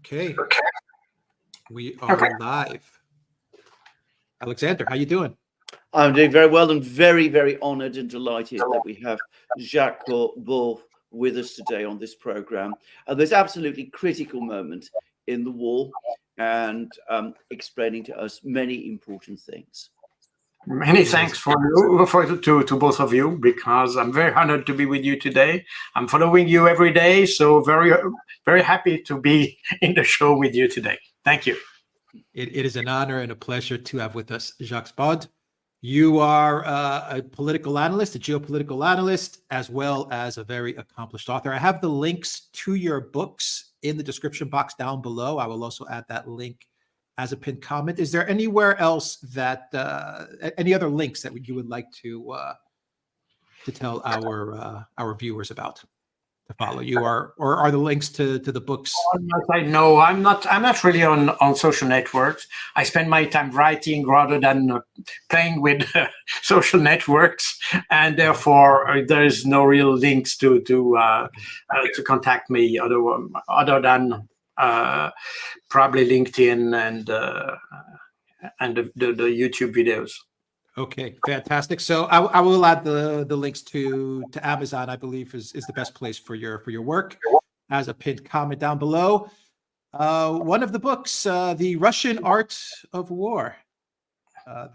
Okay, we are live. Alexander, how you doing? I'm doing very well and very, very honored and delighted that we have Jacques Baud with us today on this program. This absolutely critical moment in the war and explaining to us many important things. Many thanks to both of you, because I'm very honored to be with you today. I'm following you every day, so very happy to be in the show with you today. Thank you. It is an honor and a pleasure to have with us Jacques Baud. You are a political analyst, a geopolitical analyst, as well as a very accomplished author. I have the links to your books in the description box down below. I will also add that link as a pinned comment. Is there anywhere else that any other links that you would like to tell our viewers about to follow you, or are the links to the books? No, I'm not really on social networks. I spend my time writing rather than playing with social networks, and therefore there is no real links to contact me other than probably LinkedIn and the YouTube videos. Okay, fantastic. So I will add the links to Amazon. I believe is the best place for your work, as a pinned comment down below. One of the books, The Russian Art of War.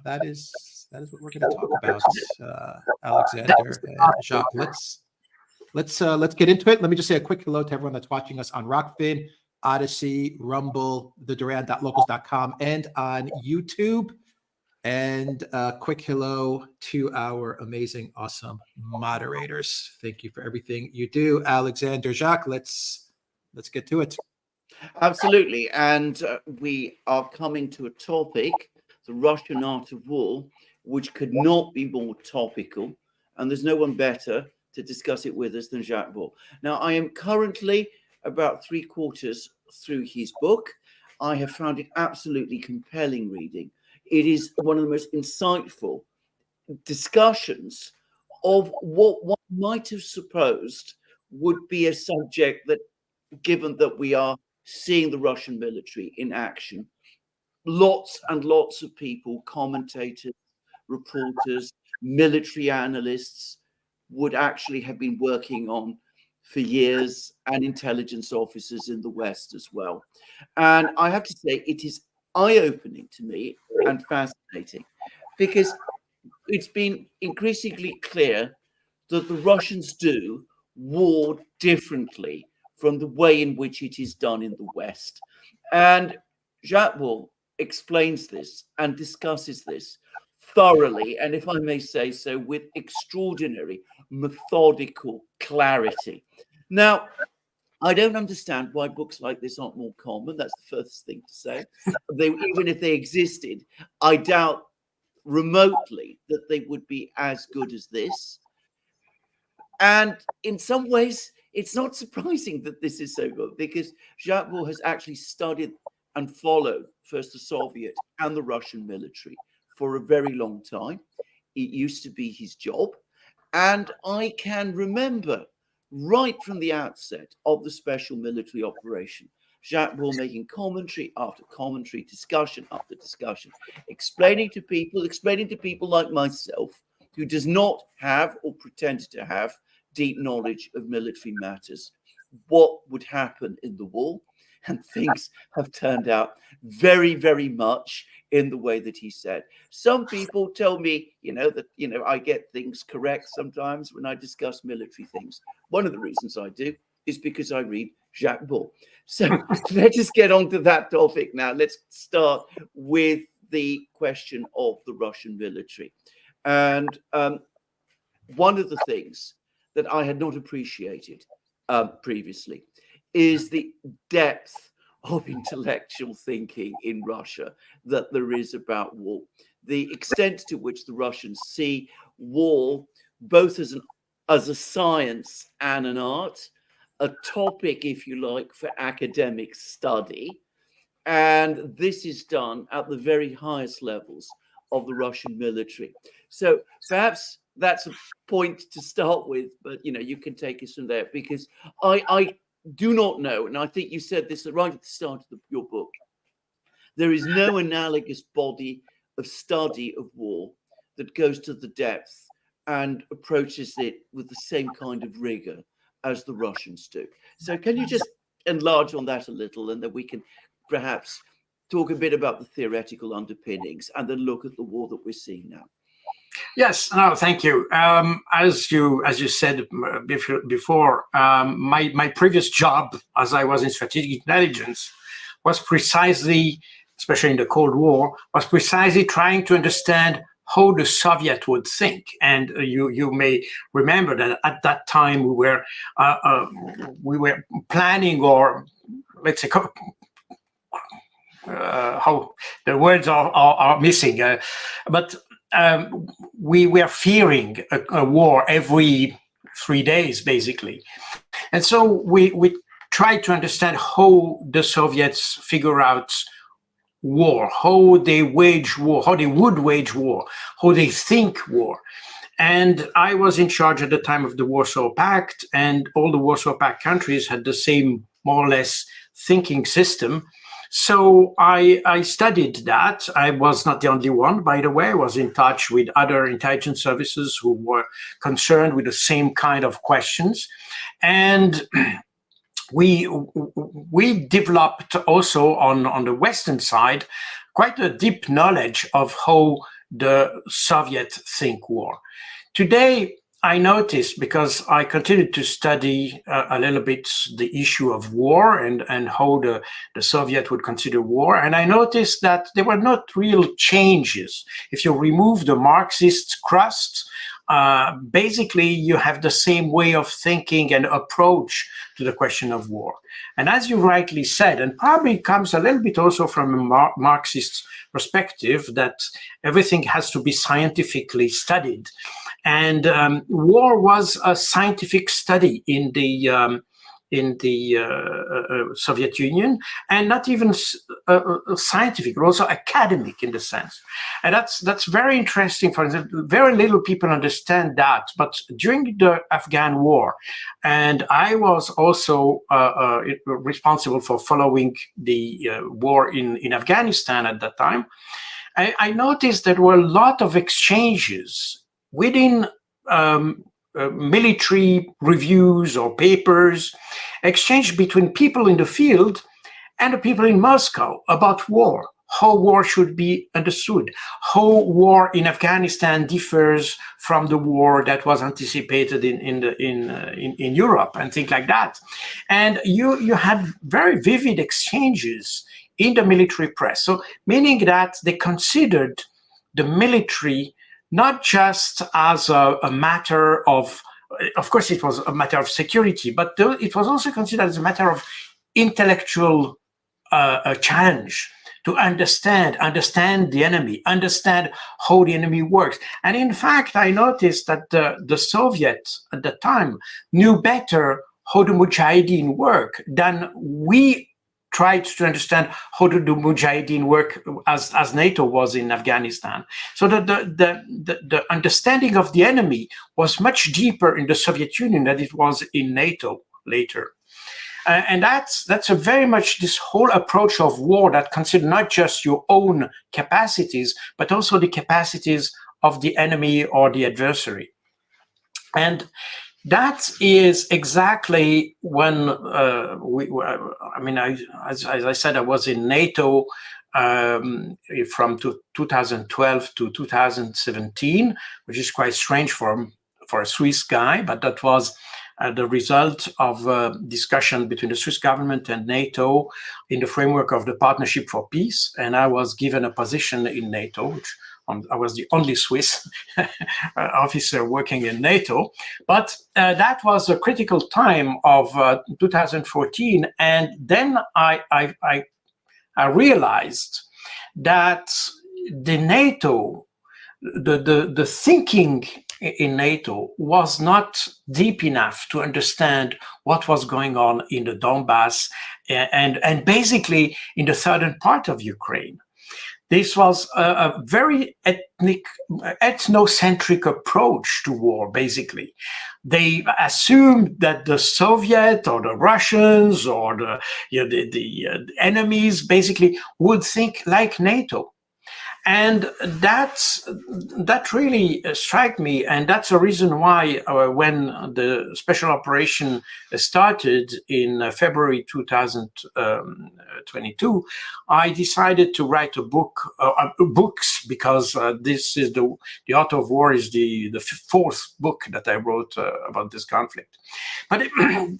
That is what we're going to talk about, Alexander and Jacques. Let's get into it. Let me just say a quick hello to everyone that's watching us on Rockfin, Odyssey, Rumble, the Duran.locals.com, and on YouTube. And a quick hello to our amazing, awesome moderators. Thank you for everything you do, Alexander, Jacques. Let's get to it. Absolutely, and we are coming to a topic, the Russian art of war, which could not be more topical, and there's no one better to discuss it with us than Jacques Baud. Now, I am currently about 3/4 through his book. I have found it absolutely compelling reading. It is one of the most insightful discussions of what one might have supposed would be a subject that, given that we are seeing the Russian military in action, lots and lots of people, commentators, reporters, military analysts would actually have been working on for years, and intelligence officers in the West as well. And I have to say, it is eye-opening to me and fascinating, because it's been increasingly clear that the Russians do war differently from the way in which it is done in the West. And Jacques Baud explains this and discusses this thoroughly, and if I may say so, with extraordinary methodical clarity. Now, I don't understand why books like this aren't more common. That's the first thing to say. Even if they existed, I doubt remotely that they would be as good as this. And in some ways, it's not surprising that this is so good, because Jacques Baud has actually studied and followed first the Soviet and the Russian military for a very long time. It used to be his job. And I can remember right from the outset of the special military operation, Jacques Baud making commentary after commentary, discussion after discussion, explaining to people like myself, who does not have or pretend to have deep knowledge of military matters, what would happen in the war. And things have turned out very, very much in the way that he said. Some people tell me, that, I get things correct sometimes when I discuss military things. One of the reasons I do is because I read Jacques Baud. So let's just get on to that topic now. Let's start with the question of the Russian military. And one of the things that I had not appreciated previously is the depth of intellectual thinking in Russia that there is about war. The extent to which the Russians see war both as a science and an art, a topic, if you like, for academic study. And this is done at the very highest levels of the Russian military. So perhaps that's a point to start with, but you can take us from there, because I do not know, and I think you said this right at the start of your book, there is no analogous body of study of war that goes to the depth and approaches it with the same kind of rigor as the Russians do. So can you just enlarge on that a little, and then we can perhaps talk a bit about the theoretical underpinnings and then look at the war that we're seeing now? Yes, no, thank you. As you said before, my previous job, as I was in strategic intelligence, was precisely, especially in the Cold War, was precisely trying to understand how the Soviet would think. And you may remember that at that time we were planning, or let's say, how the words are missing, but we were fearing a war every 3 days, basically. And so we tried to understand how the Soviets figure out war, how they wage war, how they would wage war, how they think war. And I was in charge at the time of the Warsaw Pact, and all the Warsaw Pact countries had the same, more or less, thinking system. So I studied that. I was not the only one, by the way. I was in touch with other intelligence services who were concerned with the same kind of questions. And we developed also on the Western side quite a deep knowledge of how the Soviets think war. Today, I noticed, because I continued to study a little bit the issue of war and how the Soviet would consider war, and I noticed that there were not real changes. If you remove the Marxist crust, basically you have the same way of thinking and approach to the question of war. And as you rightly said, and probably comes a little bit also from a Marxist perspective, that everything has to be scientifically studied. And war was a scientific study in the Soviet Union, and not even scientific, but also academic in the sense. And that's very interesting. For example, very little people understand that. But during the Afghan war, and I was also responsible for following the war in Afghanistan at that time, I noticed there were a lot of exchanges within military reviews or papers, exchanged between people in the field and the people in Moscow about war, how war should be understood, how war in Afghanistan differs from the war that was anticipated in Europe and things like that. And you had very vivid exchanges in the military press. So meaning that they considered the military not just as a matter of course, it was a matter of security, but it was also considered as a matter of intellectual challenge to understand the enemy, understand how the enemy works. And in fact, I noticed that the Soviets at the time knew better how the Mujahideen work than we tried to understand how to do Mujahideen work as NATO was in Afghanistan. So the understanding of the enemy was much deeper in the Soviet Union than it was in NATO later. And that's a very much this whole approach of war that consider not just your own capacities, but also the capacities of the enemy or the adversary. And that is exactly when as I said, I was in NATO from 2012 to 2017, which is quite strange for a Swiss guy, but that was the result of a discussion between the Swiss government and NATO in the framework of the Partnership for Peace. And I was given a position in NATO, which I was the only Swiss officer working in NATO, but that was a critical time of 2014. And then I realized that the NATO, the thinking in NATO was not deep enough to understand what was going on in the Donbass and basically in the southern part of Ukraine. This was a very ethnocentric approach to war, basically. They assumed that the Soviet or the Russians or the enemies basically would think like NATO. And that really struck me, and that's a reason why when the special operation started in February 2022, I decided to write a book, books, because this is the Art of War is the fourth book that I wrote about this conflict. But and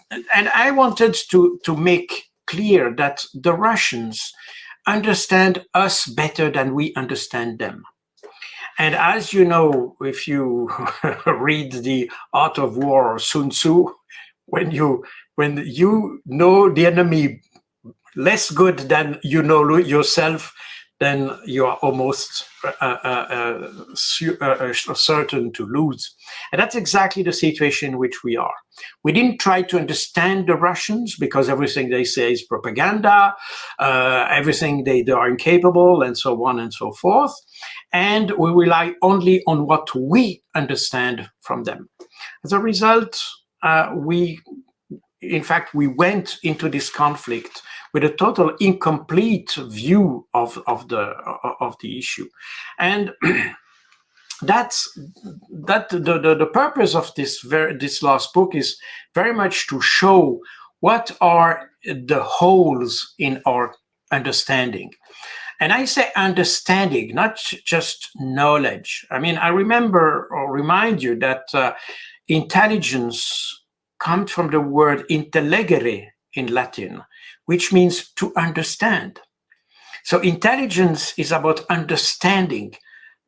I wanted to make clear that the Russians understand us better than we understand them. And as you know, if you read The Art of War or Sun Tzu, when you know the enemy less good than you know yourself, then you are almost certain to lose. And that's exactly the situation in which we are. We didn't try to understand the Russians because everything they say is propaganda, everything they are incapable, and so on and so forth. And we rely only on what we understand from them. As a result, we went into this conflict with a total incomplete view of the issue, and the purpose of this last book is very much to show what are the holes in our understanding. And I say understanding, not just knowledge. I mean, I remember or remind you that intelligence comes from the word intellegere in Latin, which means to understand. So intelligence is about understanding,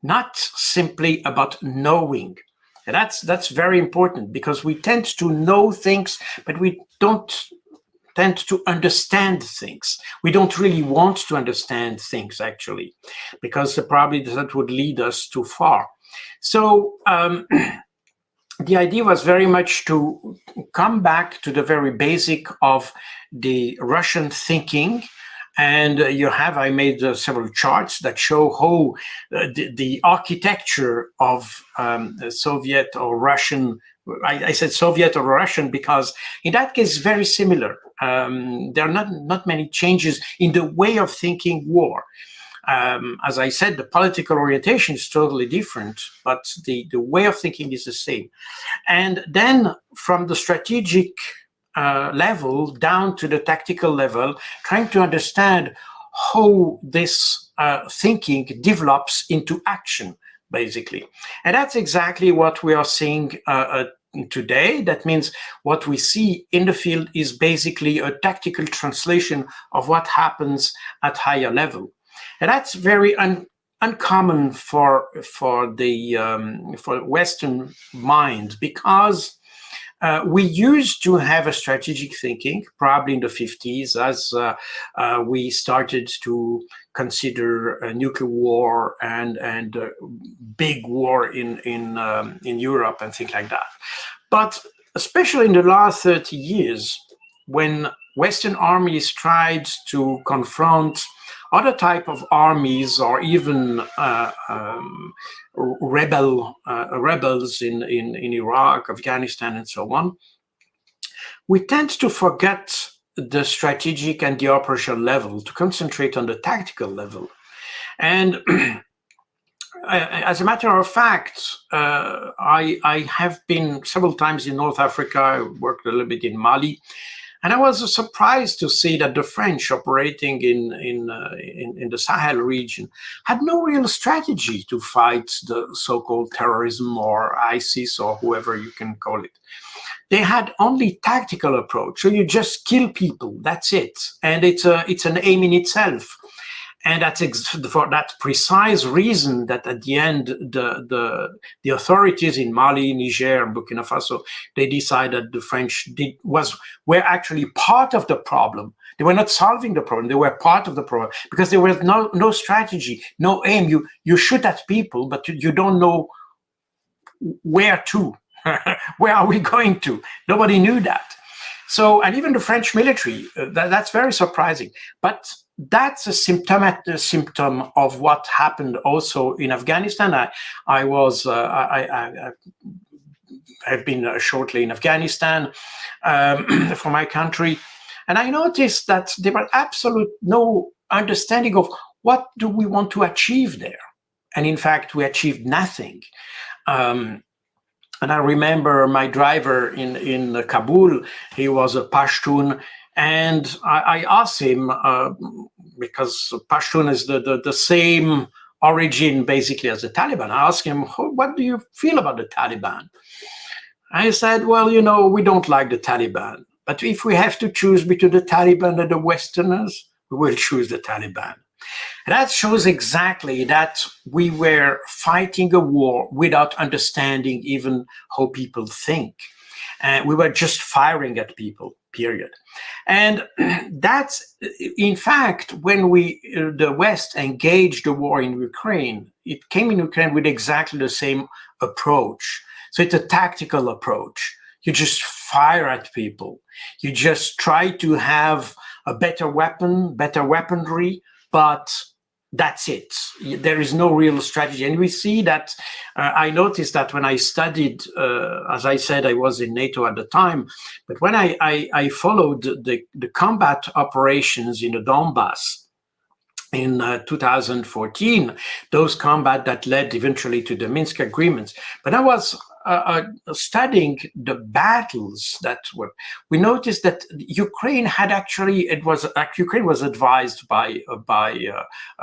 not simply about knowing. And that's very important, because we tend to know things, but we don't tend to understand things. We don't really want to understand things, actually, because probably that would lead us too far. So the idea was very much to come back to the very basic of the Russian thinking. And I made several charts that show how the architecture of Soviet or Russian, I said Soviet or Russian because in that case, very similar. There are not many changes in the way of thinking war. As I said, the political orientation is totally different, but the way of thinking is the same. And then from the strategic level down to the tactical level, trying to understand how this thinking develops into action, basically. And that's exactly what we are seeing today. That means what we see in the field is basically a tactical translation of what happens at higher level. And that's very uncommon for Western mind, because we used to have a strategic thinking, probably in the 50s, as we started to consider a nuclear war and big war in Europe and things like that. But especially in the last 30 years, when Western armies tried to confront other type of armies, or even rebels in Iraq, Afghanistan, and so on, we tend to forget the strategic and the operational level to concentrate on the tactical level. And as a matter of fact, I have been several times in North Africa. I worked a little bit in Mali. And I was surprised to see that the French operating in the Sahel region had no real strategy to fight the so-called terrorism or ISIS or whoever you can call it. They had only tactical approach. So you just kill people, that's it. And it's an aim in itself. And that's for that precise reason that at the end, the authorities in Mali, Niger, and Burkina Faso, they decided the French were actually part of the problem. They were not solving the problem; they were part of the problem, because there was no strategy, no aim. You shoot at people, but you don't know where to. Where are we going to? Nobody knew that. So, and even the French military, that's very surprising. But that's a symptom of what happened also in Afghanistan. I've been shortly in Afghanistan for my country, and I noticed that there was absolute no understanding of what do we want to achieve there. And in fact, we achieved nothing. And I remember my driver in Kabul, he was a Pashtun, and I asked him, because Pashtun is the same origin basically as the Taliban. I asked him, what do you feel about the Taliban? I said, well, you know, we don't like the Taliban, but if we have to choose between the Taliban and the Westerners, we will choose the Taliban. And that shows exactly that we were fighting a war without understanding even how people think. We were just firing at people, period. And that's, in fact, when the West engaged the war in Ukraine, it came in Ukraine with exactly the same approach. So it's a tactical approach. You just fire at people. You just try to have a better weapon, better weaponry, but that's it. There is no real strategy. And we see that, I noticed that when I studied, as I said, I was in NATO at the time, but when I followed the combat operations in the Donbass in 2014, those combat that led eventually to the Minsk agreements, but I was studying the battles that were, we noticed that Ukraine had actually, Ukraine was advised by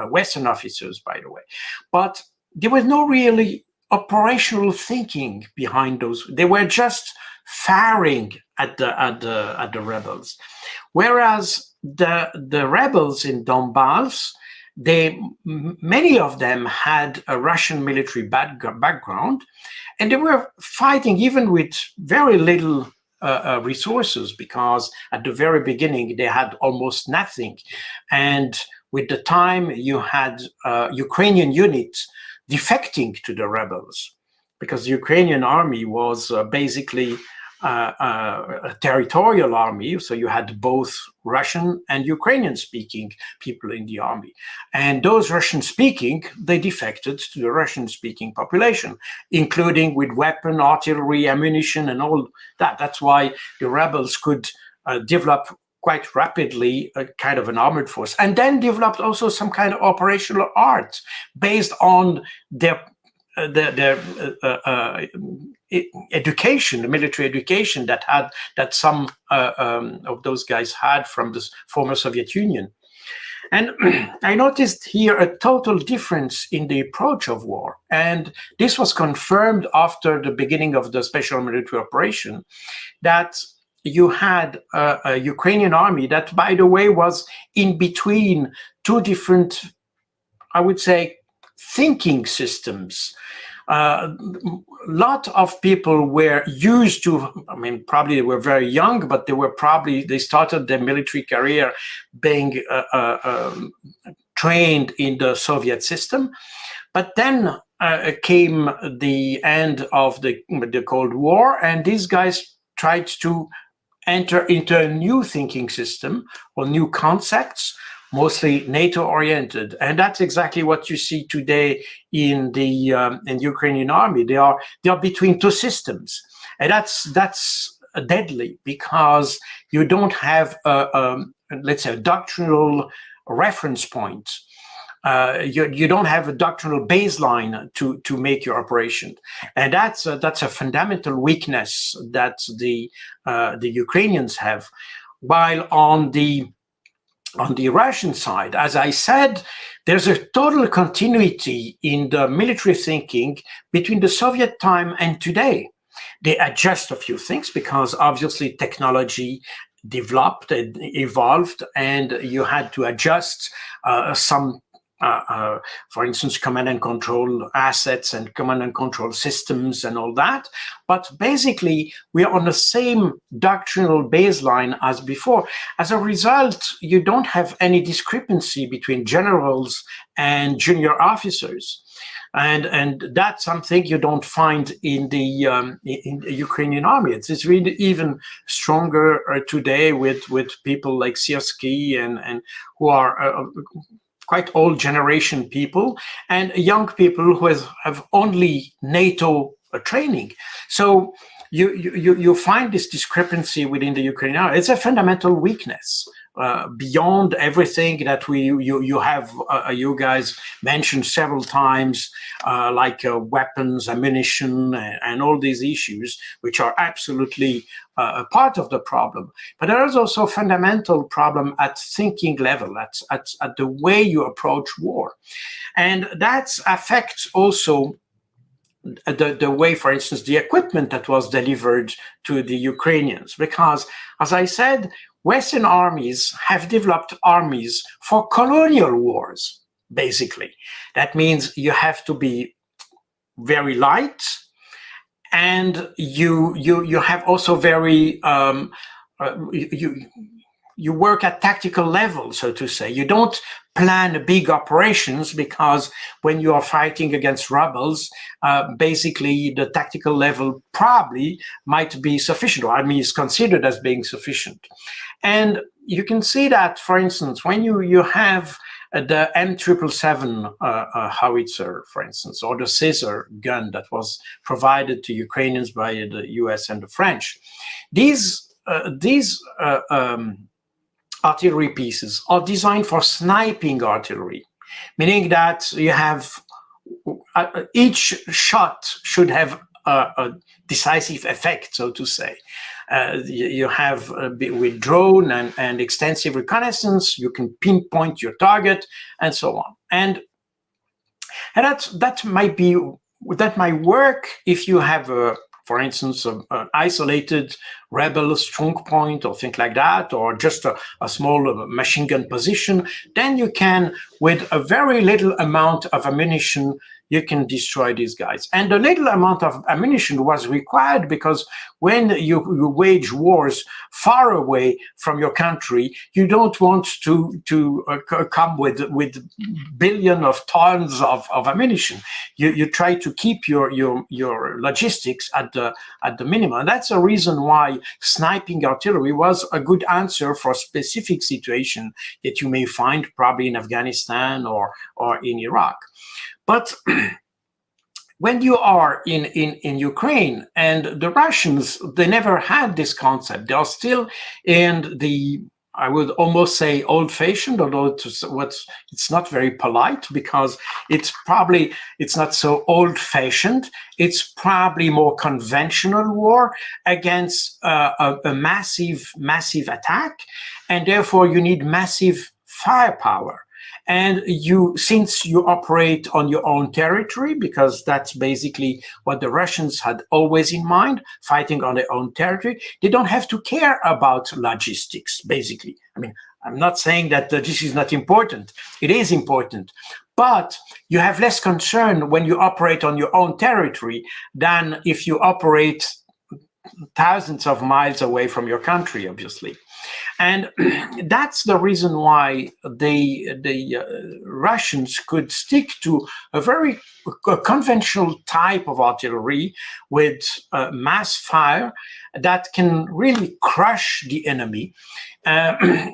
Western officers, by the way, but there was no really operational thinking behind those. They were just firing at the rebels, whereas the rebels in Donbass, many of them had a Russian military background, and they were fighting even with very little resources, because at the very beginning they had almost nothing. And with the time you had Ukrainian units defecting to the rebels, because the Ukrainian army was basically a territorial army, so you had both Russian and Ukrainian speaking people in the army, and those Russian speaking, they defected to the Russian speaking population, including with weapon, artillery, ammunition, and all that. That's why the rebels could develop quite rapidly a kind of an armored force, and then developed also some kind of operational art based on their education, the military education that some of those guys had from the former Soviet Union. And I noticed here a total difference in the approach of war. And this was confirmed after the beginning of the special military operation, that you had a Ukrainian army that, by the way, was in between two different, I would say, thinking systems. A lot of people were used to, I mean, probably they were very young, but they started their military career being trained in the Soviet system. But then came the end of the Cold War, and these guys tried to enter into a new thinking system or new concepts, mostly NATO-oriented, and that's exactly what you see today in the Ukrainian army. They are between two systems, and that's deadly, because you don't have let's say a doctrinal reference point. You don't have a doctrinal baseline to make your operation, and that's a fundamental weakness that the Ukrainians have. While on the Russian side, as I said, there's a total continuity in the military thinking between the Soviet time and today. They adjust a few things because obviously technology developed and evolved, and you had to adjust some, for instance, command and control assets and command and control systems and all that. But basically, we are on the same doctrinal baseline as before. As a result, you don't have any discrepancy between generals and junior officers. and that's something you don't find in the Ukrainian army. It's really even stronger today with people like Siersky and who are quite old generation people, and young people who have only NATO training. So you find this discrepancy within the Ukrainian army. It's a fundamental weakness. Beyond everything that you guys mentioned several times, like weapons, ammunition, and all these issues, which are absolutely a part of the problem. But there is also a fundamental problem at thinking level, at the way you approach war. And that affects also the way, for instance, the equipment that was delivered to the Ukrainians. Because, as I said, Western armies have developed armies for colonial wars, basically. That means you have to be very light, and you have also very you work at tactical level, so to say. You don't plan big operations, because when you are fighting against rebels, basically the tactical level probably might be sufficient, or I mean is considered as being sufficient. And you can see that, for instance, when you have the M777 howitzer, for instance, or the Caesar gun that was provided to Ukrainians by the US and the French. These artillery pieces are designed for sniping artillery, meaning that you have each shot should have a decisive effect, so to say. You have with drone and extensive reconnaissance, you can pinpoint your target and so on. And that might work if you have for instance, an isolated rebel strong point or things like that, or just a small machine gun position. Then you can, with a very little amount of ammunition, you can destroy these guys. And the little amount of ammunition was required because when you wage wars far away from your country, you don't want to come with billion of tons of ammunition. You try to keep your logistics at the minimum. And that's a reason why sniping artillery was a good answer for specific situation that you may find probably in Afghanistan or in Iraq. But when you are in Ukraine, and the Russians, they never had this concept. They are still in the, I would almost say, old-fashioned, although it's not very polite, because it's not so old-fashioned. It's probably more conventional war against a massive attack, and therefore you need massive firepower. And since you operate on your own territory, because that's basically what the Russians had always in mind, fighting on their own territory, they don't have to care about logistics, basically. I mean, I'm not saying that this is not important. It is important. But you have less concern when you operate on your own territory than if you operate thousands of miles away from your country, obviously. And that's the reason why the Russians could stick to a very conventional type of artillery with mass fire that can really crush the enemy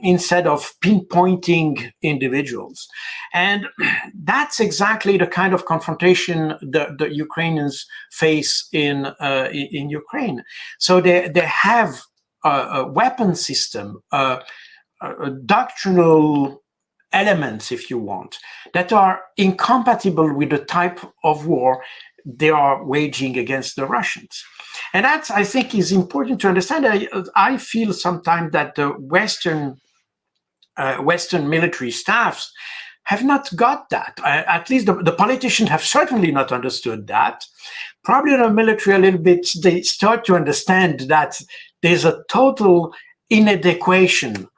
instead of pinpointing individuals. And that's exactly the kind of confrontation the Ukrainians face in Ukraine. So they have a weapon system, doctrinal elements, if you want, that are incompatible with the type of war they are waging against the Russians. And that, I think, is important to understand. I feel sometimes that the Western military staffs have not got that. At least the politicians have certainly not understood that. Probably the military a little bit, they start to understand that there's a total inadequation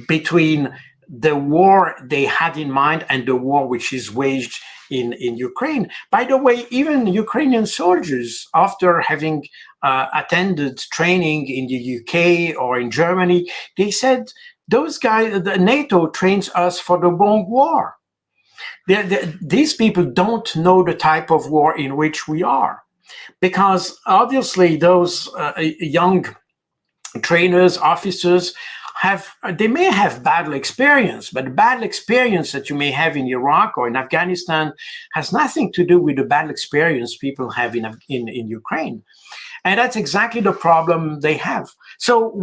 between the war they had in mind and the war which is waged in Ukraine. By the way, even Ukrainian soldiers, after having attended training in the UK or in Germany, they said, those guys, the NATO trains us for the long war. These people don't know the type of war in which we are, because obviously those young trainers, officers, they may have battle experience, but the battle experience that you may have in Iraq or in Afghanistan has nothing to do with the battle experience people have in Ukraine. And that's exactly the problem they have. So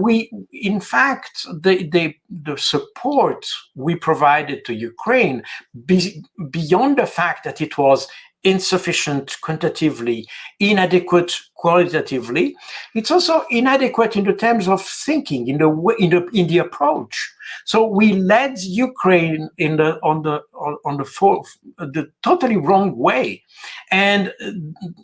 in fact, the support we provided to Ukraine, beyond the fact that it was insufficient quantitatively, inadequate qualitatively, it's also inadequate in the terms of thinking, in the approach. So we led Ukraine on the totally wrong way, and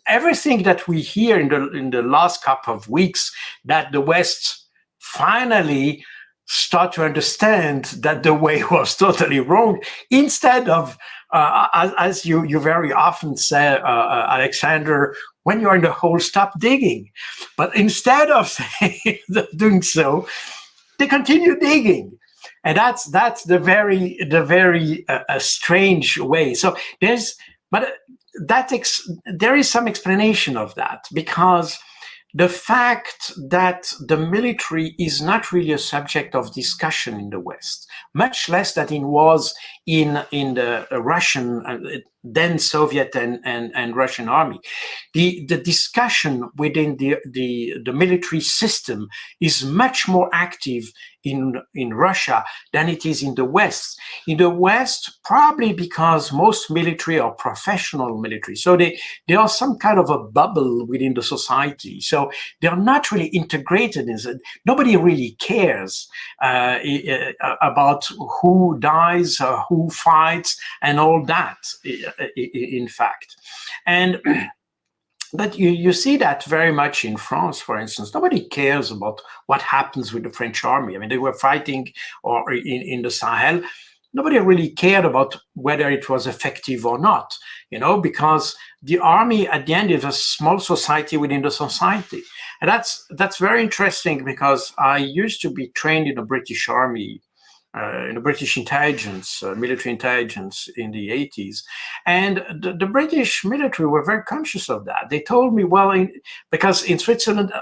everything that we hear in the last couple of weeks, that the West finally start to understand that the way was totally wrong, instead of as you very often say, Alexander, when you're in the hole, stop digging. But instead of doing so, they continue digging, and that's the very strange way. So there is some explanation of that, because the fact that the military is not really a subject of discussion in the West, much less that it was in the Russian, then Soviet and Russian army. The discussion within the military system is much more active in Russia than it is in the West. In the West, probably because most military are professional military, so they are some kind of a bubble within the society. So they are not really integrated in it. Nobody really cares about who dies, who fights, and all that, in fact. And but you see that very much in France, for instance. Nobody cares about what happens with the French army. I mean, they were fighting or in the Sahel. Nobody really cared about whether it was effective or not, because the army at the end is a small society within the society. And that's very interesting, because I used to be trained in the British Army, in the British intelligence, military intelligence in the 80s. And the British military were very conscious of that. They told me, because in Switzerland,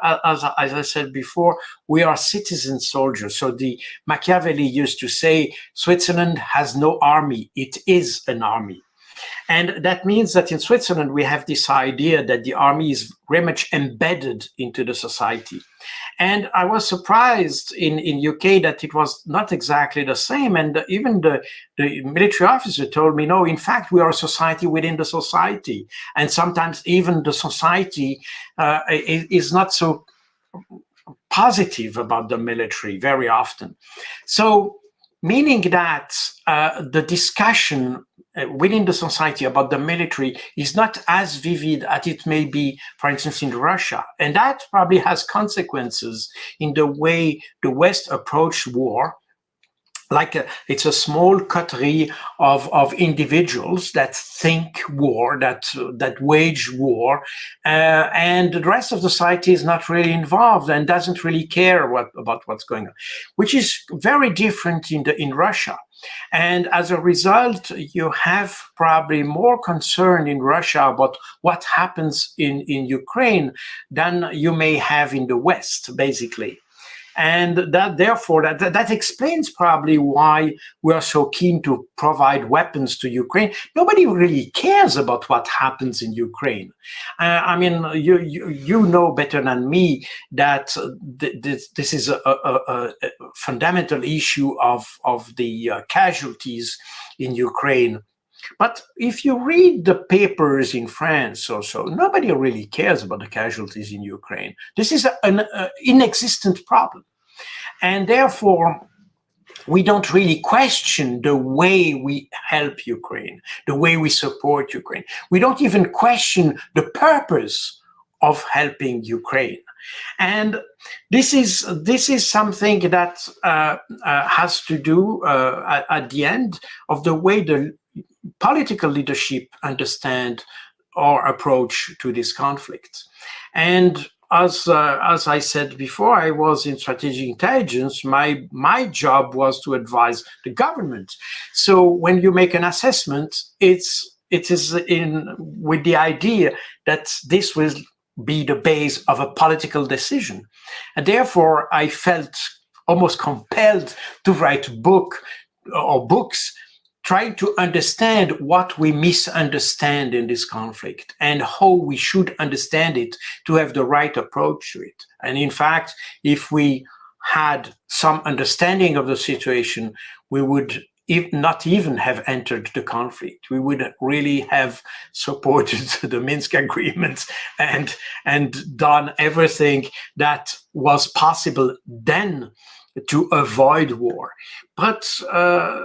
as I said before, we are citizen soldiers. So the Machiavelli used to say, Switzerland has no army, it is an army. And that means that in Switzerland, we have this idea that the army is very much embedded into the society. And I was surprised in UK that it was not exactly the same. And even the military officer told me, no, in fact, we are a society within the society. And sometimes even the society is not so positive about the military very often. So meaning that the discussion within the society about the military is not as vivid as it may be, for instance, in Russia. And that probably has consequences in the way the West approached war. Like it's a small coterie of individuals that think war, that wage war, and the rest of the society is not really involved and doesn't really care about what's going on, which is very different in Russia. And as a result, you have probably more concern in Russia about what happens in Ukraine than you may have in the West, basically. And that explains probably why we are so keen to provide weapons to Ukraine. Nobody really cares about what happens in Ukraine. I mean, you know better than me that this is a fundamental issue of the casualties in Ukraine. But if you read the papers in France or so, nobody really cares about the casualties in Ukraine. This is an inexistent problem. And therefore, we don't really question the way we help Ukraine, the way we support Ukraine. We don't even question the purpose of helping Ukraine. And this is something that has to do at the end of the way the political leadership understand our approach to this conflict. And as I said before, I was in strategic intelligence. My job was to advise the government. So when you make an assessment, it is in with the idea that this will be the base of a political decision, and therefore I felt almost compelled to write a book or books trying to understand what we misunderstand in this conflict and how we should understand it to have the right approach to it. And in fact, if we had some understanding of the situation, we would not even have entered the conflict. We would really have supported the Minsk agreements and done everything that was possible then to avoid war. But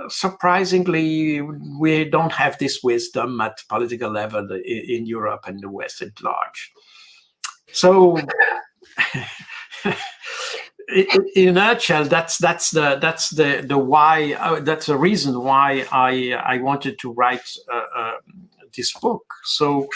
surprisingly, we don't have this wisdom at political level in Europe and the West at large. So, in a nutshell, that's the why. That's the reason why I wanted to write this book. So.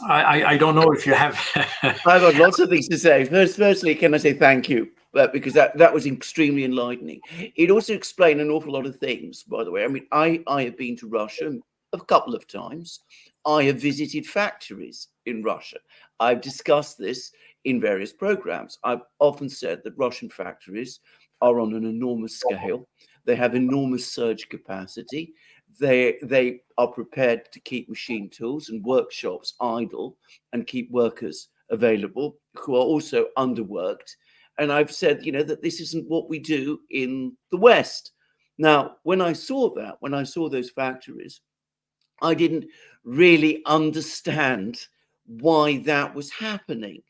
I don't know if you have. I've got lots of things to say. Firstly, can I say thank you? Because that was extremely enlightening. It also explained an awful lot of things, by the way. I mean, I have been to Russia a couple of times. I have visited factories in Russia. I've discussed this in various programs. I've often said that Russian factories are on an enormous scale. They have enormous surge capacity. They are prepared to keep machine tools and workshops idle and keep workers available who are also underworked. And I've said, that this isn't what we do in the West. Now, when I saw those factories, I didn't really understand why that was happening.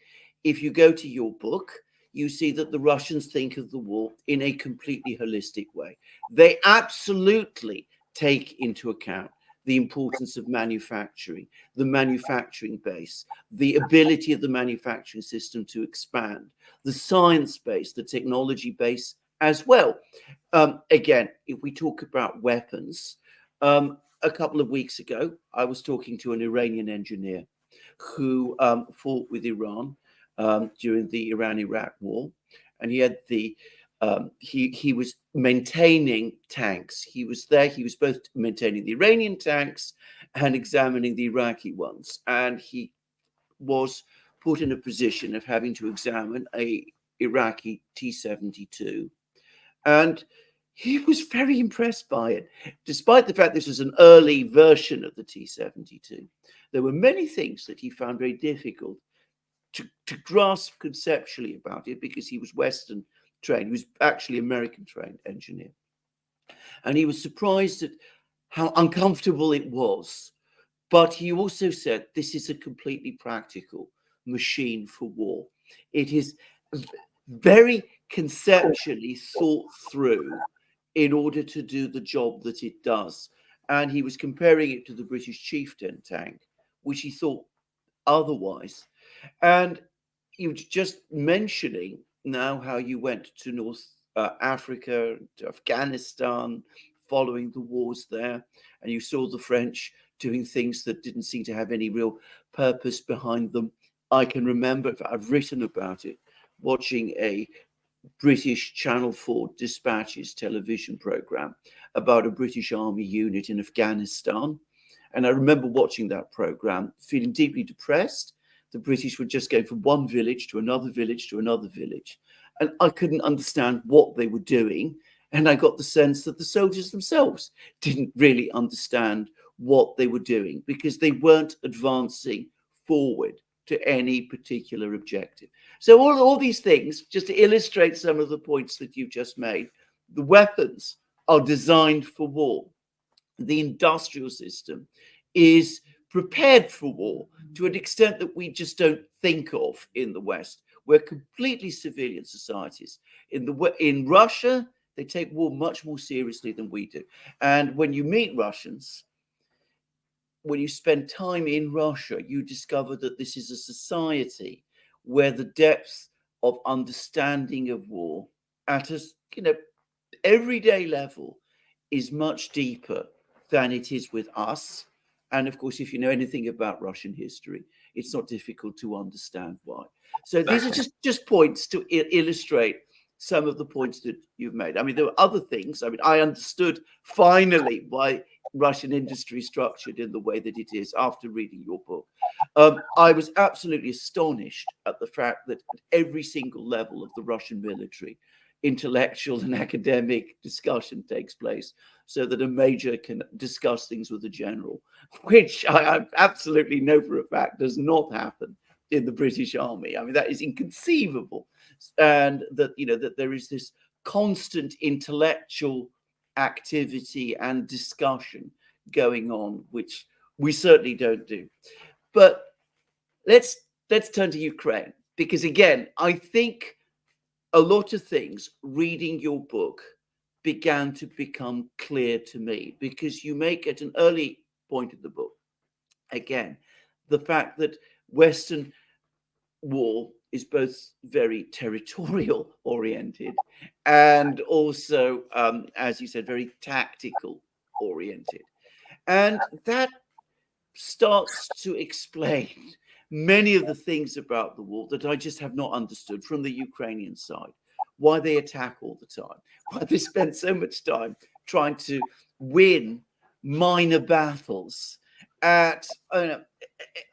If you go to your book, you see that the Russians think of the war in a completely holistic way. They absolutely take into account the importance of manufacturing, the manufacturing base, the ability of the manufacturing system to expand, the science base, the technology base as well. Again, if we talk about weapons, a couple of weeks ago, I was talking to an Iranian engineer who fought with Iran during the Iran-Iraq war, and he had he was maintaining tanks. He was there. He was both maintaining the Iranian tanks and examining the Iraqi ones. And he was put in a position of having to examine a Iraqi T-72. And he was very impressed by it. Despite the fact this was an early version of the T-72, there were many things that he found very difficult to grasp conceptually about it, because he was Western trained. He was actually American trained engineer. And he was surprised at how uncomfortable it was. But he also said, this is a completely practical machine for war. It is very conceptually thought through in order to do the job that it does. And he was comparing it to the British Chieftain tank, which he thought otherwise. And you were just mentioning now how you went to North Africa, to Afghanistan, following the wars there, and you saw the French doing things that didn't seem to have any real purpose behind them. I can remember, I've written about it, watching a British Channel 4 Dispatches television program about a British Army unit in Afghanistan. And I remember watching that program, feeling deeply depressed. The British were just going from one village to another village to another village. And I couldn't understand what they were doing. And I got the sense that the soldiers themselves didn't really understand what they were doing, because they weren't advancing forward to any particular objective. So all these things, just to illustrate some of the points that you just made, the weapons are designed for war. The industrial system is prepared for war to an extent that we just don't think of in the West. We're completely civilian societies. In Russia, they take war much more seriously than we do. And when you meet Russians, when you spend time in Russia, you discover that this is a society where the depth of understanding of war at a everyday level is much deeper than it is with us. And of course, if you know anything about Russian history, it's not difficult to understand why. So these are just points to illustrate some of the points that you've made. I mean, there were other things. I mean, I understood finally why Russian industry is structured in the way that it is after reading your book. I was absolutely astonished at the fact that at every single level of the Russian military, intellectual and academic discussion takes place so that a major can discuss things with a general, which I absolutely know for a fact does not happen in the British Army. I mean, that is inconceivable. And that, you know, that there is this constant intellectual activity and discussion going on, which we certainly don't do. But let's turn to Ukraine, because again, I think a lot of things reading your book began to become clear to me, because you make at an early point of the book, again, the fact that Western war is both very territorial oriented and also, as you said, very tactical oriented. And that starts to explain many of the things about the war that I just have not understood from the Ukrainian side. Why they attack all the time, why they spend so much time trying to win minor battles at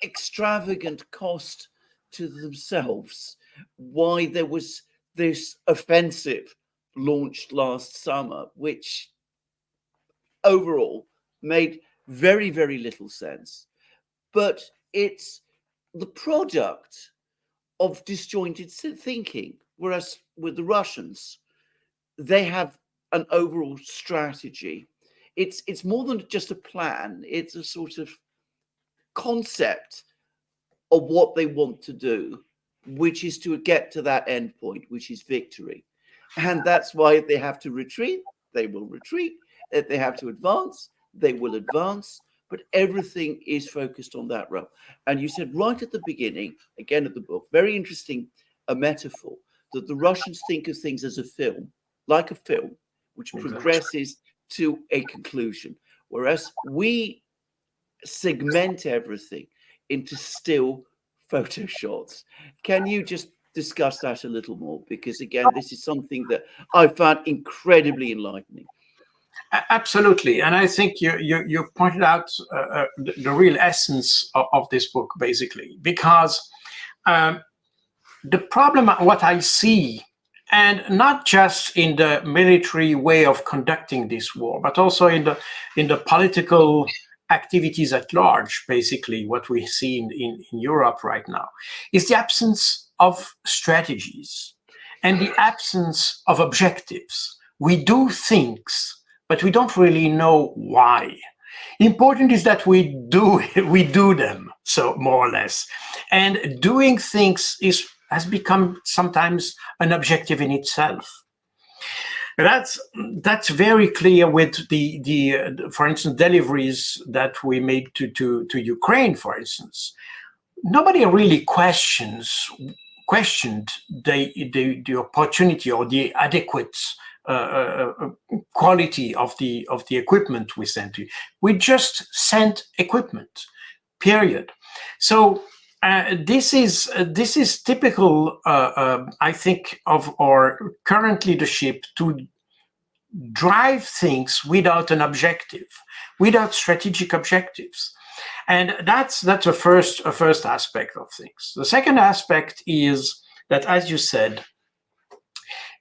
extravagant cost to themselves, why there was this offensive launched last summer, which overall made very, very little sense. But it's the product of disjointed thinking. Whereas with the Russians, they have an overall strategy. It's more than just a plan. It's a sort of concept of what they want to do, which is to get to that end point, which is victory. And that's why if they have to retreat, they will retreat. If they have to advance, they will advance. But everything is focused on that route. And you said right at the beginning, again of the book, very interesting, a metaphor, that the Russians think of things as a film, like a film, which progresses to a conclusion. Whereas we segment everything into still photo shots. Can you just discuss that a little more? Because again, this is something that I found incredibly enlightening. Absolutely, and I think you pointed out the real essence of this book, basically, because the problem, what I see, and not just in the military way of conducting this war, but also in the political activities at large, basically what we see in Europe right now, is the absence of strategies and the absence of objectives. We do things, but we don't really know why. Important is that we do them, so more or less. And doing things has become sometimes an objective in itself. That's very clear with the for instance, deliveries that we made to Ukraine, for instance. Nobody really questioned the opportunity or the adequate quality of the equipment we sent you. We just sent equipment, period. So this is typical, I think, of our current leadership to drive things without an objective, without strategic objectives. And that's a first aspect of things. The second aspect is that, as you said,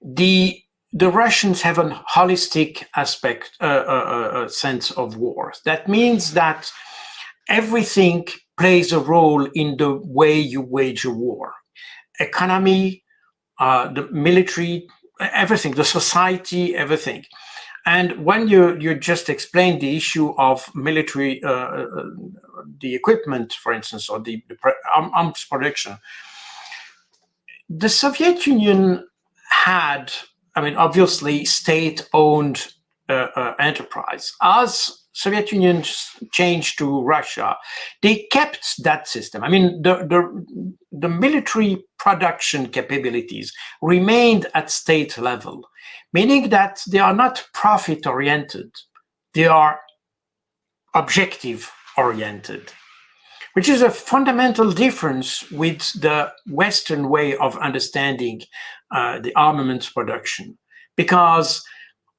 the Russians have a holistic aspect, sense of war. That means that everything plays a role in the way you wage a war. Economy, the military, everything, the society, everything. And when you just explained the issue of military, the equipment, for instance, or the arms production, the Soviet Union had, I mean, obviously state-owned enterprise. As Soviet Union changed to Russia, they kept that system. I mean, the military production capabilities remained at state level, meaning that they are not profit-oriented, they are objective-oriented. which is a fundamental difference with the Western way of understanding the armaments production, because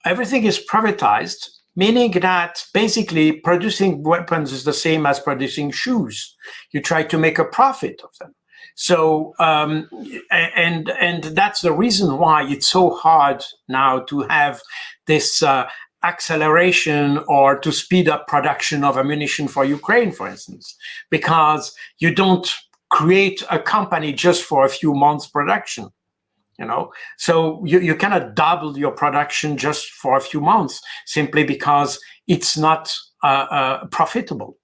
everything is privatized, meaning that basically producing weapons is the same as producing shoes. You try to make a profit of them. So, and that's the reason why it's so hard now to have this acceleration or to speed up production of ammunition for Ukraine, for instance, because you don't create a company just for a few months production, you know. So you cannot double your production just for a few months simply because it's not profitable.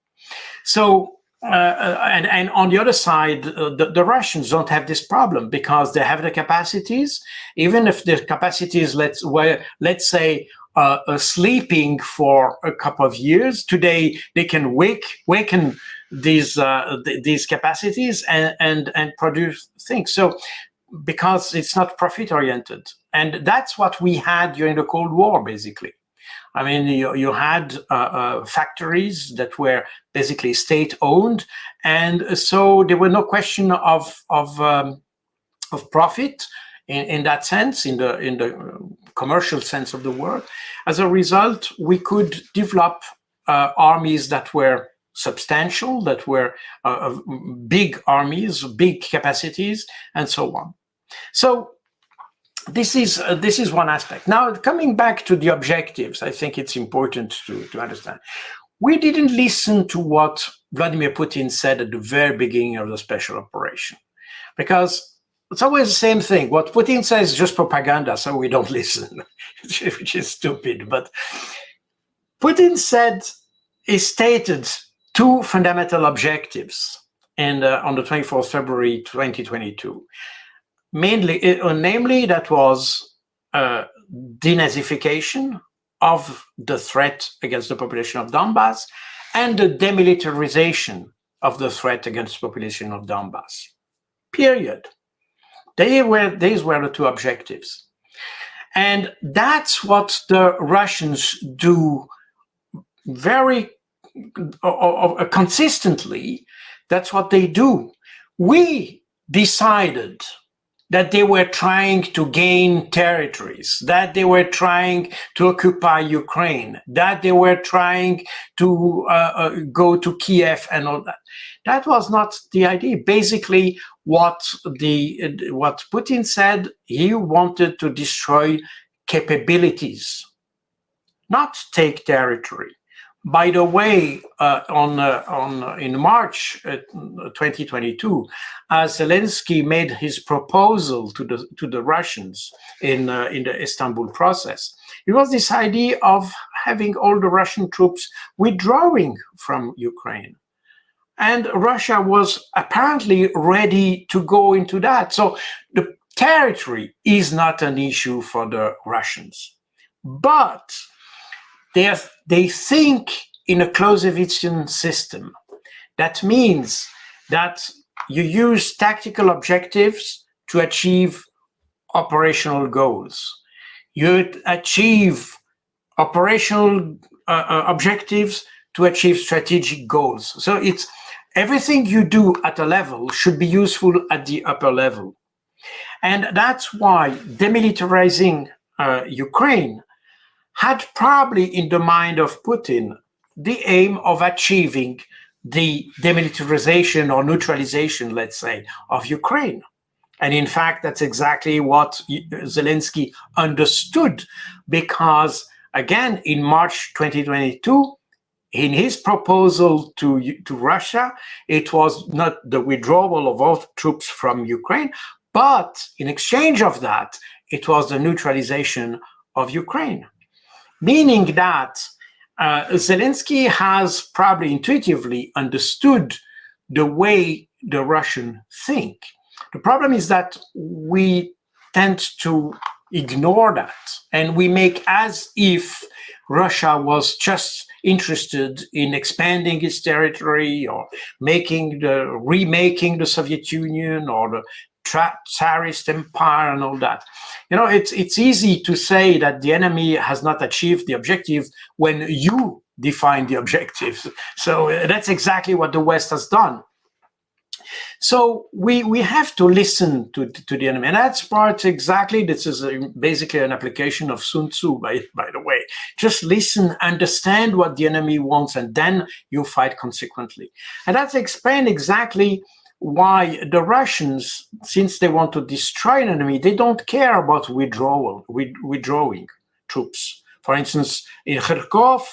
So, and on the other side, the Russians don't have this problem because they have the capacities. Even if the capacities, let's say, sleeping for a couple of years, today they can waken these capacities and produce things. So, because it's not profit oriented, and that's what we had during the Cold War, basically. I mean, you had factories that were basically state-owned, and so there were no question of profit in that sense, in the commercial sense of the word. As a result, we could develop armies that were substantial, that were big armies, big capacities, and so on. So this is one aspect. Now, coming back to the objectives, I think it's important to understand. We didn't listen to what Vladimir Putin said at the very beginning of the special operation, because it's always the same thing. What Putin says is just propaganda, so we don't listen, which is stupid. But Putin he stated two fundamental objectives on the 24th February 2022. Namely, that was denazification of the threat against the population of Donbass and the demilitarization of the threat against the population of Donbass. Period. These were the two objectives. And that's what the Russians do very consistently. That's what they do. We decided that they were trying to gain territories, that they were trying to occupy Ukraine, that they were trying to go to Kiev and all that. That was not the idea. Basically, what Putin said, he wanted to destroy capabilities, not take territory. By the way, in March 2022, Zelensky made his proposal to the Russians in the Istanbul process. It was this idea of having all the Russian troops withdrawing from Ukraine, and Russia was apparently ready to go into that. So the territory is not an issue for the Russians, but they think in a Clausewitzian system. That means that you use tactical objectives to achieve operational goals. You achieve operational objectives to achieve strategic goals. So it's everything you do at a level should be useful at the upper level. And that's why demilitarizing Ukraine had probably in the mind of Putin the aim of achieving the demilitarization or neutralization, let's say, of Ukraine. And in fact, that's exactly what Zelensky understood, because again, in March 2022, in his proposal to Russia, it was not the withdrawal of all troops from Ukraine, but in exchange of that, it was the neutralization of Ukraine. Meaning that Zelensky has probably intuitively understood the way the Russians think. The problem is that we tend to ignore that, and we make as if Russia was just interested in expanding its territory or remaking the Soviet Union or the Tsarist empire and all that. You know, it's easy to say that the enemy has not achieved the objective when you define the objectives. So that's exactly what the West has done. So we have to listen to the enemy, and that's part exactly. This is basically an application of Sun Tzu, by the way. Just listen, understand what the enemy wants, and then you fight consequently. And that's explained exactly why the Russians, since they want to destroy an enemy, they don't care about withdrawing troops. For instance, in Kharkov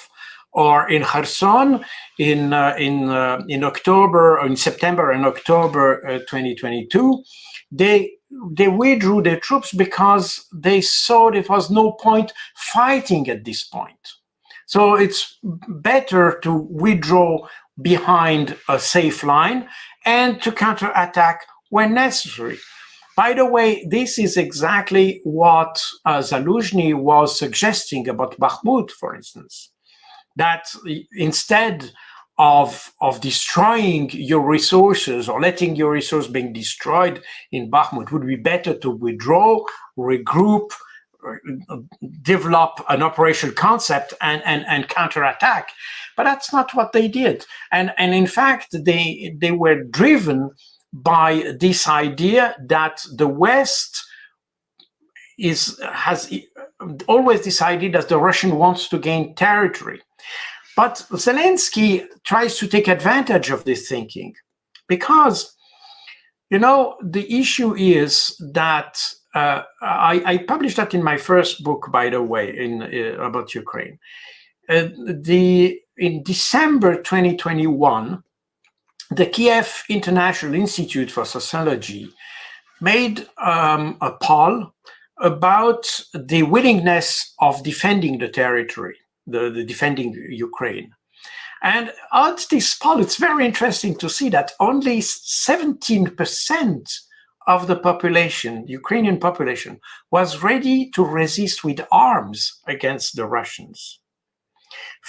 or in Kherson, in October, or in September and October 2022, they withdrew their troops because they saw there was no point fighting at this point. So it's better to withdraw behind a safe line and to counterattack when necessary. By the way, this is exactly what Zaluzhny was suggesting about Bakhmut, for instance, that instead of destroying your resources or letting your resources being destroyed in Bakhmut, would be better to withdraw, regroup, develop an operational concept and counterattack. But that's not what they did. And in fact, they were driven by this idea that the West has always decided that the Russian wants to gain territory. But Zelensky tries to take advantage of this thinking because, you know, the issue is that I published that in my first book, by the way, about Ukraine. In December 2021, the Kiev International Institute for Sociology made a poll about the willingness of defending the territory, the defending Ukraine. And at this poll, it's very interesting to see that only 17% of the population, Ukrainian population, was ready to resist with arms against the Russians.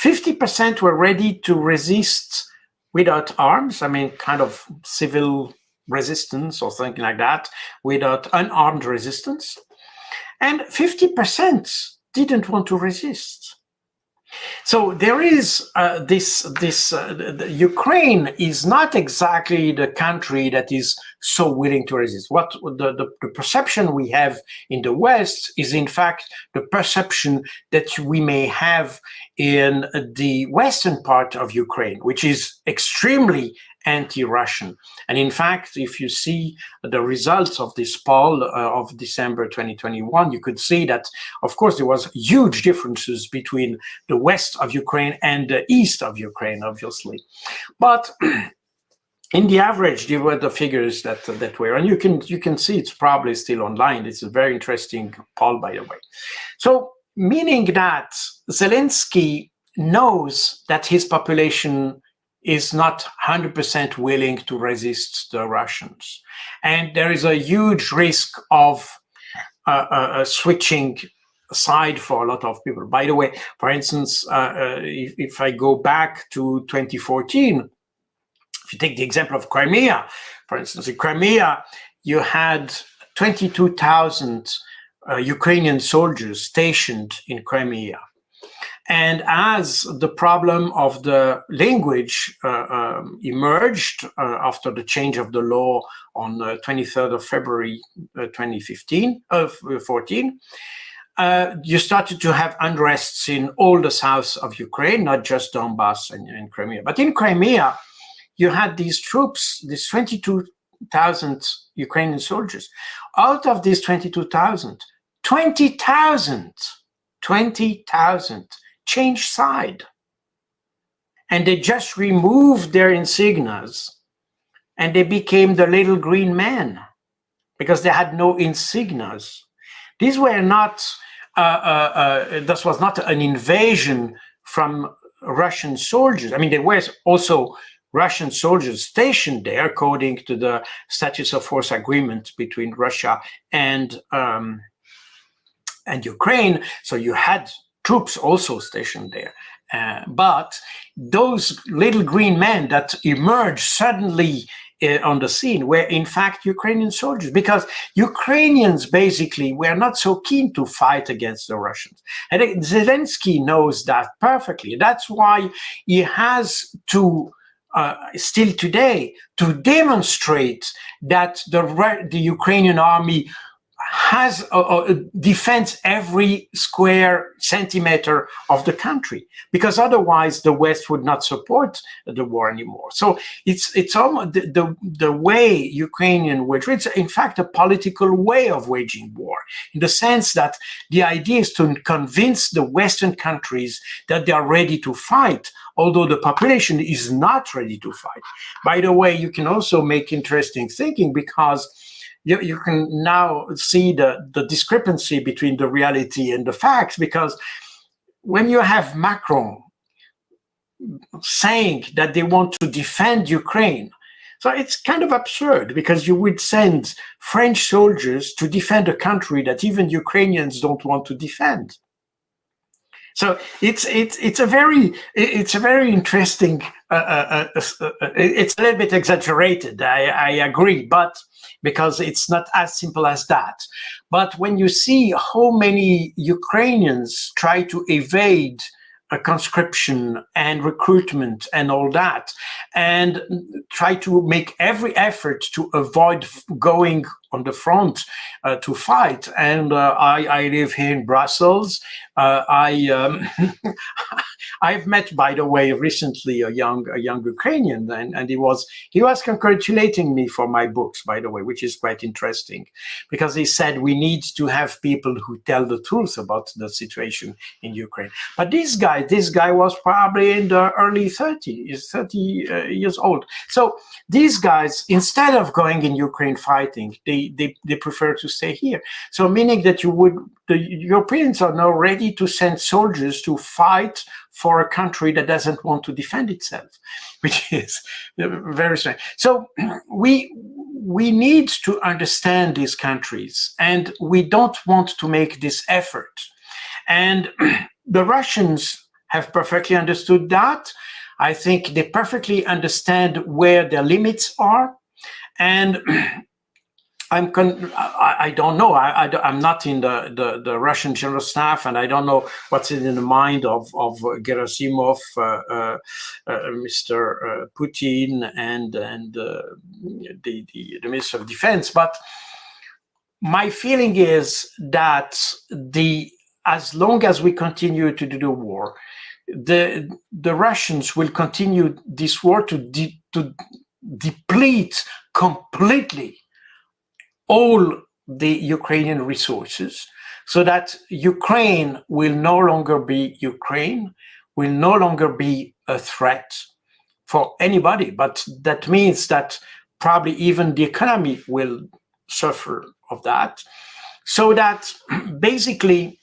50% were ready to resist without arms, I mean, kind of civil resistance or something like that, without unarmed resistance. And 50% didn't want to resist. So there is Ukraine is not exactly the country that is so willing to resist. What the perception we have in the West is in fact the perception that we may have in the western part of Ukraine, which is extremely anti-Russian. And in fact, if you see the results of this poll of December 2021, you could see that, of course, there was huge differences between the west of Ukraine and the east of Ukraine, obviously. But in the average, there were the figures that were, and you can see it's probably still online. It's a very interesting poll, by the way. So, meaning that Zelensky knows that his population is not 100% willing to resist the Russians. And there is a huge risk of switching side for a lot of people. By the way, for instance, if I go back to 2014, if you take the example of Crimea, for instance, in Crimea, you had 22,000 Ukrainian soldiers stationed in Crimea. And as the problem of the language emerged after the change of the law on the 23rd of February 2014, you started to have unrests in all the south of Ukraine, not just Donbass and Crimea. But in Crimea, you had these troops, these 22,000 Ukrainian soldiers. Out of these 22,000, 20,000 changed side. And they just removed their insignias and they became the little green men because they had no insignias. These were not, this was not an invasion from Russian soldiers. I mean, there were also Russian soldiers stationed there according to the status of force agreement between Russia and Ukraine. So you had troops also stationed there. But those little green men that emerged suddenly on the scene were in fact Ukrainian soldiers, because Ukrainians basically were not so keen to fight against the Russians. And Zelensky knows that perfectly. That's why he has to, still today, to demonstrate that the Ukrainian army has defends every square centimeter of the country, because otherwise the West would not support the war anymore. So it's almost the way Ukrainian wage. It's in fact a political way of waging war, in the sense that the idea is to convince the Western countries that they are ready to fight, although the population is not ready to fight. By the way, you can also make interesting thinking, because you can now see the discrepancy between the reality and the facts, because when you have Macron saying that they want to defend Ukraine, so it's kind of absurd, because you would send French soldiers to defend a country that even Ukrainians don't want to defend. So it's a very interesting. It's a little bit exaggerated. I agree, but because it's not as simple as that. But when you see how many Ukrainians try to evade conscription and recruitment and all that, and try to make every effort to avoid going on the front to fight. And I live here in Brussels. I've met, by the way, recently a young Ukrainian, and he was congratulating me for my books, by the way, which is quite interesting, because he said we need to have people who tell the truth about the situation in Ukraine. But this guy was probably in the early 30s, 30 years old. So these guys, instead of going in Ukraine fighting, they prefer to stay here. So meaning that the Europeans are now ready to send soldiers to fight for a country that doesn't want to defend itself, which is very strange. So we need to understand these countries, and we don't want to make this effort. And the Russians have perfectly understood that. I think they perfectly understand where their limits are. And I don't know. I'm not in the Russian general staff, and I don't know what's in the mind of Gerasimov, Mr. Putin, and the Minister of Defense. But my feeling is that as long as we continue to do the war, the Russians will continue this war to deplete completely all the Ukrainian resources, so that Ukraine will no longer be Ukraine, will no longer be a threat for anybody. But that means that probably even the economy will suffer of that, so that basically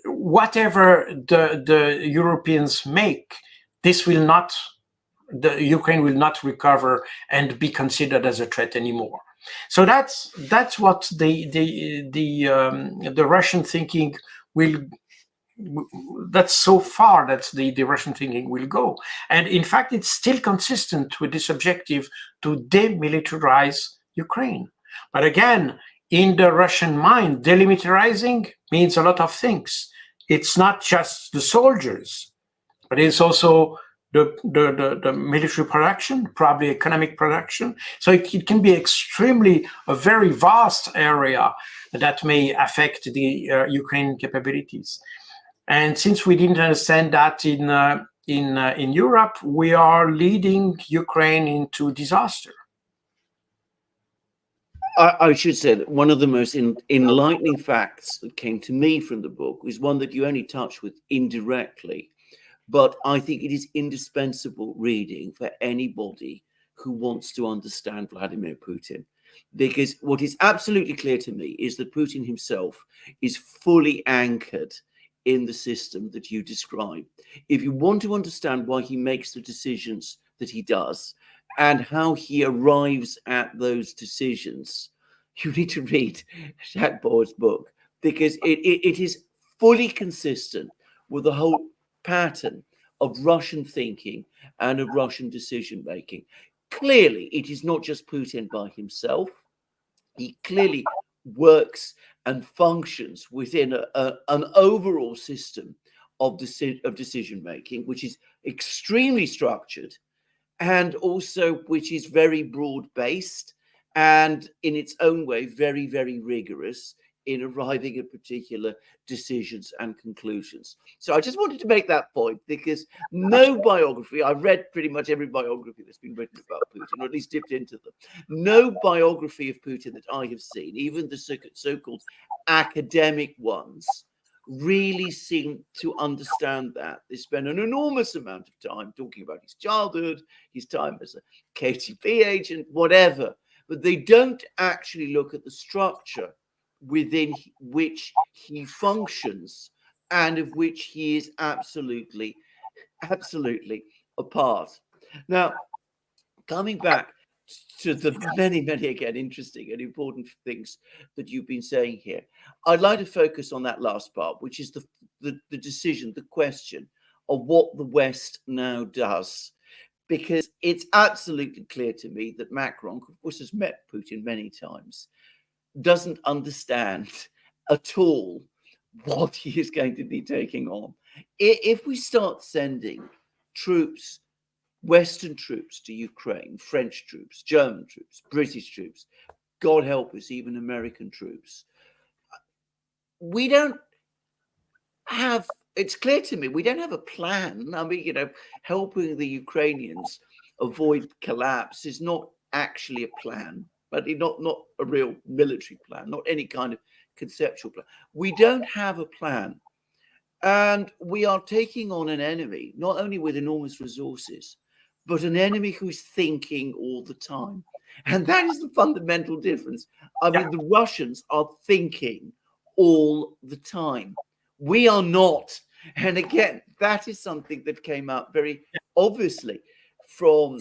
whatever the Europeans make, Ukraine will not recover and be considered as a threat anymore. So that's what the Russian thinking will. That's so far that the Russian thinking will go. And in fact, it's still consistent with this objective to demilitarize Ukraine. But again, in the Russian mind, demilitarizing means a lot of things. It's not just the soldiers, but it's also the military production, probably economic production. So it can be a very vast area that may affect the Ukrainian capabilities. And since we didn't understand that in Europe, we are leading Ukraine into disaster. I should say that one of the most enlightening facts that came to me from the book is one that you only touched with indirectly, but I think it is indispensable reading for anybody who wants to understand Vladimir Putin. Because what is absolutely clear to me is that Putin himself is fully anchored in the system that you describe. If you want to understand why he makes the decisions that he does and how he arrives at those decisions, you need to read Jacques Baud's book, because it is fully consistent with the whole pattern of Russian thinking and of Russian decision making. Clearly, it is not just Putin by himself. He clearly works and functions within an overall system of decision making, which is extremely structured and also which is very broad based and in its own way very, very rigorous in arriving at particular decisions and conclusions. So I just wanted to make that point, because no biography, I've read pretty much every biography that's been written about Putin, or at least dipped into them. No biography of Putin that I have seen, even the so-called academic ones, really seem to understand that. They spend an enormous amount of time talking about his childhood, his time as a KGB agent, whatever, but they don't actually look at the structure within which he functions and of which he is absolutely a part. Now, coming back to the many, again, interesting and important things that you've been saying here, I'd like to focus on that last part, which is the decision, the question of what the West now does. Because it's absolutely clear to me that Macron, of course, has met Putin many times, doesn't understand at all what he is going to be taking on. If we start sending troops, Western troops to Ukraine, French troops, German troops, British troops, God help us, even American troops, we don't have, it's clear to me, we don't have a plan. I mean, you know, helping the Ukrainians avoid collapse is not actually a plan, but not a real military plan, not any kind of conceptual plan. We don't have a plan. And we are taking on an enemy, not only with enormous resources, but an enemy who's thinking all the time. And that is the fundamental difference. I mean, the Russians are thinking all the time. We are not. And again, that is something that came out very obviously from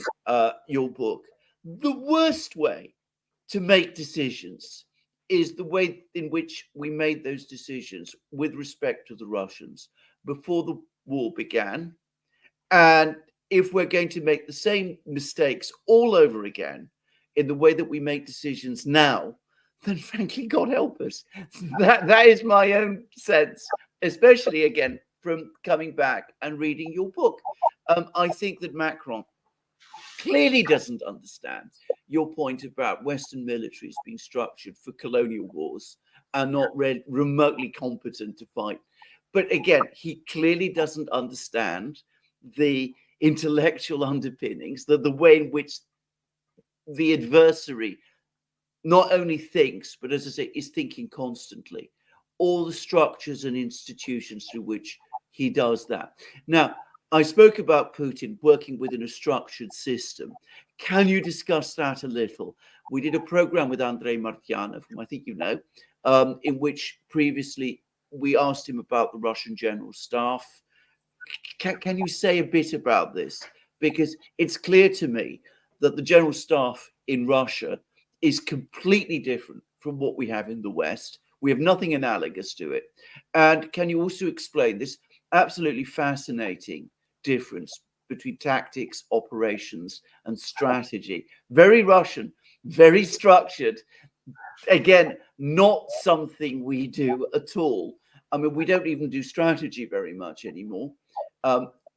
your book. The worst way to make decisions is the way in which we made those decisions with respect to the Russians before the war began. And if we're going to make the same mistakes all over again in the way that we make decisions now, then frankly, God help us. That is my own sense, especially again from coming back and reading your book. I think that Macron clearly doesn't understand your point about Western militaries being structured for colonial wars and not remotely competent to fight. But again, he clearly doesn't understand the intellectual underpinnings, the way in which the adversary not only thinks, but as I say, is thinking constantly, all the structures and institutions through which he does that. Now, I spoke about Putin working within a structured system. Can you discuss that a little? We did a program with Andrei Martyanov, whom I think you know, in which previously we asked him about the Russian General Staff. Can you say a bit about this? Because it's clear to me that the General Staff in Russia is completely different from what we have in the West. We have nothing analogous to it. And can you also explain this absolutely fascinating difference between tactics, operations, and strategy? Very Russian, very structured. Again, not something we do at all. I mean, we don't even do strategy very much anymore.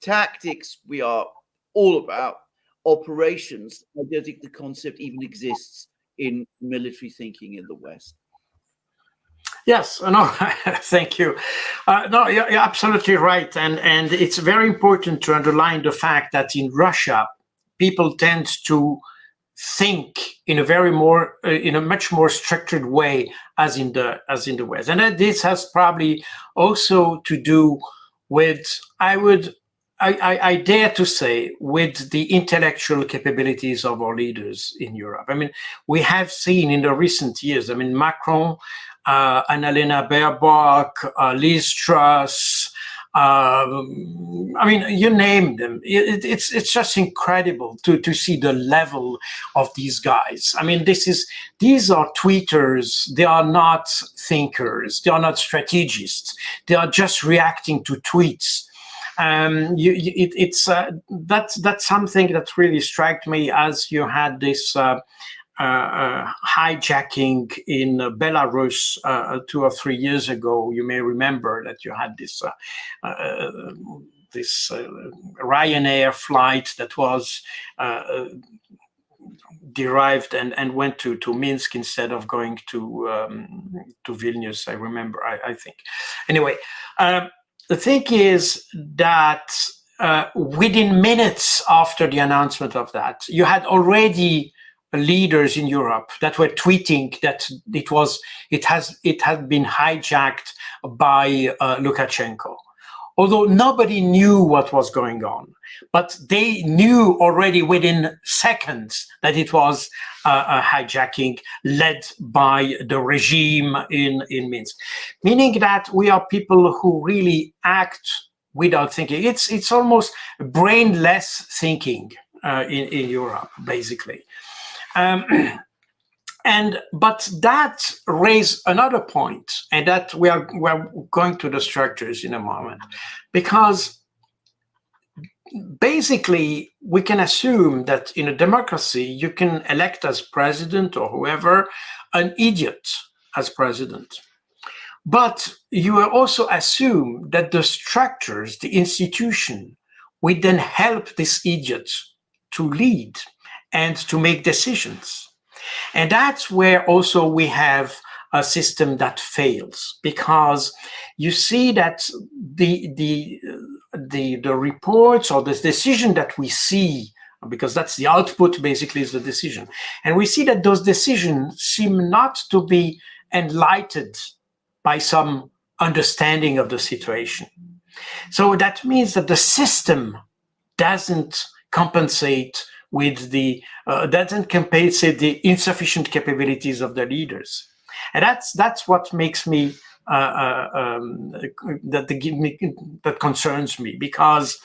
Tactics, we are all about. Operations, I don't think the concept even exists in military thinking in the West. Yes, no, thank you. No, you're absolutely right. And it's very important to underline the fact that in Russia, people tend to think in a much more structured way as in the West. And this has probably also to do with, I dare to say, with the intellectual capabilities of our leaders in Europe. I mean, we have seen in the recent years, I mean, Macron, Annalena Baerbock, Liz Truss, I mean, you name them. It's just incredible to see the level of these guys. I mean, these are tweeters. They are not thinkers. They are not strategists. They are just reacting to tweets. That's something that really struck me as you had this hijacking in Belarus 2 or 3 years ago. You may remember that you had this Ryanair flight that was derived and went to Minsk instead of going to Vilnius. I remember. I think. Anyway, the thing is that within minutes after the announcement of that, you had already leaders in Europe that were tweeting that it had been hijacked by Lukashenko. Although nobody knew what was going on, but they knew already within seconds that it was a hijacking led by the regime in Minsk. Meaning that we are people who really act without thinking. It's almost brainless thinking in Europe, basically. But that raised another point, and that we're going to the structures in a moment, because basically we can assume that in a democracy you can elect as president or whoever an idiot as president. But you will also assume that the structures, the institution, will then help this idiot to lead and to make decisions. And that's where also we have a system that fails, because you see that the reports or the decision that we see, because that's the output basically is the decision. And we see that those decisions seem not to be enlightened by some understanding of the situation. So that means that the system doesn't compensate with doesn't compensate the insufficient capabilities of the leaders, and that's what makes me that concerns me, because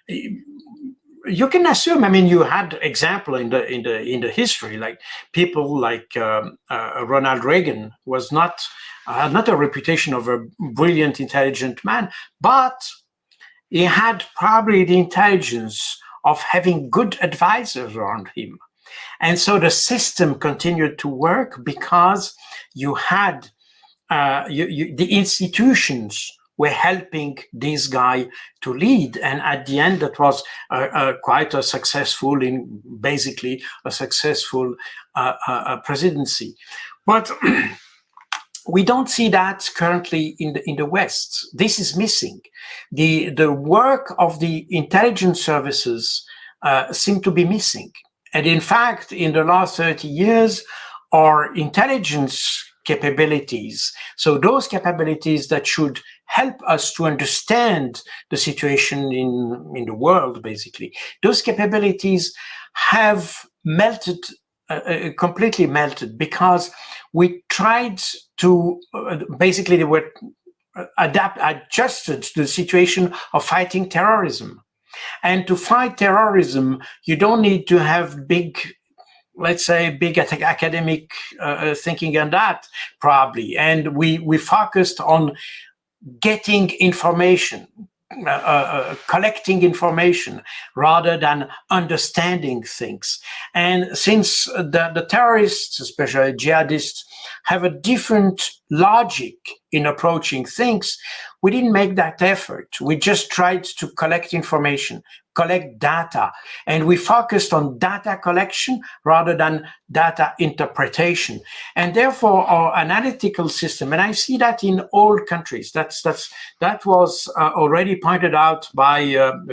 you can assume. I mean, you had example in the history, like people like Ronald Reagan was had not a reputation of a brilliant, intelligent man, but he had probably the intelligence of having good advisors around him. And so the system continued to work because you had the institutions were helping this guy to lead. And at the end, that was quite a successful, basically a successful presidency. But we don't see that currently in the West. This is missing. The work of the intelligence services seem to be missing. And in fact, in the last 30 years, our intelligence capabilities, so those capabilities that should help us to understand the situation in the world, basically, those capabilities have melted, completely melted, because we tried to basically, they were adjusted to the situation of fighting terrorism. And to fight terrorism, you don't need to have big, let's say, big academic thinking on that, probably. And we focused on getting information, collecting information, rather than understanding things. And since the terrorists, especially jihadists, have a different logic in approaching things, we didn't make that effort. We just tried to collect information, collect data, and we focused on data collection rather than data interpretation. And therefore, our analytical system, and I see that in all countries, that was already pointed out by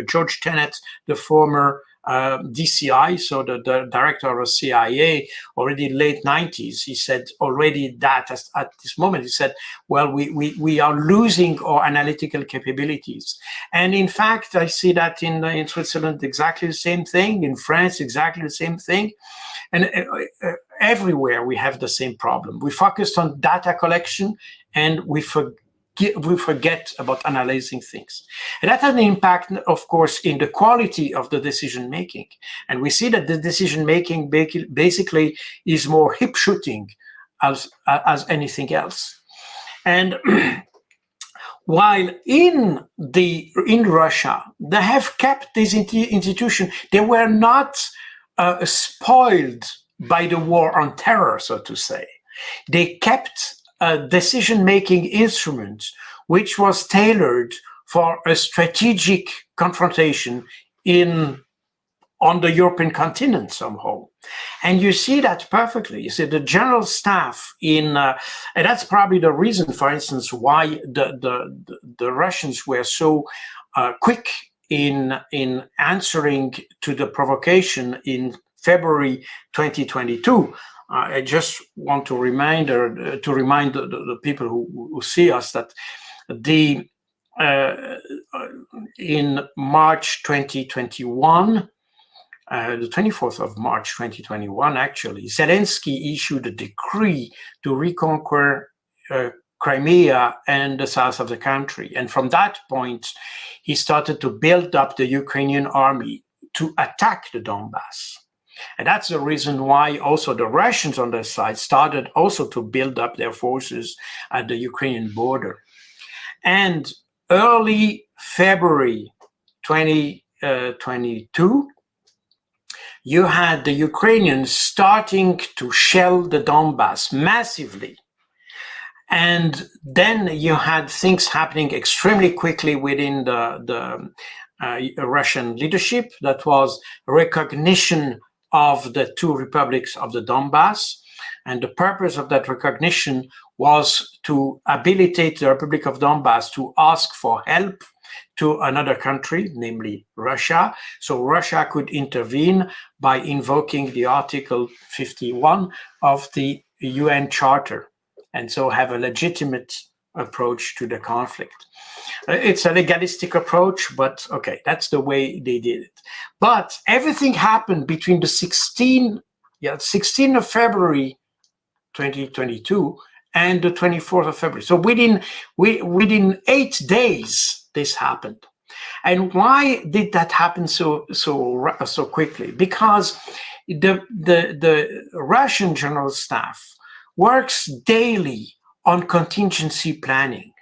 George Tenet, the former DCI, so the director of CIA, already late 90s. He said already that at this moment, he said, well, we are losing our analytical capabilities. And in fact, I see that in Switzerland, exactly the same thing, in France, exactly the same thing. And everywhere we have the same problem. We focused on data collection and we forget about analyzing things. And that had an impact, of course, in the quality of the decision-making. And we see that the decision-making basically is more hip shooting as anything else. And While in Russia, they have kept this institution. They were not spoiled by the war on terror, so to say. They kept a decision-making instrument which was tailored for a strategic confrontation on the European continent somehow. And you see that perfectly. You see the general staff and that's probably the reason, for instance, why the Russians were so quick in answering to the provocation in February 2022. I just want to remind the people who see us that in March 2021, the 24th of March 2021, actually, Zelensky issued a decree to reconquer Crimea and the south of the country. And from that point, he started to build up the Ukrainian army to attack the Donbass. And that's the reason why also the Russians on their side started also to build up their forces at the Ukrainian border. And early February 2022, you had the Ukrainians starting to shell the Donbass massively. And then you had things happening extremely quickly within the Russian leadership. That was recognition of the two republics of the Donbass. And the purpose of that recognition was to habilitate the Republic of Donbass to ask for help to another country, namely Russia. So Russia could intervene by invoking the Article 51 of the UN Charter, and so have a legitimate approach to the conflict. It's a legalistic approach, but okay, that's the way they did it. But everything happened between the 16th of February 2022 and the 24th of February. So within 8 days, this happened. And why did that happen so quickly? Because the Russian general staff works daily on contingency planning.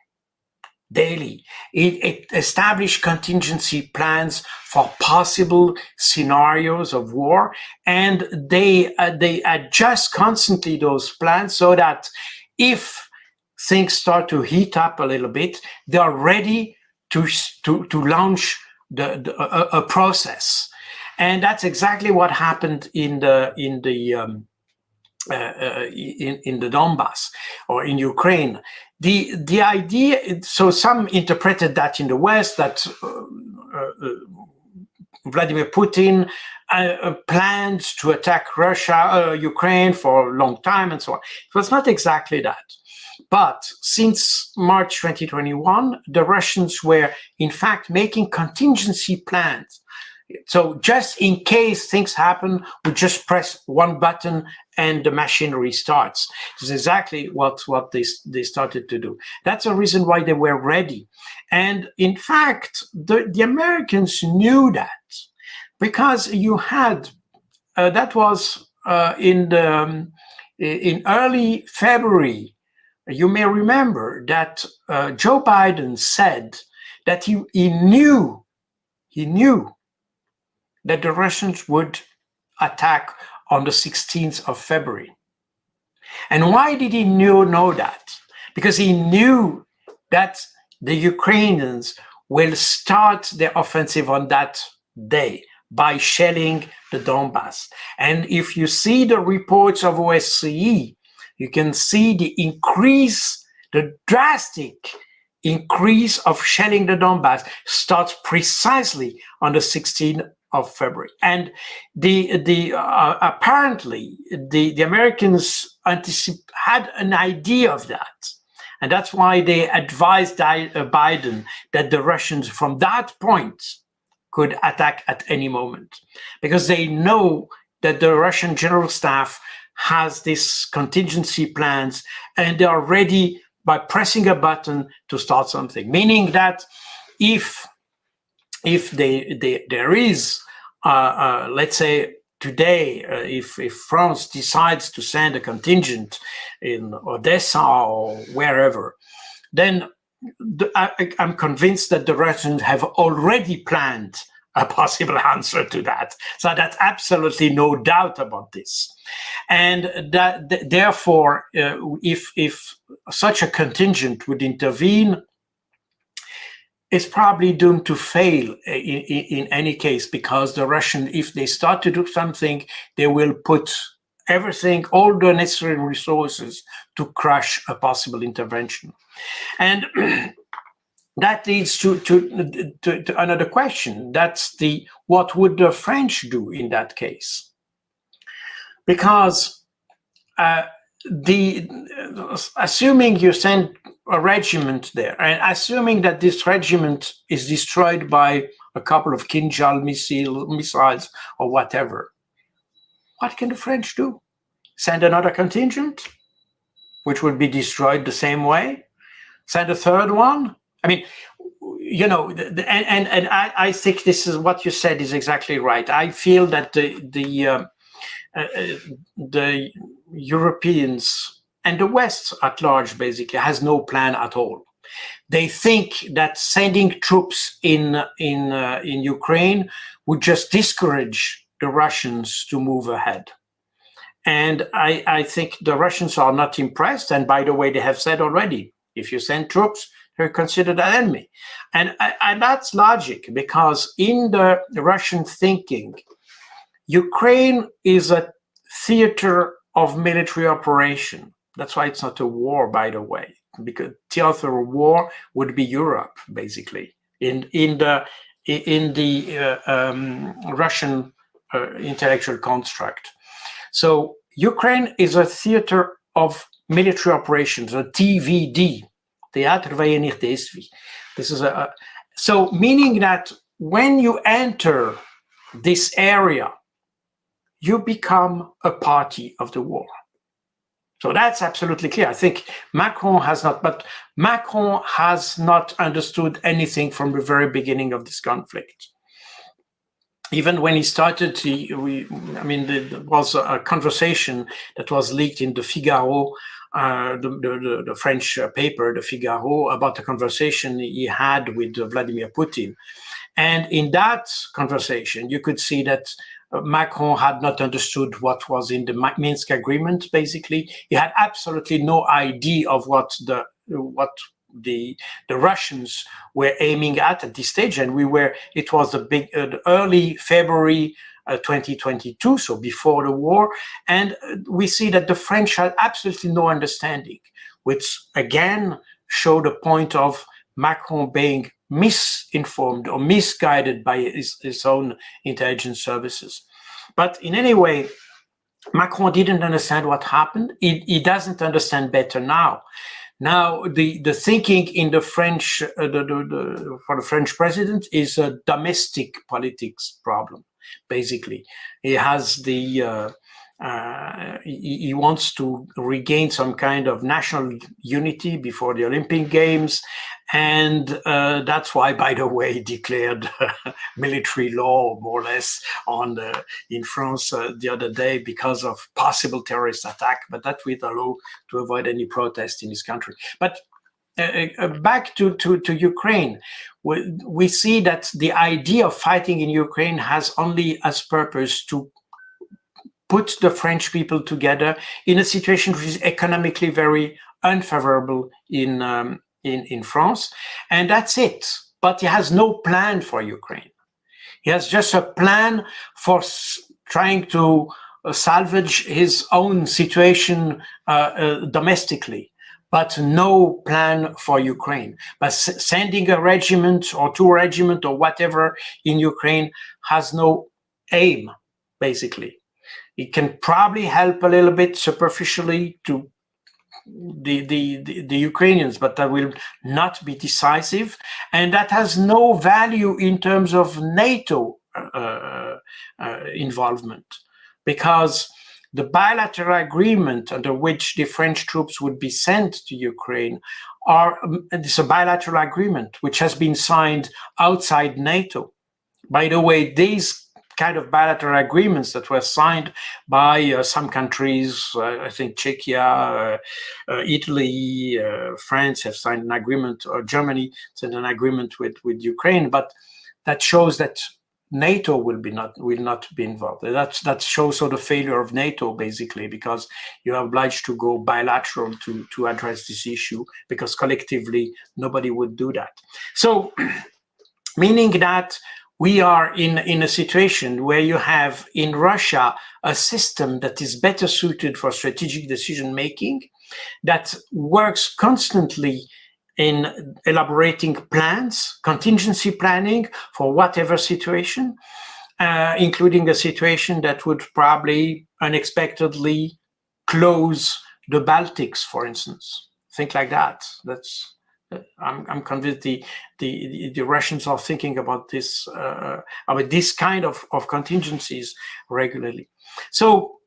Daily. It established contingency plans for possible scenarios of war, and they adjust constantly those plans so that if things start to heat up a little bit, they are ready to launch a process. And that's exactly what happened in the Donbass or in Ukraine. The idea, so some interpreted that in the West that Vladimir Putin planned to attack Ukraine for a long time and so on. It was not exactly that. But since March 2021, the Russians were in fact making contingency plans. So just in case things happen, we just press one button and the machinery starts. This is exactly what they started to do. That's the reason why they were ready. And in fact, the Americans knew that, because you had, that was in early February. You may remember that Joe Biden said that he knew that the Russians would attack on the 16th of February. And why did he know that? Because he knew that the Ukrainians will start their offensive on that day by shelling the Donbass. And if you see the reports of OSCE, you can see the drastic increase of shelling the Donbass starts precisely on the 16th of February. And apparently the Americans had an idea of that. And that's why they advised Biden that the Russians from that point could attack at any moment, because they know that the Russian general staff has these contingency plans and they are ready by pressing a button to start something. Meaning that if there is, let's say today, if France decides to send a contingent in Odessa or wherever, then I'm convinced that the Russians have already planned a possible answer to that. So that's absolutely no doubt about this. And that therefore, if such a contingent would intervene, it's probably doomed to fail in any case, because the Russians, if they start to do something, they will put everything, all the necessary resources to crush a possible intervention. And that leads to another question. That's what would the French do in that case? Because assuming you send a regiment there, and assuming that this regiment is destroyed by a couple of Kinjal missiles or whatever, what can the French do? Send another contingent, which would be destroyed the same way? Send a third one? I mean, you know, and I think this is what you said is exactly right. I feel that the Europeans and the West at large basically has no plan at all. They think that sending troops in Ukraine would just discourage the Russians to move ahead. And I think the Russians are not impressed. And by the way, they have said already, if you send troops, they're considered an enemy. And that's logic, because in the Russian thinking, Ukraine is a theater of military operation. That's why it's not a war, by the way, because theater of war would be Europe, basically, in the Russian intellectual construct. So Ukraine is a theater of military operations, a TVD, Theater Vojennych Действий. This is so meaning that when you enter this area, you become a party of the war. So that's absolutely clear. I think Macron has not understood anything from the very beginning of this conflict. Even when he started, there was a conversation that was leaked in the Figaro, the French paper, the Figaro, about the conversation he had with Vladimir Putin. And in that conversation, you could see that Macron had not understood what was in the Minsk agreement, basically. He had absolutely no idea of what the Russians were aiming at this stage. And it was the early February 2022, so before the war. And we see that the French had absolutely no understanding, which again showed a point of Macron being misinformed or misguided by his own intelligence services. But in any way, Macron didn't understand what happened. He doesn't understand better now. Now, the thinking in the French, for the French president is a domestic politics problem, basically. He has he wants to regain some kind of national unity before the Olympic Games. And that's why, by the way, he declared military law, more or less, in France the other day because of possible terrorist attack, but that would allow to avoid any protest in his country. But back to Ukraine, we see that the idea of fighting in Ukraine has only as purpose to put the French people together in a situation which is economically very unfavorable in France, and that's it. But he has no plan for Ukraine. He has just a plan for trying to salvage his own situation domestically, but no plan for Ukraine. But sending a regiment or two regiments or whatever in Ukraine has no aim, basically. It can probably help a little bit superficially to the Ukrainians, but that will not be decisive, and that has no value in terms of NATO involvement, because the bilateral agreement under which the French troops would be sent to Ukraine it's a bilateral agreement which has been signed outside NATO. By the way, these kind of bilateral agreements that were signed by some countries. I think Czechia, Italy, France have signed an agreement, or Germany signed an agreement with Ukraine. But that shows that NATO will not be involved. That shows sort of failure of NATO, basically, because you're obliged to go bilateral to address this issue, because collectively nobody would do that. So, meaning that we are in a situation where you have in Russia a system that is better suited for strategic decision making, that works constantly in elaborating plans, contingency planning for whatever situation, including a situation that would probably unexpectedly close the Baltics, for instance. Think like that. That's I'm convinced the Russians are thinking about this kind of contingencies regularly. So,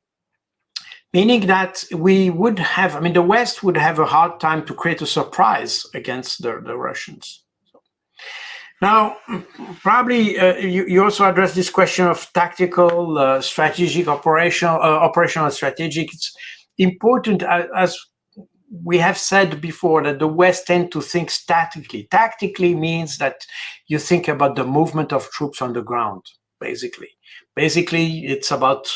meaning that we would have, the West would have a hard time to create a surprise against the Russians. Now, probably you also address this question of tactical, strategic, operational, strategic. It's important, as we have said before, that the West tend to think statically. Tactically means that you think about the movement of troops on the ground, basically. Basically, it's about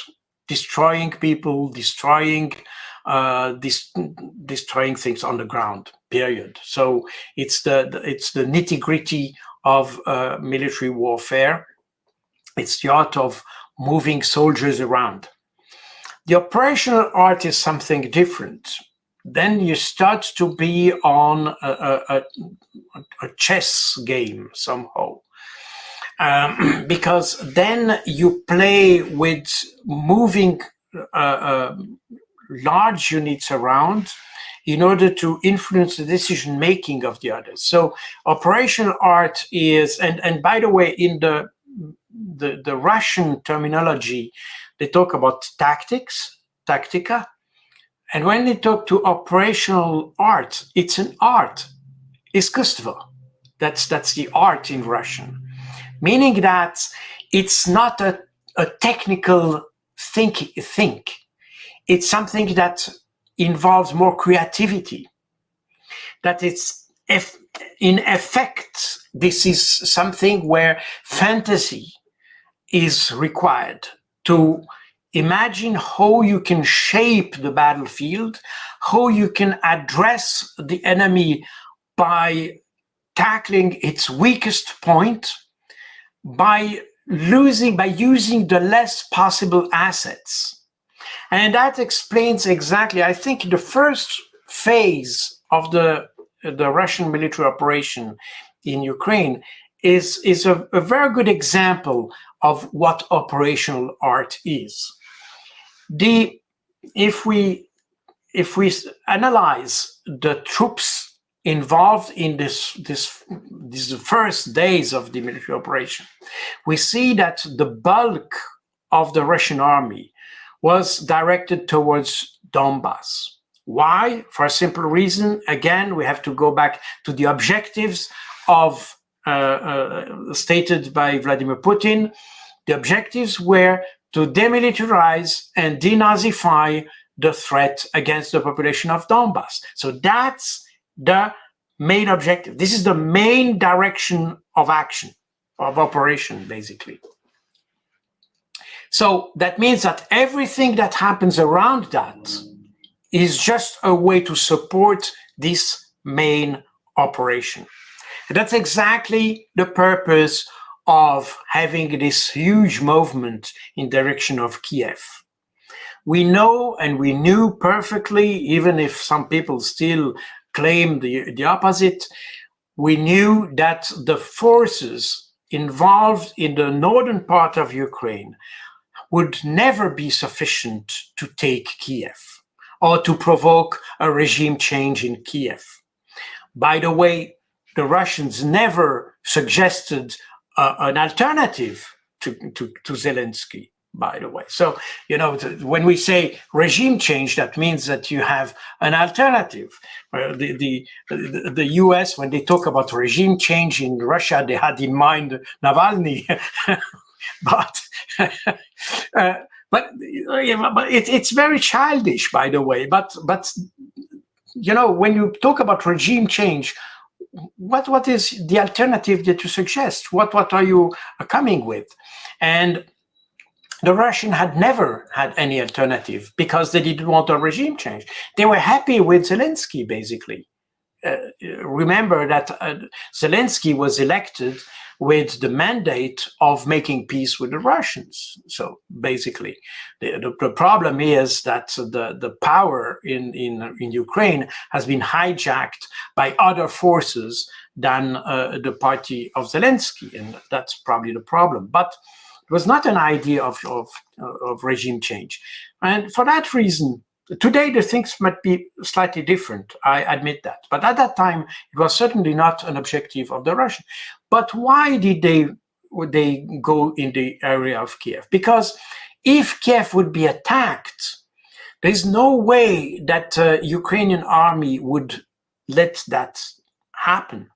destroying people, destroying things on the ground, period. So it's the nitty-gritty of military warfare. It's the art of moving soldiers around. The operational art is something different. Then you start to be on a chess game somehow. Because then you play with moving large units around in order to influence the decision making of the others. So operational art is, and by the way, in the Russian terminology, they talk about tactics, taktika, and when they talk to operational art, it's an art, искусство. That's the art in Russian. Meaning that it's not a technical think. It's something that involves more creativity. That it's, in effect, this is something where fantasy is required to imagine how you can shape the battlefield, how you can address the enemy by tackling its weakest point, by using the less possible assets. And that explains exactly, I think, the first phase of the Russian military operation in Ukraine is a very good example of what operational art is. If we analyze the troops involved in these first days of the military operation, we see that the bulk of the Russian army was directed towards Donbass. Why? For a simple reason. Again, we have to go back to the objectives of stated by Vladimir Putin. The objectives were to demilitarize and denazify the threat against the population of Donbass. So that's the main objective. This is the main direction of action, of operation, basically. So that means that everything that happens around that is just a way to support this main operation. And that's exactly the purpose of having this huge movement in direction of Kiev. We know, and we knew perfectly, even if some people still claim the opposite, we knew that the forces involved in the northern part of Ukraine would never be sufficient to take Kiev or to provoke a regime change in Kiev. By the way, the Russians never suggested an alternative to Zelensky, by the way. So, when we say regime change, that means that you have an alternative. The US, when they talk about regime change in Russia, they had in mind Navalny. but but it's very childish, by the way. But you know, when you talk about regime change, what is the alternative that you suggest? What are you coming with? And the Russians had never had any alternative because they didn't want a regime change. They were happy with Zelensky, basically. Remember that Zelensky was elected with the mandate of making peace with the Russians. So basically, the problem is that the power in Ukraine has been hijacked by other forces than the party of Zelensky, and that's probably the problem. But it was not an idea of regime change. And for that reason, today the things might be slightly different, I admit that. But at that time, it was certainly not an objective of the Russians. But why did they go in the area of Kiev? Because if Kiev would be attacked, there's no way that Ukrainian army would let that happen.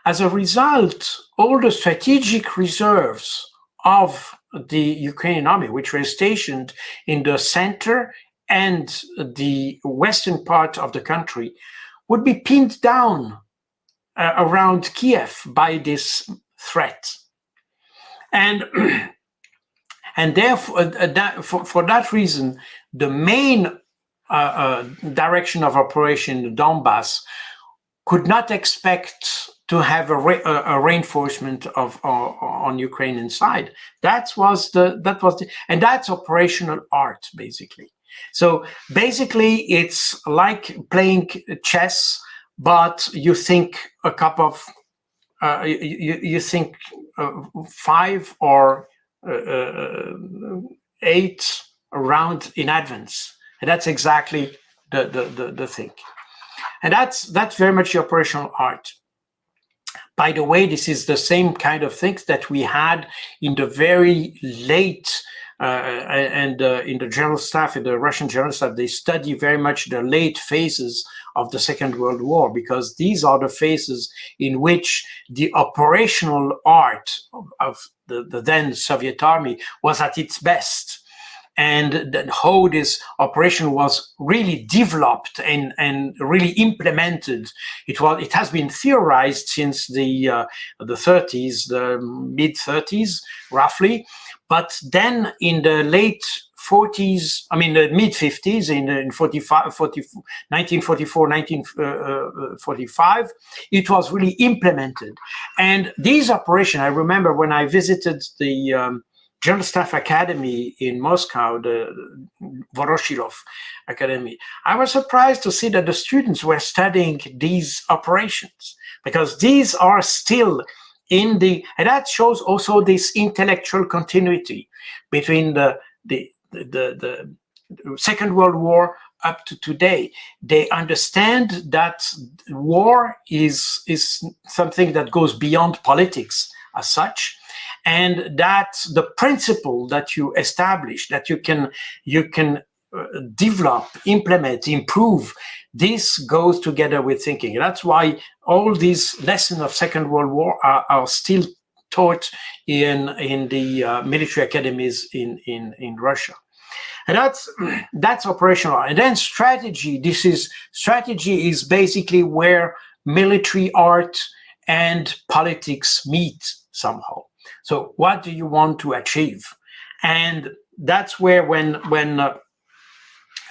As a result, all the strategic reserves of the Ukrainian army, which were stationed in the center and the western part of the country, would be pinned down around Kiev by this threat. And therefore, for that reason, the main direction of operation, the Donbass, could not expect to have a reinforcement on Ukrainian side. That was and that's operational art, basically. So basically, it's like playing chess, but you think a couple of you think 5 or 8 rounds in advance, and that's exactly the thing. And that's very much the operational art. By the way, this is the same kind of things that we had in the very late in the general staff, in the Russian general staff, they study very much the late phases of the Second World War, because these are the phases in which the operational art of the then Soviet army was at its best. And how this operation was really developed and really implemented. It has been theorized since the 30s, the mid 30s, roughly. But then in the late 40s, I mean the mid 50s, in 1944, 1945, it was really implemented. And these operations, I remember when I visited the General Staff Academy in Moscow, the Voroshilov Academy, I was surprised to see that the students were studying these operations, because these are still in the, and that shows also this intellectual continuity between the Second World War up to today. They understand that war is something that goes beyond politics as such, and that the principle that you establish, that you can develop, implement, improve, this goes together with thinking. That's why all these lessons of Second World War are still taught in the military academies in Russia. And that's operational. And then strategy. Strategy is basically where military art and politics meet somehow. So what do you want to achieve? And that's where when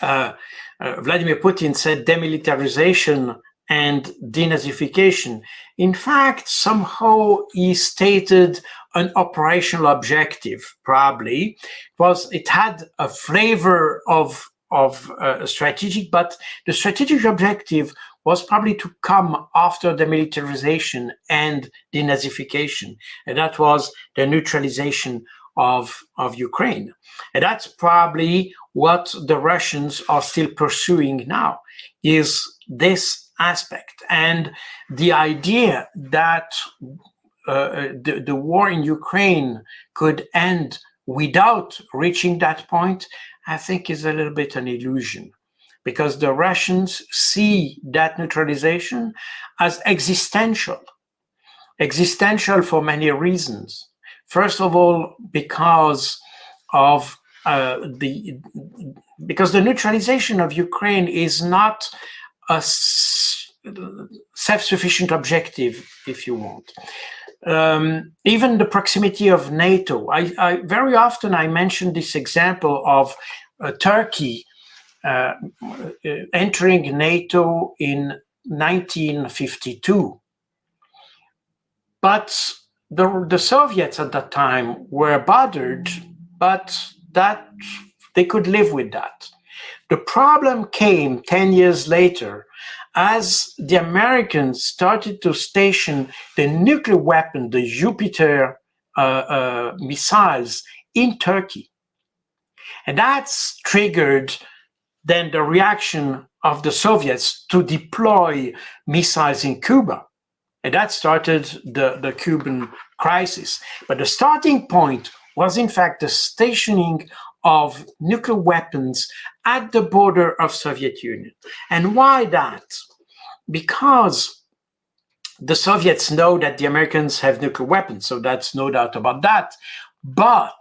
Vladimir Putin said demilitarization and denazification, in fact, somehow he stated an operational objective, probably, because it had a flavor of strategic, but the strategic objective was probably to come after the militarization and denazification, and that was the neutralization of Ukraine. And that's probably what the Russians are still pursuing now, is this aspect. And the idea that the war in Ukraine could end without reaching that point, I think is a little bit an illusion, because the Russians see that neutralization as existential for many reasons. First of all, because of because the neutralization of Ukraine is not a self-sufficient objective, if you want. Even the proximity of NATO. I very often I mention this example of Turkey entering NATO in 1952. But the Soviets at that time were bothered, but that they could live with that. The problem came 10 years later as the Americans started to station the nuclear weapon, the Jupiter missiles in Turkey. And that's triggered then the reaction of the Soviets to deploy missiles in Cuba. And that started the Cuban crisis. But the starting point was in fact the stationing of nuclear weapons at the border of Soviet Union. And why that? Because the Soviets know that the Americans have nuclear weapons, so that's no doubt about that. But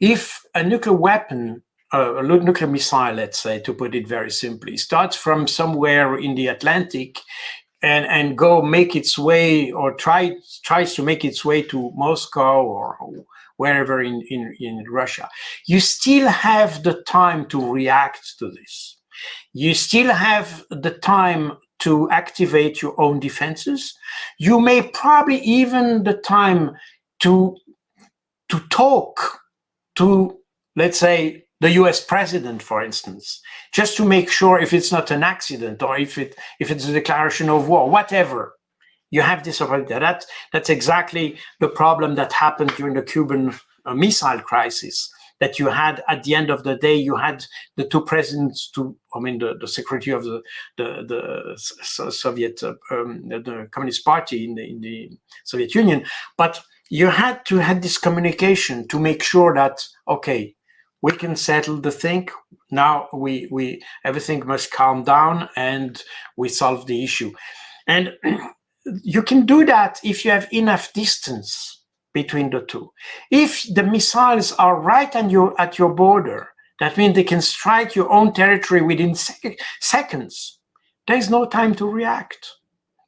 if a nuclear weapon, a nuclear missile, let's say, to put it very simply, starts from somewhere in the Atlantic and go make its way or tries to make its way to Moscow or wherever in Russia, you still have the time to react to this. You still have the time to activate your own defenses. You may probably even the time to talk to, let's say, the US president, for instance, just to make sure if it's not an accident or if it's a declaration of war, whatever. You have this opportunity. That's exactly the problem that happened during the Cuban missile crisis, that you had at the end of the day, you had the two presidents, the secretary of the Soviet, the Communist Party in the Soviet Union, but you had to have this communication to make sure that, okay, we can settle the thing. Now we everything must calm down and we solve the issue. And you can do that if you have enough distance between the two. If the missiles are right at your border, that means they can strike your own territory within seconds. There's no time to react.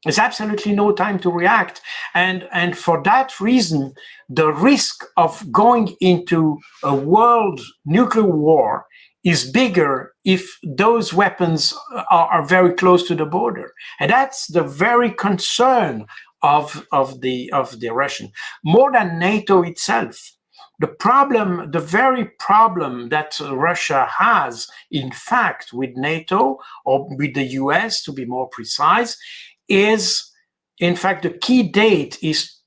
There's absolutely no time to react. And for that reason, the risk of going into a world nuclear war is bigger if those weapons are very close to the border. And that's the very concern of the Russian, more than NATO itself. The very problem that Russia has, in fact, with NATO, or with the US, to be more precise, is, in fact, the key date is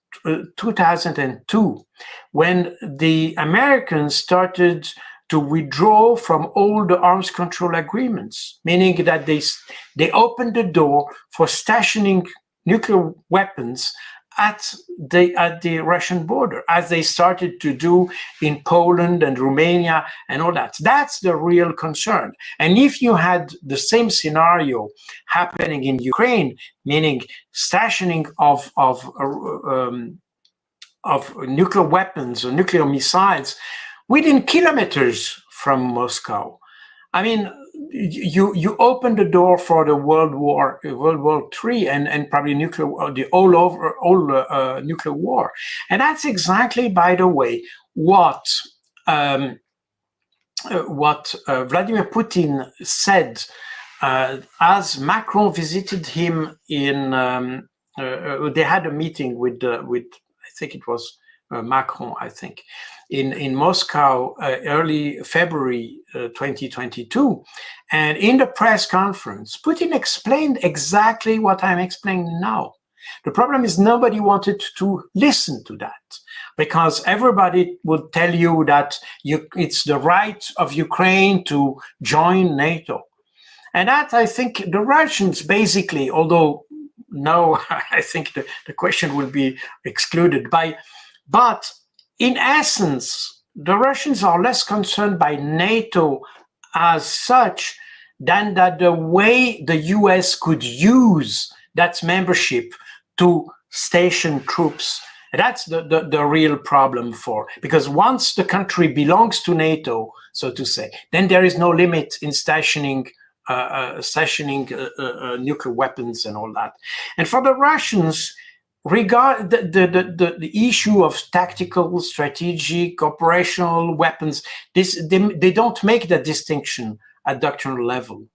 2002, when the Americans started to withdraw from all the arms control agreements, meaning that they opened the door for stationing nuclear weapons at the Russian border, as they started to do in Poland and Romania and all that. That's the real concern. And if you had the same scenario happening in Ukraine, meaning stationing of nuclear weapons or nuclear missiles within kilometers from Moscow, I mean, you open the door for the World War III and probably nuclear war, and that's exactly, by the way, what Vladimir Putin said as Macron visited him in. They had a meeting with I think it was Macron, I think, in Moscow early February 2022. And in the press conference, Putin explained exactly what I'm explaining now. The problem is nobody wanted to listen to that, because everybody would tell you that it's the right of Ukraine to join NATO. And that, I think, the Russians basically, although no, I think the question will be excluded but in essence, the Russians are less concerned by NATO as such than that the way the US could use that membership to station troops And that's the real problem because once the country belongs to NATO, so to say, then there is no limit in stationing nuclear weapons and all that. And for the Russians, regard the issue of tactical, strategic, operational weapons, they don't make that distinction at doctrinal level.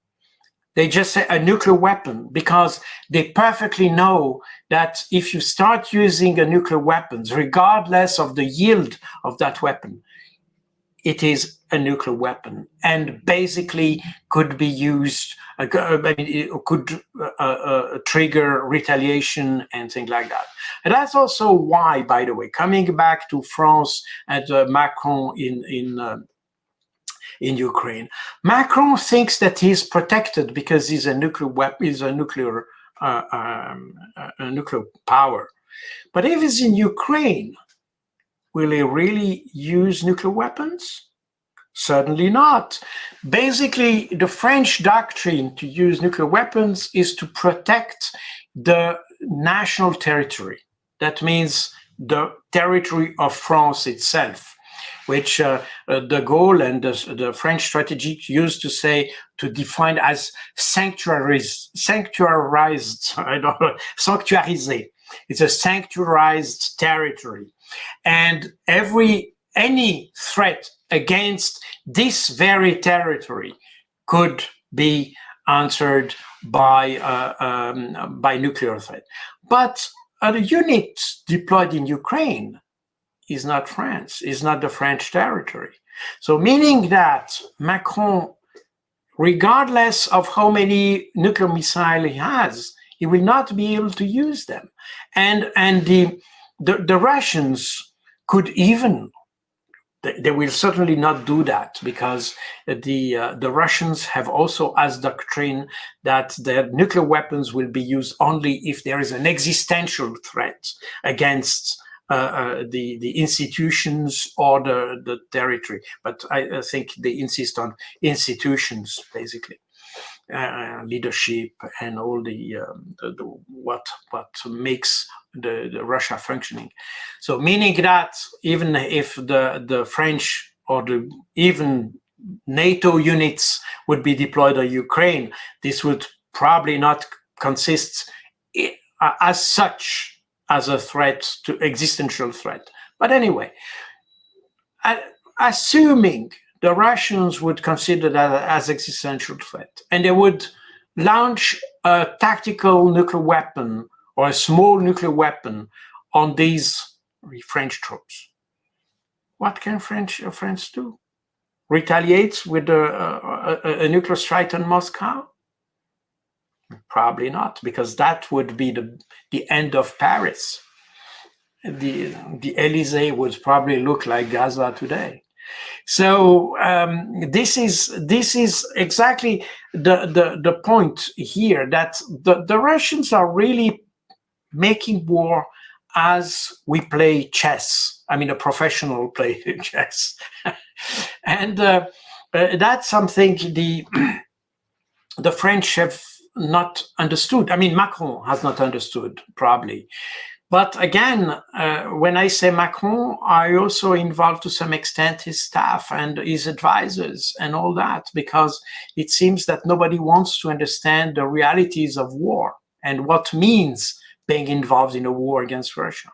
They just say a nuclear weapon because they perfectly know that if you start using a nuclear weapons, regardless of the yield of that weapon, it is a nuclear weapon and basically could be used, it could trigger retaliation and things like that. And that's also why, by the way, coming back to France and Macron in Ukraine, Macron thinks that he's protected because he's a nuclear weapon, he's a nuclear power. But if he's in Ukraine, will he really use nuclear weapons? Certainly not. Basically, the French doctrine to use nuclear weapons is to protect the national territory. That means the territory of France itself, which de Gaulle and the French strategy used to say, to define as sanctuarized, sanctuarisé. It's a sanctuarized territory. And any threat against this very territory could be answered by nuclear threat. But a unit deployed in Ukraine is not France, is not the French territory. So meaning that Macron, regardless of how many nuclear missiles he has, he will not be able to use them. And the Russians could even, they will certainly not do that because the Russians have also as doctrine that their nuclear weapons will be used only if there is an existential threat against the institutions or the territory. But I think they insist on institutions, basically. Leadership and all what makes the Russia functioning. So meaning that even if the French or even NATO units would be deployed on Ukraine, this would probably not consist as such as a threat to existential threat. But anyway, assuming the Russians would consider that as existential threat, and they would launch a tactical nuclear weapon or a small nuclear weapon on these French troops. What can France do? Retaliate with a nuclear strike on Moscow? Probably not, because that would be the end of Paris. The Élysée would probably look like Gaza today. So this is exactly the point here, that the Russians are really making war as we play chess. I mean, a professional play chess, and that's something the French have not understood. I mean, Macron has not understood, probably. But again, when I say Macron, I also involve to some extent his staff and his advisors and all that, because it seems that nobody wants to understand the realities of war and what means being involved in a war against Russia.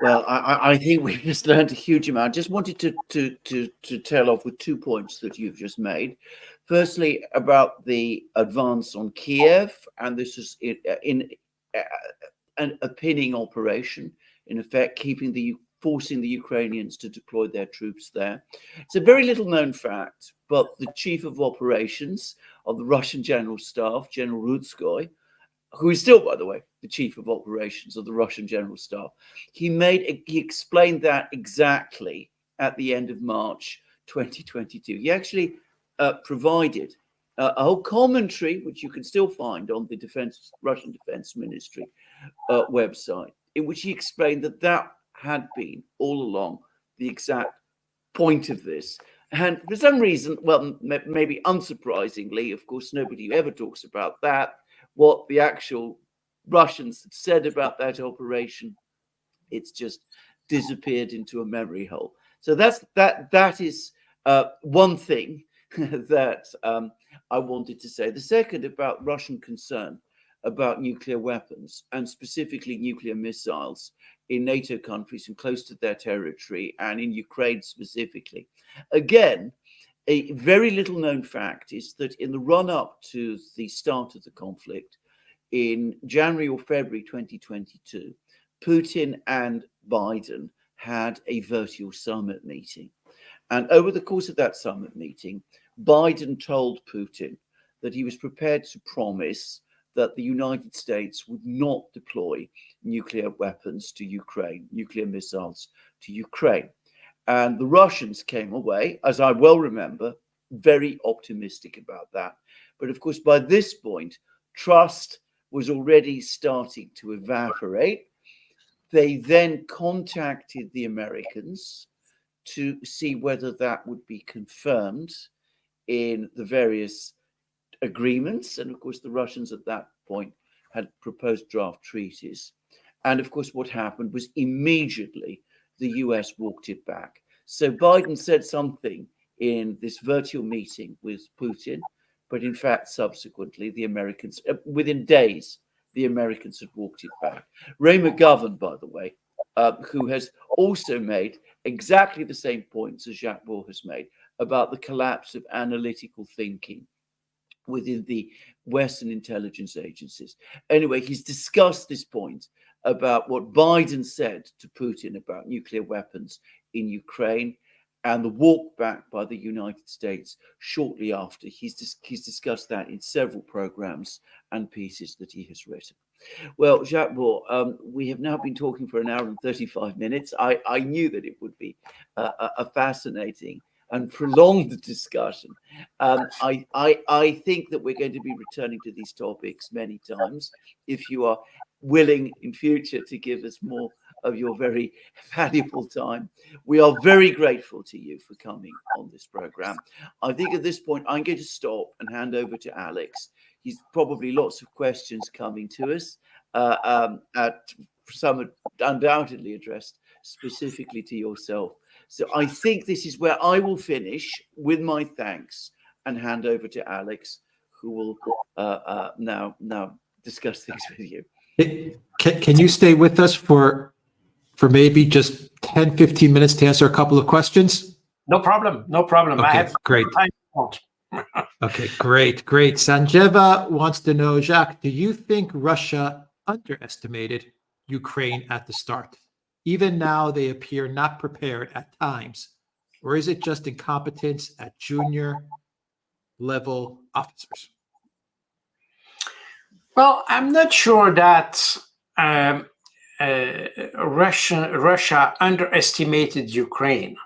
Well, I think we've just learned a huge amount. I just wanted to tail off with 2 points that you've just made. Firstly, about the advance on Kiev, and this is in a pinning operation, in effect, forcing the Ukrainians to deploy their troops there. It's a very little known fact, but the chief of operations of the Russian General Staff, General Rutskoy, who is still, by the way, the chief of operations of the Russian General Staff, he explained that exactly at the end of March 2022. He actually provided a whole commentary, which you can still find on the Russian Defense Ministry website, in which he explained that had been all along the exact point of this. And for some reason, well, maybe unsurprisingly, of course, nobody ever talks about that, what the actual Russians have said about that operation, it's just disappeared into a memory hole. So that is one thing that I wanted to say. The second, about Russian concern about nuclear weapons, and specifically nuclear missiles in NATO countries and close to their territory, and in Ukraine specifically. Again, a very little known fact is that in the run-up to the start of the conflict, in January or February 2022, Putin and Biden had a virtual summit meeting. And over the course of that summit meeting, Biden told Putin that he was prepared to promise that the United States would not deploy nuclear weapons to Ukraine, nuclear missiles to Ukraine. And the Russians came away, as I well remember, very optimistic about that. But of course, by this point, trust was already starting to evaporate. They then contacted the Americans to see whether that would be confirmed in the various agreements. And of course, the Russians at that point had proposed draft treaties. And of course, what happened was immediately the US walked it back. So Biden said something in this virtual meeting with Putin, but in fact, subsequently, the Americans, within days, the Americans had walked it back. Ray McGovern, by the way, who has also made exactly the same points as Jacques Baud has made about the collapse of analytical thinking within the Western intelligence agencies. Anyway, he's discussed this point about what Biden said to Putin about nuclear weapons in Ukraine and the walk back by the United States shortly after. He's discussed that in several programs and pieces that he has written. Well, Jacques Baud, we have now been talking for an hour and 35 minutes. I knew that it would be a fascinating and prolonged discussion. I think that we're going to be returning to these topics many times. If you are willing in future to give us more of your very valuable time, we are very grateful to you for coming on this program. I think at this point, I'm going to stop and hand over to Alex. He's probably lots of questions coming to us, some undoubtedly addressed specifically to yourself. So I think this is where I will finish with my thanks and hand over to Alex, who will now discuss things with you. Can you stay with us for maybe just 10, 15 minutes to answer a couple of questions? No problem. No problem. Okay, I have great. Okay, great. Sanjeva wants to know, Jacques, do you think Russia underestimated Ukraine at the start? Even now, they appear not prepared at times. Or is it just incompetence at junior level officers? Well, I'm not sure that Russia underestimated Ukraine.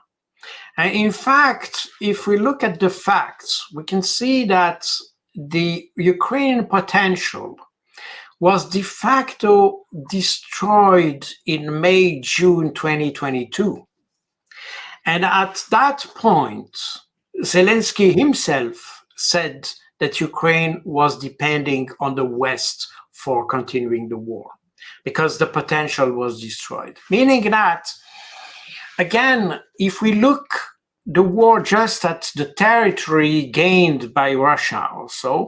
And in fact, if we look at the facts, we can see that the Ukrainian potential was de facto destroyed in May, June 2022. And at that point, Zelensky himself said that Ukraine was depending on the West for continuing the war because the potential was destroyed. Meaning that, again, if we look the war just at the territory gained by Russia also,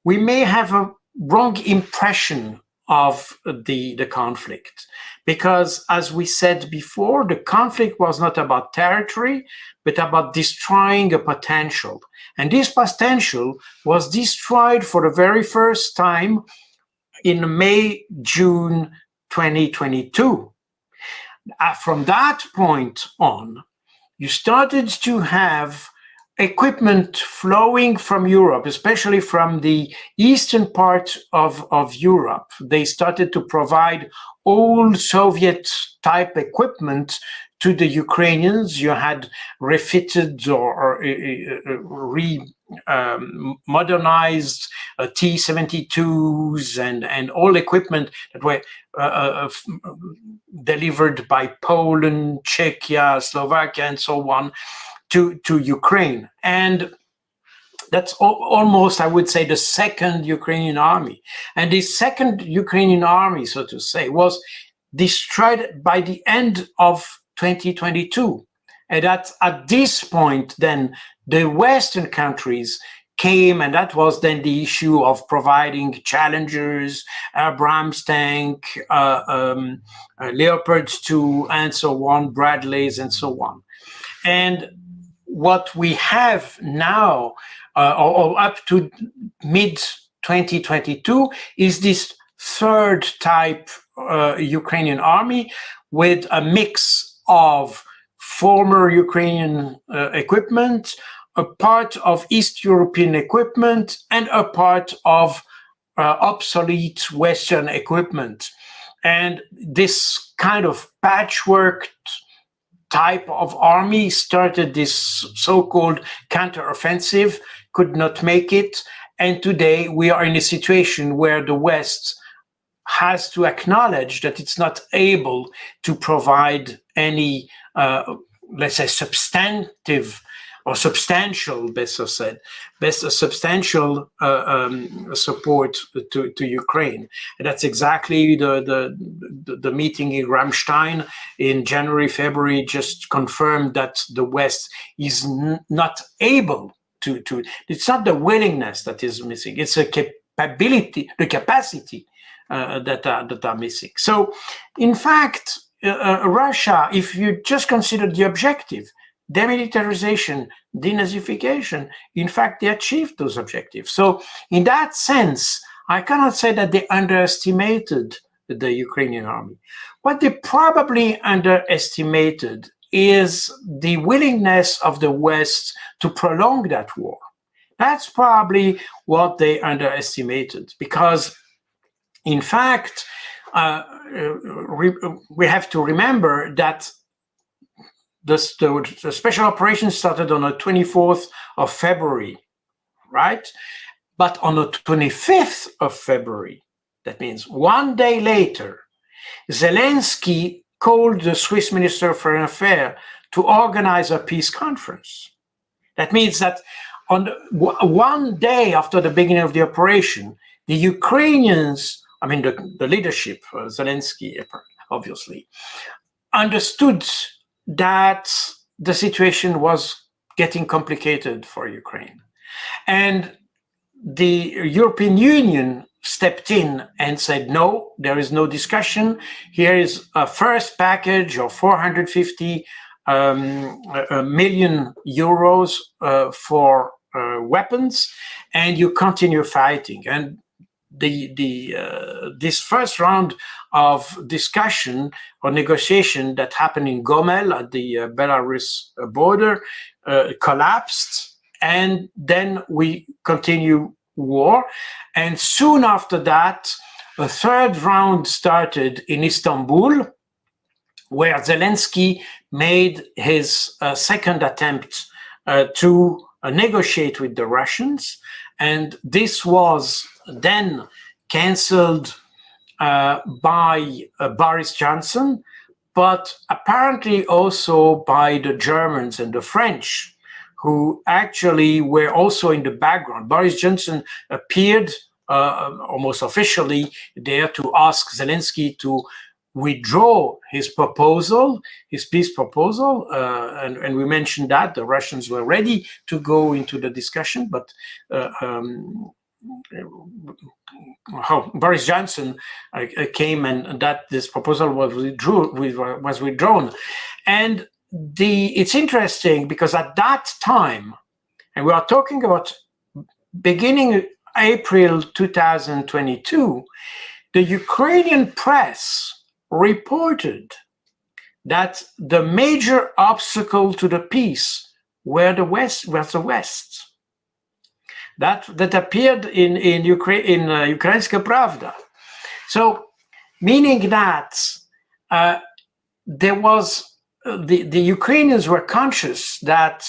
we may have a wrong impression of the conflict. Because as we said before, the conflict was not about territory, but about destroying a potential. And this potential was destroyed for the very first time in May, June 2022. From that point on, you started to have equipment flowing from Europe, especially from the eastern part of Europe. They started to provide old Soviet type equipment to the Ukrainians. You had refitted or modernized T-72s and all equipment that were delivered by Poland, Czechia, Slovakia, and so on to Ukraine. And that's almost, I would say, the second Ukrainian army. And this second Ukrainian army, so to say, was destroyed by the end of 2022. And at this point, then the Western countries came, and that was then the issue of providing Challengers, Abrams tank, Leopards 2, and so on, Bradleys, and so on. And what we have now, or up to mid-2022, is this third type Ukrainian army with a mix of former Ukrainian equipment, a part of East European equipment, and a part of obsolete Western equipment. And this kind of patchwork type of army started this so-called counteroffensive, could not make it. And today we are in a situation where the West has to acknowledge that it's not able to provide any, let's say, substantive or substantial, substantial support to Ukraine. And that's exactly the meeting in Ramstein in January, February just confirmed that the West is not able to, it's not the willingness that is missing, it's the capability, the capacity that are missing. So in fact, Russia, if you just consider the objective, demilitarization, denazification, in fact, they achieved those objectives. So in that sense, I cannot say that they underestimated the Ukrainian army. What they probably underestimated is the willingness of the West to prolong that war. That's probably what they underestimated, because in fact, we have to remember that the special operation started on the 24th of February, right? But on the 25th of February, that means one day later, Zelensky called the Swiss Minister of Foreign Affairs to organize a peace conference. That means that on one day after the beginning of the operation, the Ukrainians, I mean the leadership, Zelensky obviously, understood that the situation was getting complicated for Ukraine. And the European Union stepped in and said, no, there is no discussion. Here is a first package of 450 million euros for weapons, and you continue fighting. And this first round of discussion or negotiation that happened in Gomel at the Belarus border collapsed, and then we continue war. And soon after that, a third round started in Istanbul, where Zelensky made his second attempt to negotiate with the Russians. And this was then cancelled by Boris Johnson, but apparently also by the Germans and the French, who actually were also in the background. Boris Johnson appeared almost officially there to ask Zelensky to withdraw his proposal, his peace proposal, and we mentioned that the Russians were ready to go into the discussion, but Boris Johnson came and that this proposal was withdrawn. And it's interesting because at that time, and we are talking about beginning April 2022, the Ukrainian press reported that the major obstacle to the peace was the West. That appeared in Ukrainska Pravda. So, meaning that there was the Ukrainians were conscious that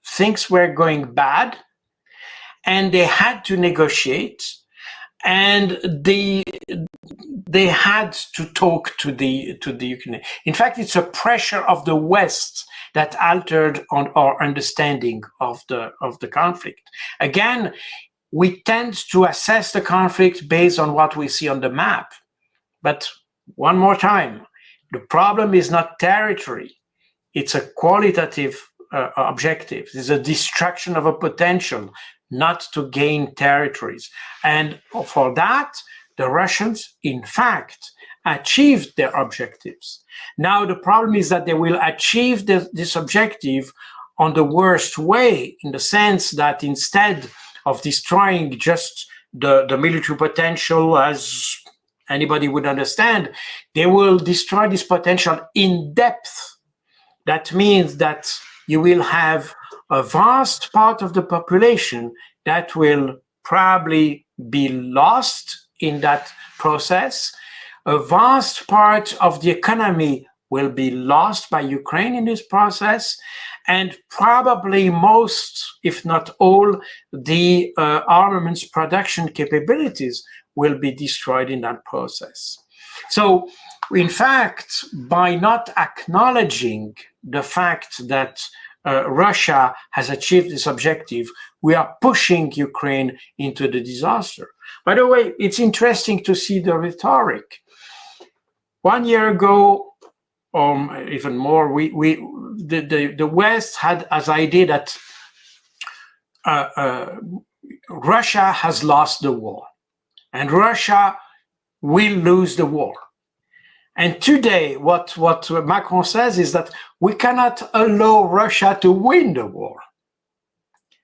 things were going bad, and they had to negotiate, and they had to talk to the Ukrainians. In fact, it's a pressure of the West that altered on our understanding of the conflict. Again, we tend to assess the conflict based on what we see on the map. But one more time, the problem is not territory. It's a qualitative objective. It's a destruction of a potential, not to gain territories. And for that, the Russians, in fact, achieved their objectives. Now, the problem is that they will achieve this objective on the worst way, in the sense that instead of destroying just the military potential, as anybody would understand, they will destroy this potential in depth. That means that you will have a vast part of the population that will probably be lost in that process. A vast part of the economy will be lost by Ukraine in this process, and probably most, if not all, the armaments production capabilities will be destroyed in that process. So, in fact, by not acknowledging the fact that Russia has achieved this objective, we are pushing Ukraine into the disaster. By the way, it's interesting to see the rhetoric. 1 year ago, even more, the West had as idea that Russia has lost the war, and Russia will lose the war. And today, what Macron says is that we cannot allow Russia to win the war.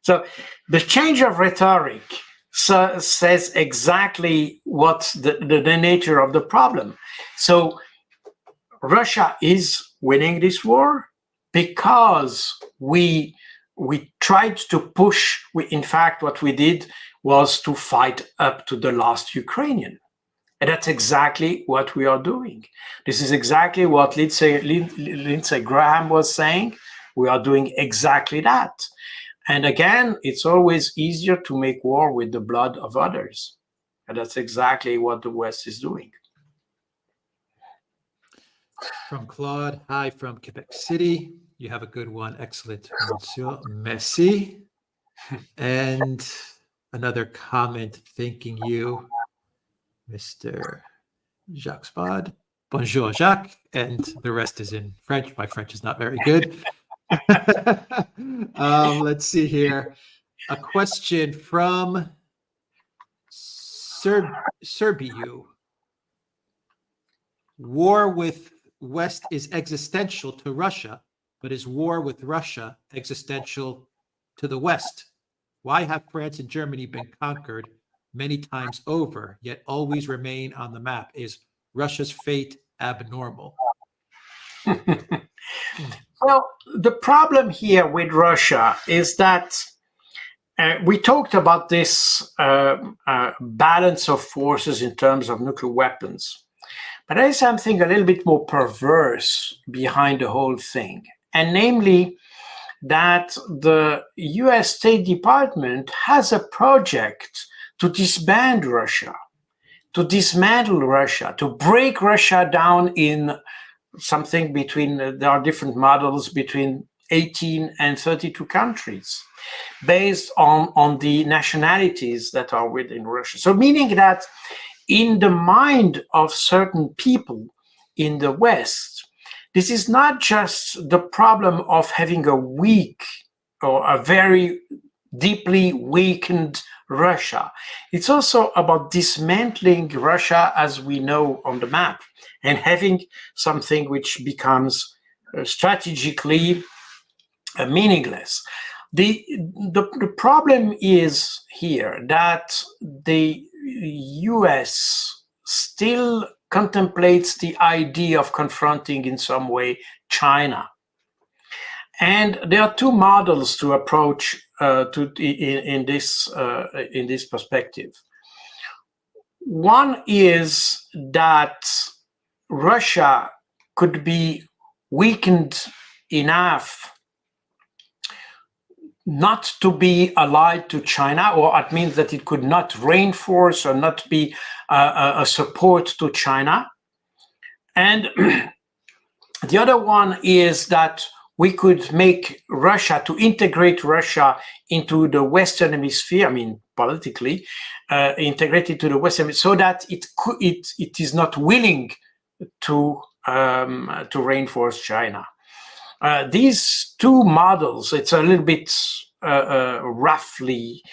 So the change of rhetoric says exactly what the nature of the problem. So Russia is winning this war because we tried to push. In fact, what we did was to fight up to the last Ukrainian. And that's exactly what we are doing. This is exactly what Lindsey Graham was saying. We are doing exactly that. And again, it's always easier to make war with the blood of others. And that's exactly what the West is doing. From Claude, hi from Quebec City. You have a good one. Excellent, Monsieur. Merci. And another comment thanking you, Mr. Jacques Baud. Bonjour, Jacques. And the rest is in French. My French is not very good. Let's see here. A question from Serbiu. War with West is existential to Russia, but is war with Russia existential to the West? Why have France and Germany been conquered many times over, yet always remain on the map? Is Russia's fate abnormal? Well, the problem here with Russia is that we talked about this balance of forces in terms of nuclear weapons. But there is something a little bit more perverse behind the whole thing, and namely that the US State Department has a project to disband Russia, to dismantle Russia, to break Russia down in something between, there are different models, between 18 and 32 countries based on the nationalities that are within Russia. So meaning that in the mind of certain people in the West, this is not just the problem of having a weak or a very deeply weakened Russia. It's also about dismantling Russia as we know on the map and having something which becomes strategically meaningless. The problem is here that the US still contemplates the idea of confronting in some way China. And there are two models to approach in this perspective. One is that Russia could be weakened enough not to be allied to China, or it means that it could not reinforce or not be a support to China. And the other one is that we could make Russia, to integrate Russia into the Western Hemisphere, I mean, politically, integrated to the Western Hemisphere, so that it is not willing to reinforce China. These two models, it's a little bit roughly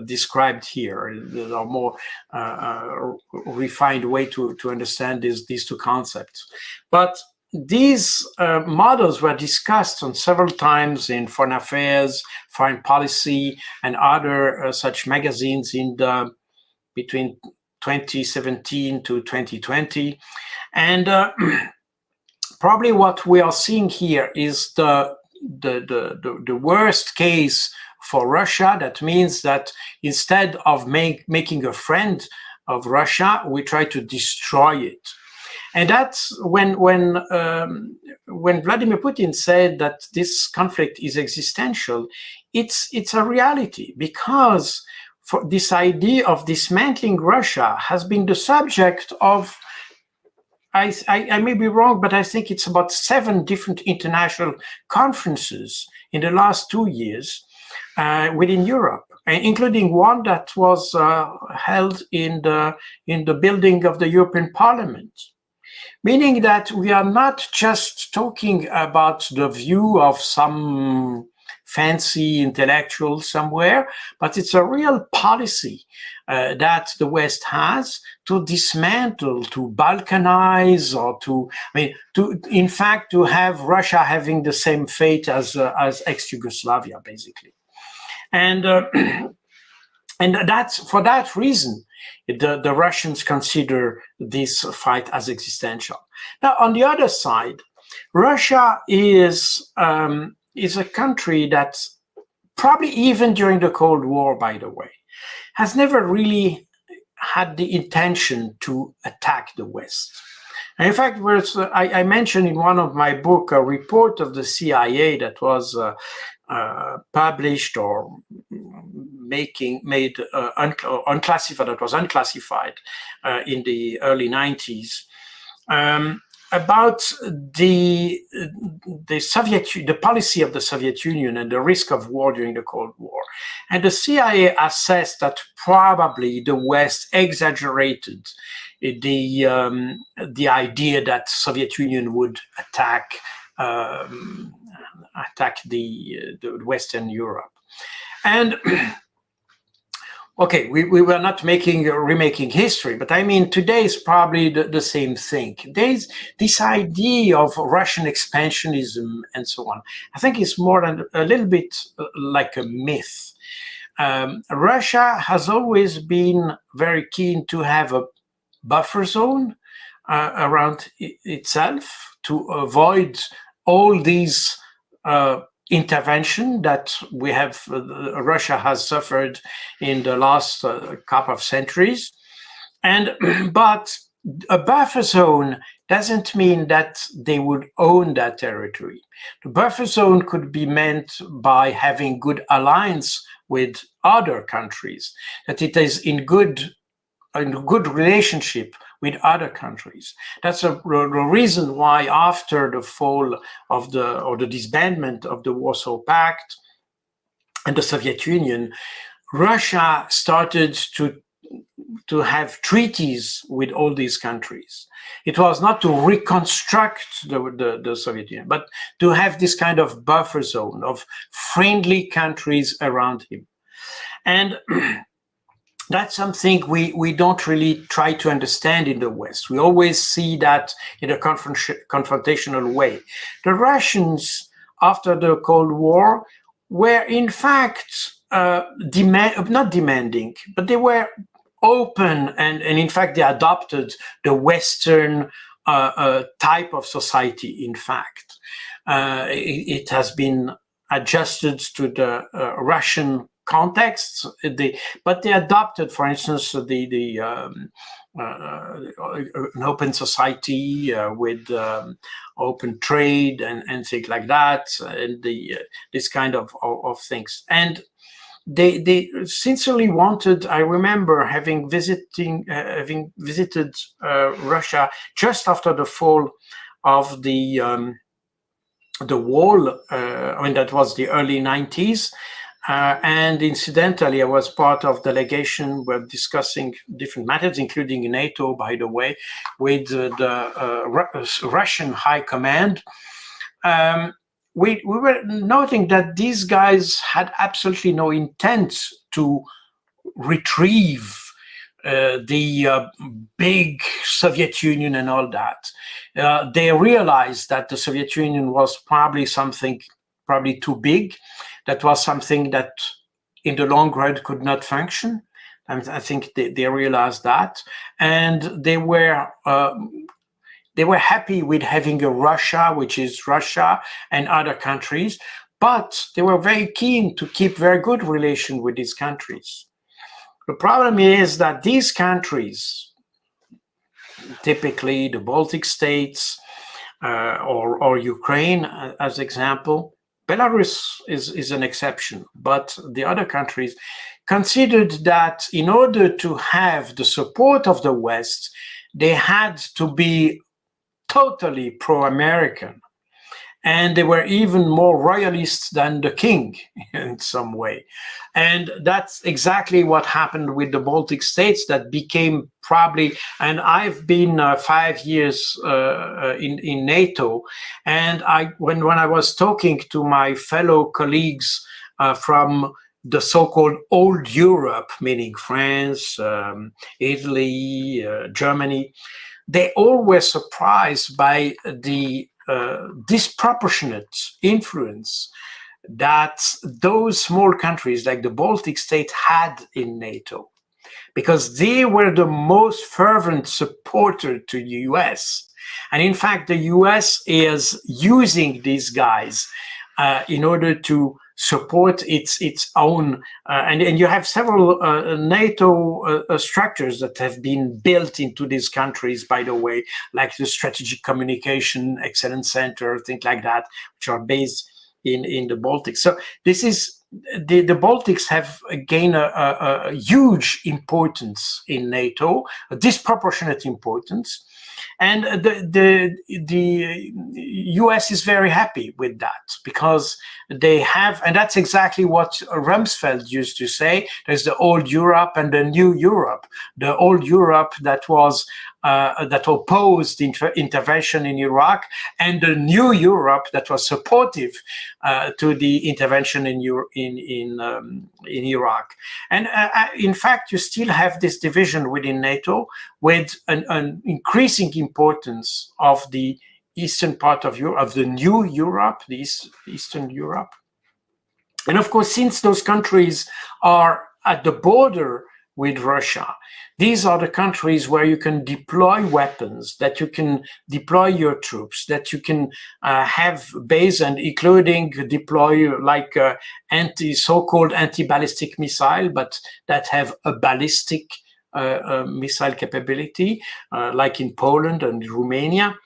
described here. There are more refined way to understand these two concepts. But these models were discussed on several times in Foreign Affairs, Foreign Policy, and other such magazines in between 2017 to 2020. And probably what we are seeing here is the worst case for Russia. That means that instead of making a friend of Russia, we try to destroy it. And that's when Vladimir Putin said that this conflict is existential, it's a reality, because for this idea of dismantling Russia has been the subject of, I may be wrong, but I think it's about 7 different international conferences in the last 2 years within Europe, including one that was held in the building of the European Parliament. Meaning that we are not just talking about the view of some fancy intellectual somewhere, but it's a real policy that the West has to dismantle, to balkanize, or in fact, to have Russia having the same fate as ex-Yugoslavia, basically. And that's for that reason, the Russians consider this fight as existential. Now, on the other side, Russia is a country that probably even during the Cold War, by the way, has never really had the intention to attack the West. And in fact, I mentioned in one of my books a report of the CIA that was published or made unclassified, that was unclassified in the early 90s, about the policy of the Soviet Union and the risk of war during the Cold War. And the CIA assessed that probably the West exaggerated the idea that Soviet Union would attack the Western Europe. And okay, we were not remaking history, but I mean, today is probably the same thing. There's this idea of Russian expansionism and so on. I think it's more than a little bit like a myth. Russia has always been very keen to have a buffer zone around itself to avoid all these intervention that we have, Russia has suffered in the last couple of centuries. But a buffer zone doesn't mean that they would own that territory. The buffer zone could be meant by having good alliance with other countries, that it is in good relationship with other countries. That's the reason why after the fall of the disbandment of the Warsaw Pact and the Soviet Union, Russia started to have treaties with all these countries. It was not to reconstruct the Soviet Union, but to have this kind of buffer zone of friendly countries around him. And that's something we don't really try to understand in the West. We always see that in a confrontational way. The Russians, after the Cold War, were in fact not demanding, but they were open, and in fact they adopted the Western type of society. In fact, it has been adjusted to the Russian context, but they adopted, for instance, an open society with open trade and things like that, and this kind of things. And they sincerely wanted. I remember having visited Russia just after the fall of the the wall. I mean, that was the early 90s. And incidentally, I was part of delegation. We're discussing different matters, including NATO, by the way, with the Russian High Command. We were noting that these guys had absolutely no intent to retrieve the big Soviet Union and all that. They realized that the Soviet Union was probably something too big. That was something that in the long run could not function. And I think they realized that. And they were happy with having a Russia, which is Russia and other countries, but they were very keen to keep very good relations with these countries. The problem is that these countries, typically the Baltic states or Ukraine as example, Belarus is an exception, but the other countries considered that in order to have the support of the West, they had to be totally pro-American. And they were even more royalists than the king in some way. And that's exactly what happened with the Baltic states that became probably, and I've been 5 years in NATO, and when I was talking to my fellow colleagues from the so-called old Europe, meaning France, Italy, Germany, they all were surprised by the disproportionate influence that those small countries like the Baltic states had in NATO, because they were the most fervent supporter to the US. And in fact, the US is using these guys in order to support its own, and you have several NATO structures that have been built into these countries, by the way, like the Strategic Communication Excellence Center, things like that, which are based in the Baltics. So this is, the Baltics have gained a huge importance in NATO, a disproportionate importance. And the US is very happy with that, because they have, and that's exactly what Rumsfeld used to say, there's the old Europe and the new Europe. The old Europe that was that opposed intervention in Iraq, and the new Europe that was supportive to the intervention in Iraq. And in fact, you still have this division within NATO, with an increasing importance of the eastern part of Europe, of the new Europe, the Eastern Europe. And of course, since those countries are at the border with Russia, these are the countries where you can deploy weapons, that you can deploy your troops, that you can have base, and including deploy like so-called anti-ballistic missile, but that have a ballistic missile capability, like in Poland and Romania.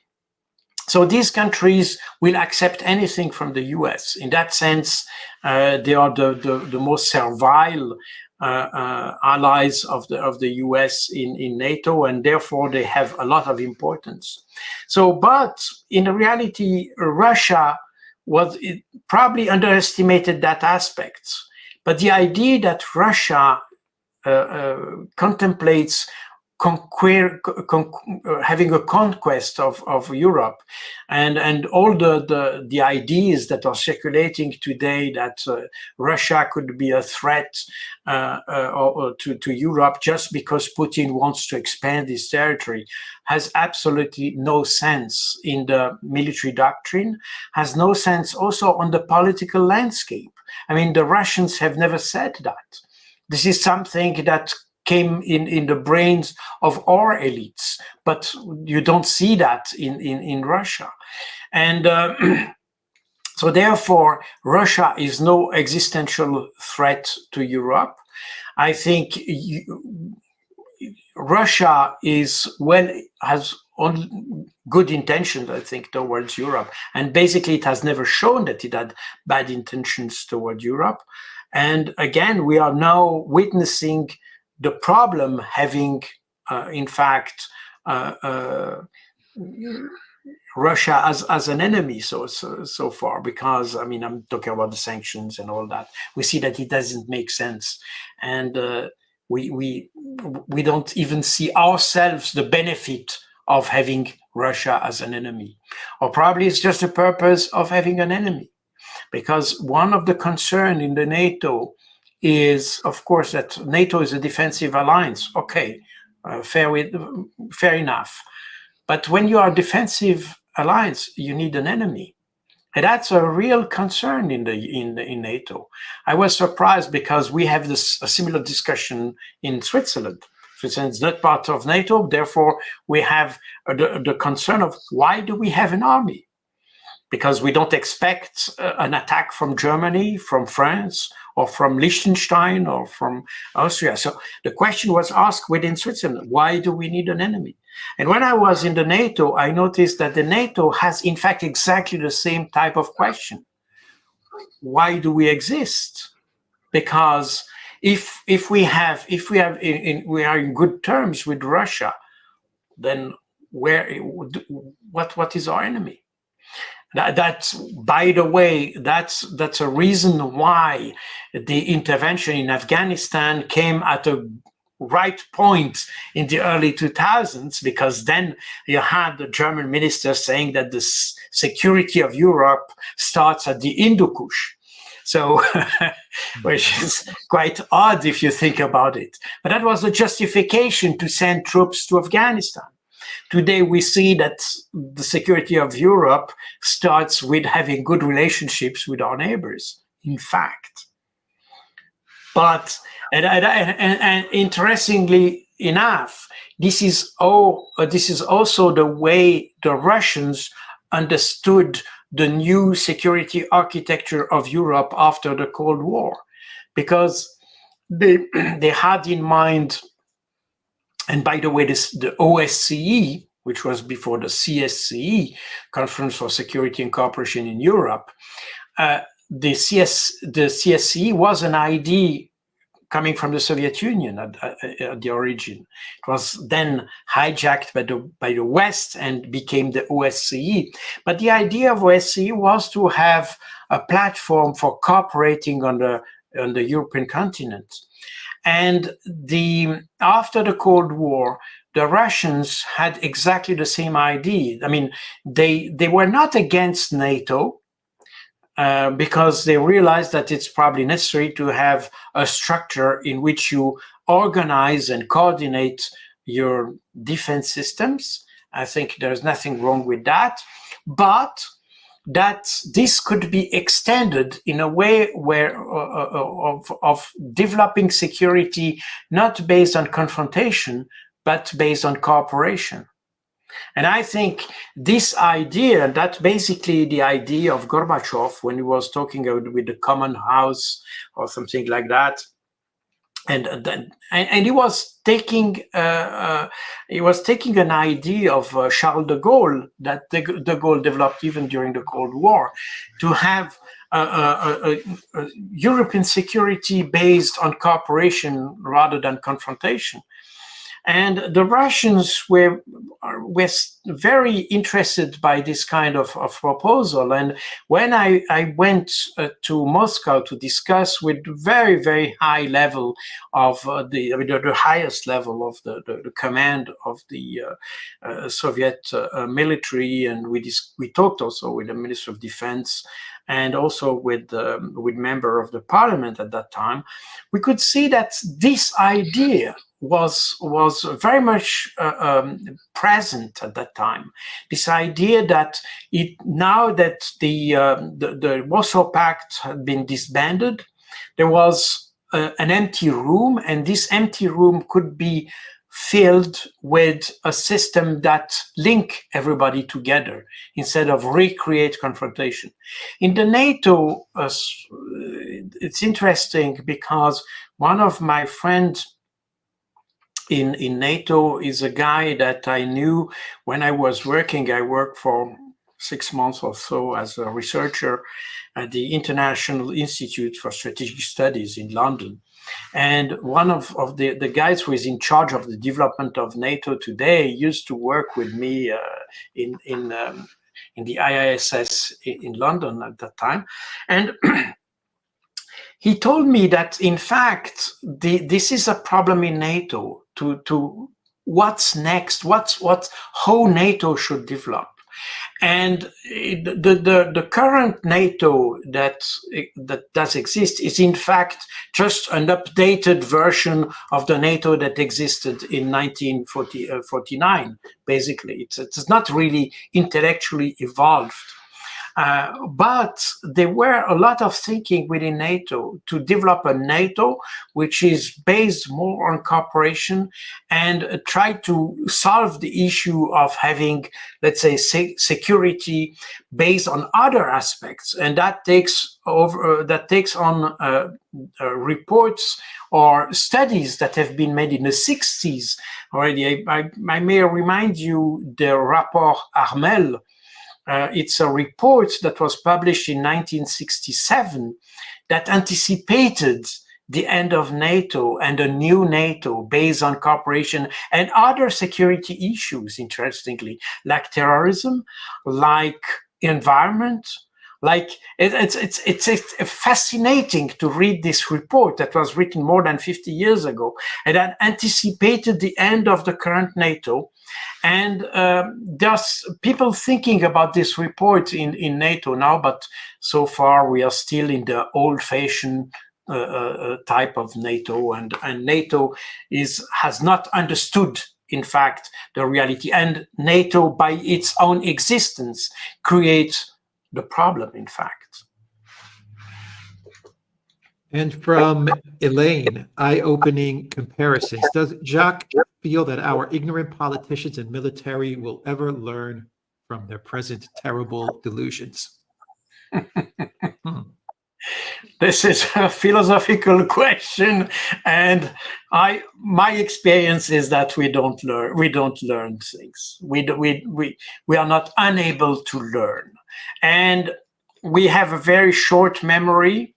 So these countries will accept anything from the US. In that sense, they are the most servile allies of the US in NATO, and therefore they have a lot of importance. So, but in reality, Russia probably underestimated that aspect. But the idea that Russia contemplates having a conquest of Europe, and all the ideas that are circulating today that Russia could be a threat to Europe just because Putin wants to expand his territory, has absolutely no sense in the military doctrine, has no sense also on the political landscape. I mean, the Russians have never said that. This is something that came in the brains of our elites, but you don't see that in Russia. And so therefore, Russia is no existential threat to Europe. I think Russia has good intentions, I think, towards Europe. And basically, it has never shown that it had bad intentions toward Europe. And again, we are now witnessing the problem having, in fact, Russia as an enemy so far, because I mean, I'm talking about the sanctions and all that. We see that it doesn't make sense, and we don't even see ourselves the benefit of having Russia as an enemy, or probably it's just the purpose of having an enemy, because one of the concern in the NATO is, of course, that NATO is a defensive alliance. Okay, fair enough. But when you are a defensive alliance, you need an enemy. And that's a real concern in NATO. I was surprised because we have a similar discussion in Switzerland. Switzerland is not part of NATO, therefore we have the concern of why do we have an army? Because we don't expect an attack from Germany, from France, or from Liechtenstein, or from Austria. So the question was asked within Switzerland, why do we need an enemy? And when I was in the NATO, I noticed that the NATO has, in fact, exactly the same type of question. Why do we exist? Because if we are in good terms with Russia, then what is our enemy? That's, by the way, that's a reason why the intervention in Afghanistan came at a right point in the early 2000s, because then you had the German minister saying that the security of Europe starts at the Hindu Kush. So, which is quite odd if you think about it. But that was the justification to send troops to Afghanistan. Today, we see that the security of Europe starts with having good relationships with our neighbors, in fact. But, and interestingly enough, this is also the way the Russians understood the new security architecture of Europe after the Cold War, because they had in mind. And by the way, the OSCE, which was before the CSCE, Conference for Security and Cooperation in Europe, the CSCE was an idea coming from the Soviet Union at the origin. It was then hijacked by the West and became the OSCE. But the idea of OSCE was to have a platform for cooperating on the European continent. And after the Cold War, the Russians had exactly the same idea. I mean, they were not against NATO because they realized that it's probably necessary to have a structure in which you organize and coordinate your defense systems. I think there's nothing wrong with that. But that this could be extended in a way where of developing security not based on confrontation, but based on cooperation. And I think this idea, that's basically the idea of Gorbachev when he was talking with the Common House or something like that. And he was taking an idea of Charles de Gaulle that de Gaulle developed even during the Cold War, to have a European security based on cooperation rather than confrontation. And the Russians were very interested by this kind of proposal. And when I went to Moscow to discuss with very, very high level of the highest level of the command of the Soviet military, and we talked also with the Minister of Defense and also with member of the parliament at that time, we could see that this idea was very much present at that time. This idea that now that the Warsaw Pact had been disbanded, there was an empty room, and this empty room could be filled with a system that link everybody together instead of recreate confrontation. In the NATO, it's interesting because one of my friends in NATO is a guy that I knew when I was working. I worked for 6 months or so as a researcher at the International Institute for Strategic Studies in London. And one of the guys who is in charge of the development of NATO today used to work with me in the IISS in London at that time. And he told me that, in fact, this is a problem in NATO to what's next, how NATO should develop. And the current NATO that does exist is in fact just an updated version of the NATO that existed in 1949. Basically, it's not really intellectually evolved. But there were a lot of thinking within NATO to develop a NATO which is based more on cooperation and try to solve the issue of having, let's say, security based on other aspects, and that takes on reports or studies that have been made in the 60s already. I may remind you the rapport Armel. It's a report that was published in 1967 that anticipated the end of NATO and a new NATO based on cooperation and other security issues, interestingly, like terrorism, like environment. Like it's fascinating to read this report that was written more than 50 years ago and that anticipated the end of the current NATO. And there's people thinking about this report in NATO now, but so far we are still in the old-fashioned type of NATO, and NATO has not understood, in fact, the reality. And NATO, by its own existence, creates the problem, in fact. And from Elaine, eye-opening comparisons. Does Jacques feel that our ignorant politicians and military will ever learn from their present terrible delusions? This is a philosophical question, and my experience is that we don't learn things. We are not unable to learn, and we have a very short memory,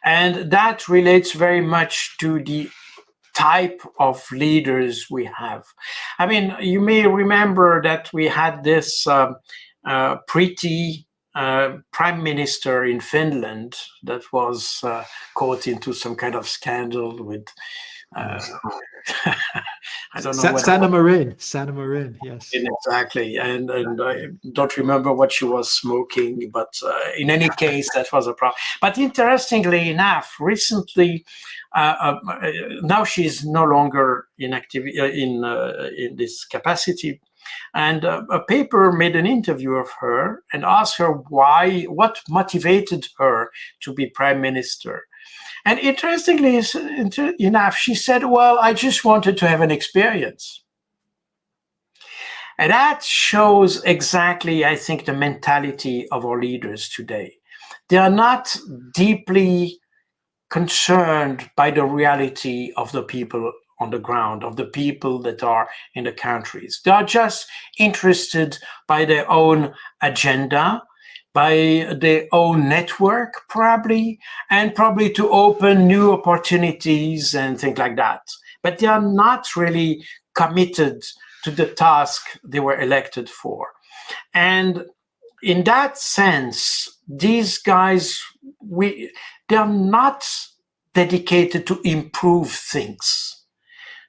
and that relates very much to the type of leaders we have. I mean, you may remember that we had this pretty prime minister in Finland that was caught into some kind of scandal with I don't know. Sanna Marin, yes. Exactly, and I don't remember what she was smoking, but in any case, that was a problem. But interestingly enough, recently, now she's no longer in this capacity. And a paper made an interview of her and asked her what motivated her to be prime minister. And interestingly enough, she said, well, I just wanted to have an experience. And that shows exactly, I think, the mentality of our leaders today. They are not deeply concerned by the reality of the people on the ground, of the people that are in the countries. They are just interested by their own agenda, by their own network, probably, and probably to open new opportunities and things like that. But they are not really committed to the task they were elected for. And in that sense, these guys, they're not dedicated to improve things.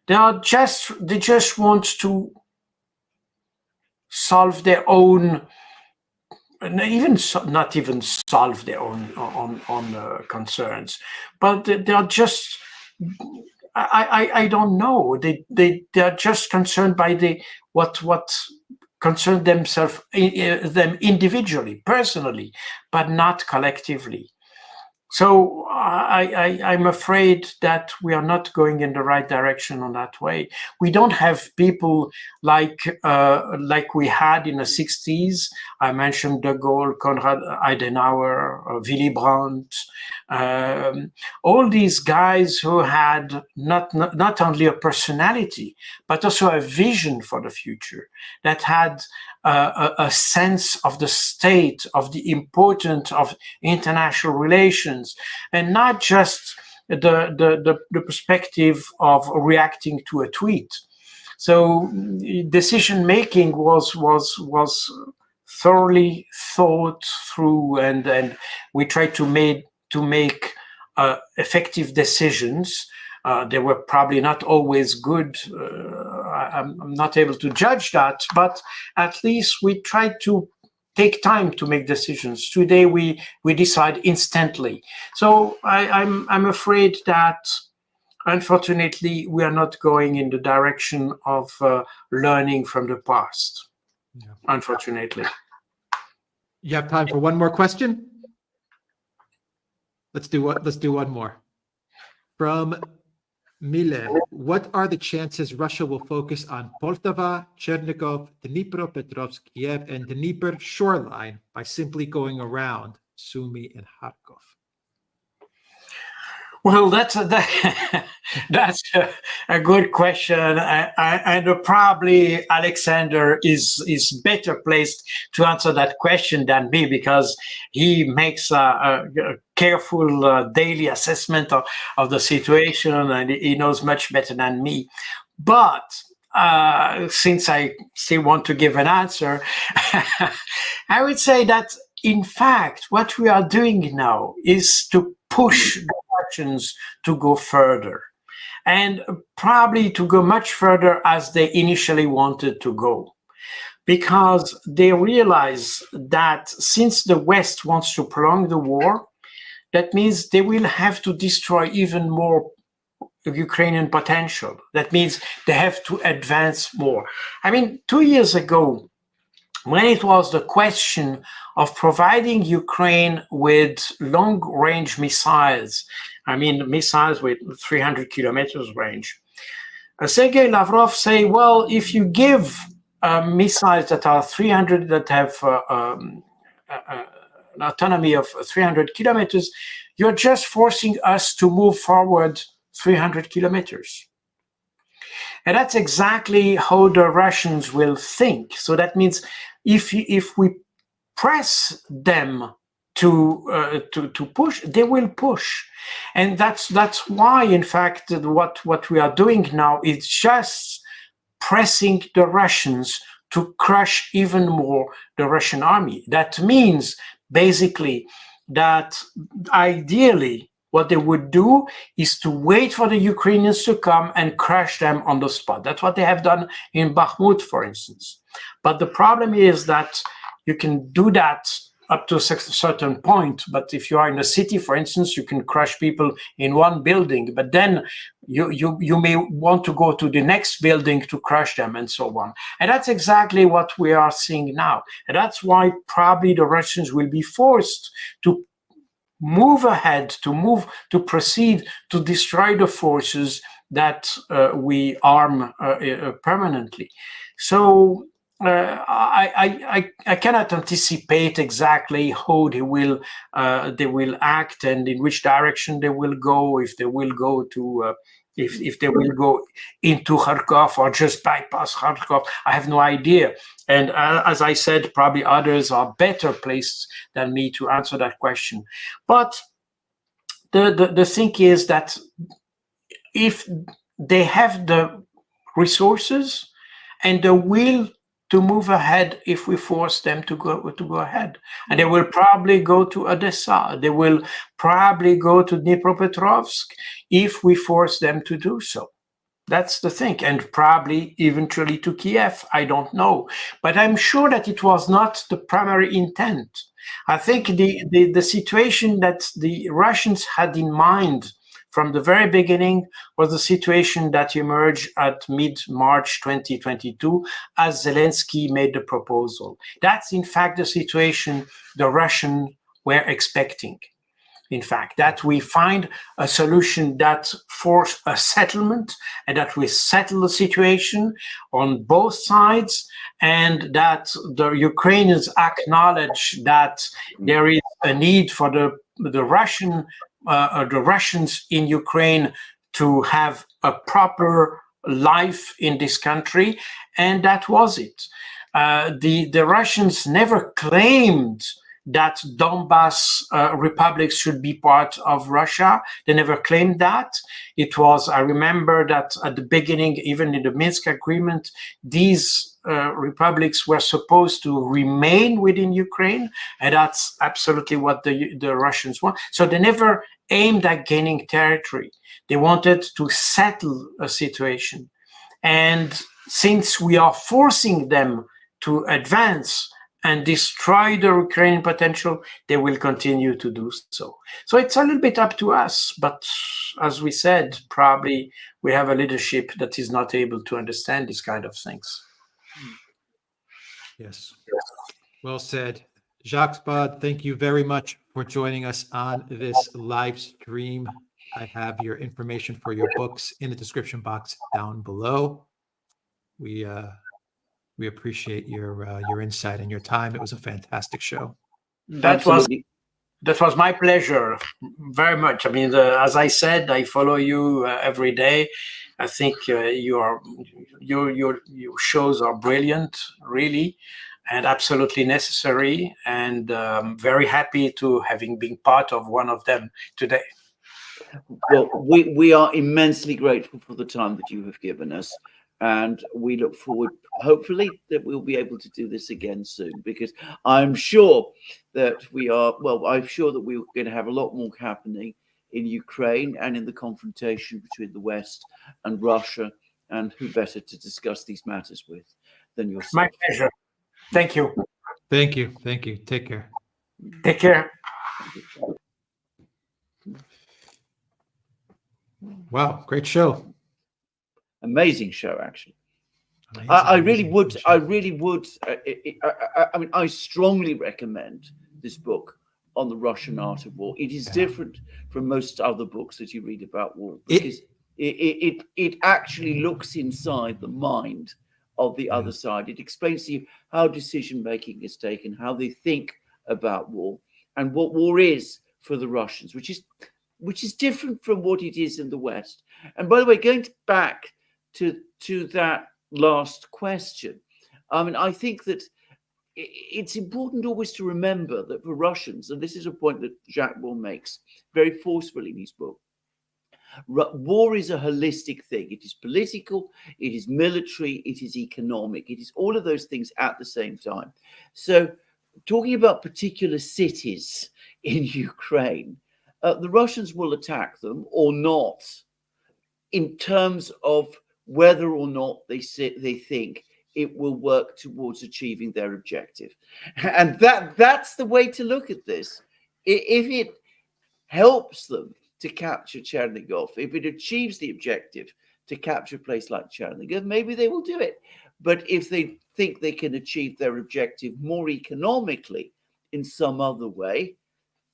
They just want to solve their own, not even solve their own concerns, but they are just, I don't know. They are just concerned by what concern them individually, personally, but not collectively. So I'm afraid that we are not going in the right direction on that way. We don't have people like we had in the 60s. I mentioned De Gaulle, Konrad Adenauer, Willy Brandt, all these guys who had not only a personality, but also a vision for the future, that had a sense of the state, of the importance of international relations, and not just the perspective of reacting to a tweet. So decision making was thoroughly thought through, and we tried to make effective decisions. They were probably not always good. I'm not able to judge that, but at least we tried to take time to make decisions. Today we decide instantly. So I'm afraid that unfortunately we are not going in the direction of learning from the past. Yeah. Unfortunately. You have time for one more question? Let's do one more. From Mile, what are the chances Russia will focus on Poltava, Chernigov, Dnipropetrovsk, Kiev, and Dnieper shoreline by simply going around Sumy and Kharkov? Well, that's a good question, and probably Alexander is better placed to answer that question than me, because he makes a careful daily assessment of the situation, and he knows much better than me. But since I still want to give an answer, I would say that in fact what we are doing now is to push the Russians to go further, and probably to go much further as they initially wanted to go, because they realize that since the West wants to prolong the war, that means they will have to destroy even more Ukrainian potential. That means they have to advance more. I mean, 2 years ago, when it was the question of providing Ukraine with long-range missiles, I mean missiles with 300 kilometers range, Sergei Lavrov say, well, if you give missiles that are 300, that have an autonomy of 300 kilometers, you're just forcing us to move forward 300 kilometers. And that's exactly how the Russians will think. So that means if we press them to push, they will push. And that's why, in fact, what we are doing now is just pressing the Russians to crush even more the Russian army. That means basically that ideally what they would do is to wait for the Ukrainians to come and crush them on the spot. That's what they have done in Bakhmut, for instance. But the problem is that you can do that up to a certain point, but if you are in a city, for instance, you can crush people in one building, but then you may want to go to the next building to crush them, and so on. And that's exactly what we are seeing now. And that's why probably the Russians will be forced to move ahead, to proceed to destroy the forces that we arm permanently. So I cannot anticipate exactly how they will act and in which direction they will go. If they will go to if they will go into Kharkov or just bypass Kharkov, I have no idea. And as I said, probably others are better placed than me to answer that question. But the thing is that if they have the resources and the will to move ahead, if we force them to go ahead, and they will probably go to Odessa, they will probably go to Dnipropetrovsk if we force them to do so. That's the thing, and probably eventually to Kiev, I don't know. But I'm sure that it was not the primary intent. I think the situation that the Russians had in mind from the very beginning was the situation that emerged at mid-March 2022 as Zelensky made the proposal. That's in fact the situation the Russians were expecting. In fact, that we find a solution that forces a settlement and that we settle the situation on both sides, and that the Ukrainians acknowledge that there is a need for the Russians in Ukraine to have a proper life in this country, and that was it. The Russians never claimed that Donbas republics should be part of Russia. They never claimed that. It was, I remember that at the beginning, even in the Minsk agreement, these republics were supposed to remain within Ukraine, and that's absolutely what the Russians want. So they never aimed at gaining territory. They wanted to settle a situation. And since we are forcing them to advance and destroy the Ukrainian potential, they will continue to do so. So it's a little bit up to us, but as we said, probably we have a leadership that is not able to understand these kind of things. Yes. Well said. Jacques Baud, thank you very much for joining us on this live stream. I have your information for your books in the description box down below. We appreciate your insight and your time. It was a fantastic show. That was my pleasure, very much. I mean, as I said, I follow you every day. I think your shows are brilliant, really, and absolutely necessary. And very happy to having been part of one of them today. Well, we are immensely grateful for the time that you have given us. And we look forward, hopefully, that we'll be able to do this again soon, because I'm sure that I'm sure that we're going to have a lot more happening in Ukraine and in the confrontation between the West and Russia. And who better to discuss these matters with than yourself? My pleasure. Thank you. Thank you. Thank you. Take care. Take care. Wow, great show. Amazing show, actually. Amazing, I really amazing would. show. I really would. I mean, I strongly recommend this book on the Russian art of war. It is different from most other books that you read about war, because it actually looks inside the mind of the other side. It explains to you how decision making is taken, how they think about war, and what war is for the Russians, which is different from what it is in the West. And by the way, going back to that last question, I mean, I think that it's important always to remember that for Russians, and this is a point that Jacques Baud makes very forcefully in his book, war is a holistic thing. It is political, it is military, it is economic, it is all of those things at the same time. So talking about particular cities in Ukraine, the Russians will attack them or not in terms of whether or not they think it will work towards achieving their objective. And that's the way to look at this. If it helps them to capture Chernigov, if it achieves the objective to capture a place like Chernigov, maybe they will do it. But if they think they can achieve their objective more economically in some other way,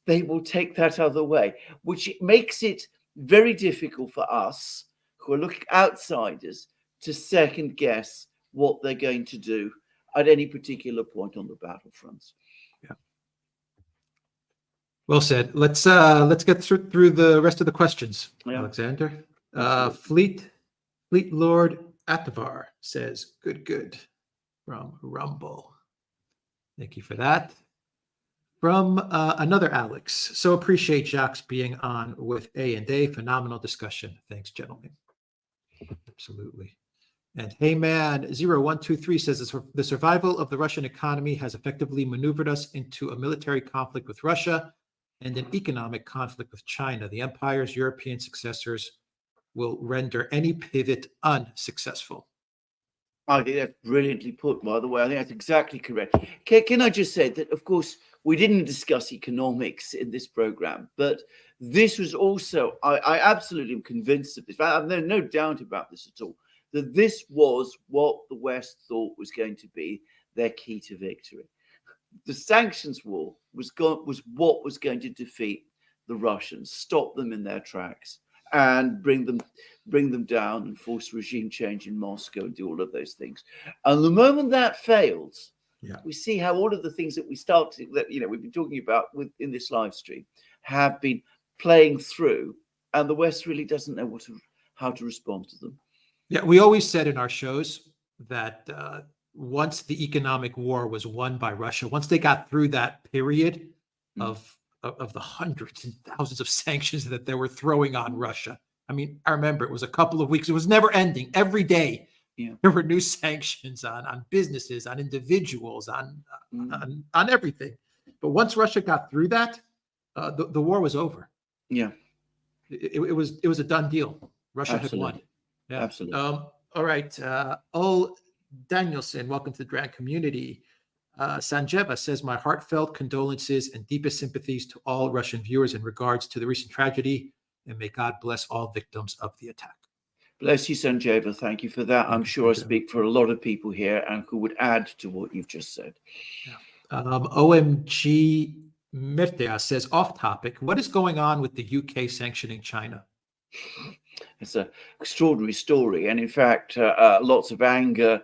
they will take that other way, which makes it very difficult for us who are looking outsiders to second guess what they're going to do at any particular point on the battlefronts. Yeah. Well said. Let's get through the rest of the questions, Alexander. Fleet Lord Atavar says, good from Rumble. Thank you for that. From another Alex. So appreciate Jacques being on with A&A. Phenomenal discussion. Thanks, gentlemen. Absolutely. And Heyman0123 says the survival of the Russian economy has effectively maneuvered us into a military conflict with Russia and an economic conflict with China. The empire's European successors will render any pivot unsuccessful. I think that's brilliantly put, by the way. I think that's exactly correct. Can I just say that, of course, we didn't discuss economics in this program, but this was also, I absolutely am convinced of this. I have no doubt about this at all, that this was what the West thought was going to be their key to victory. The sanctions war was what was going to defeat the Russians, stop them in their tracks, and bring them down and force regime change in Moscow and do all of those things. And the moment that fails, we see how all of the things that we've been talking about in this live stream have been playing through, and the West really doesn't know how to respond to them. Yeah, we always said in our shows that once the economic war was won by Russia, once they got through that period of the hundreds and thousands of sanctions that they were throwing on Russia. I mean, I remember it was a couple of weeks. It was never ending. Every day Yeah. There were new sanctions on businesses, on individuals, on everything. But once Russia got through that, the war was over. Yeah. It was a done deal. Russia Absolutely. had won. Yeah. Absolutely. All right. Ol Danielson, welcome to the Duran community. Sanjeva says, my heartfelt condolences and deepest sympathies to all Russian viewers in regards to the recent tragedy, and may God bless all victims of the attack. Bless you, Sanjeva. Thank you for that. I'm sure I speak for a lot of people here and who would add to what you've just said. Yeah. OMG Mirtea says, off topic, what is going on with the UK sanctioning China? It's an extraordinary story. And in fact, lots of anger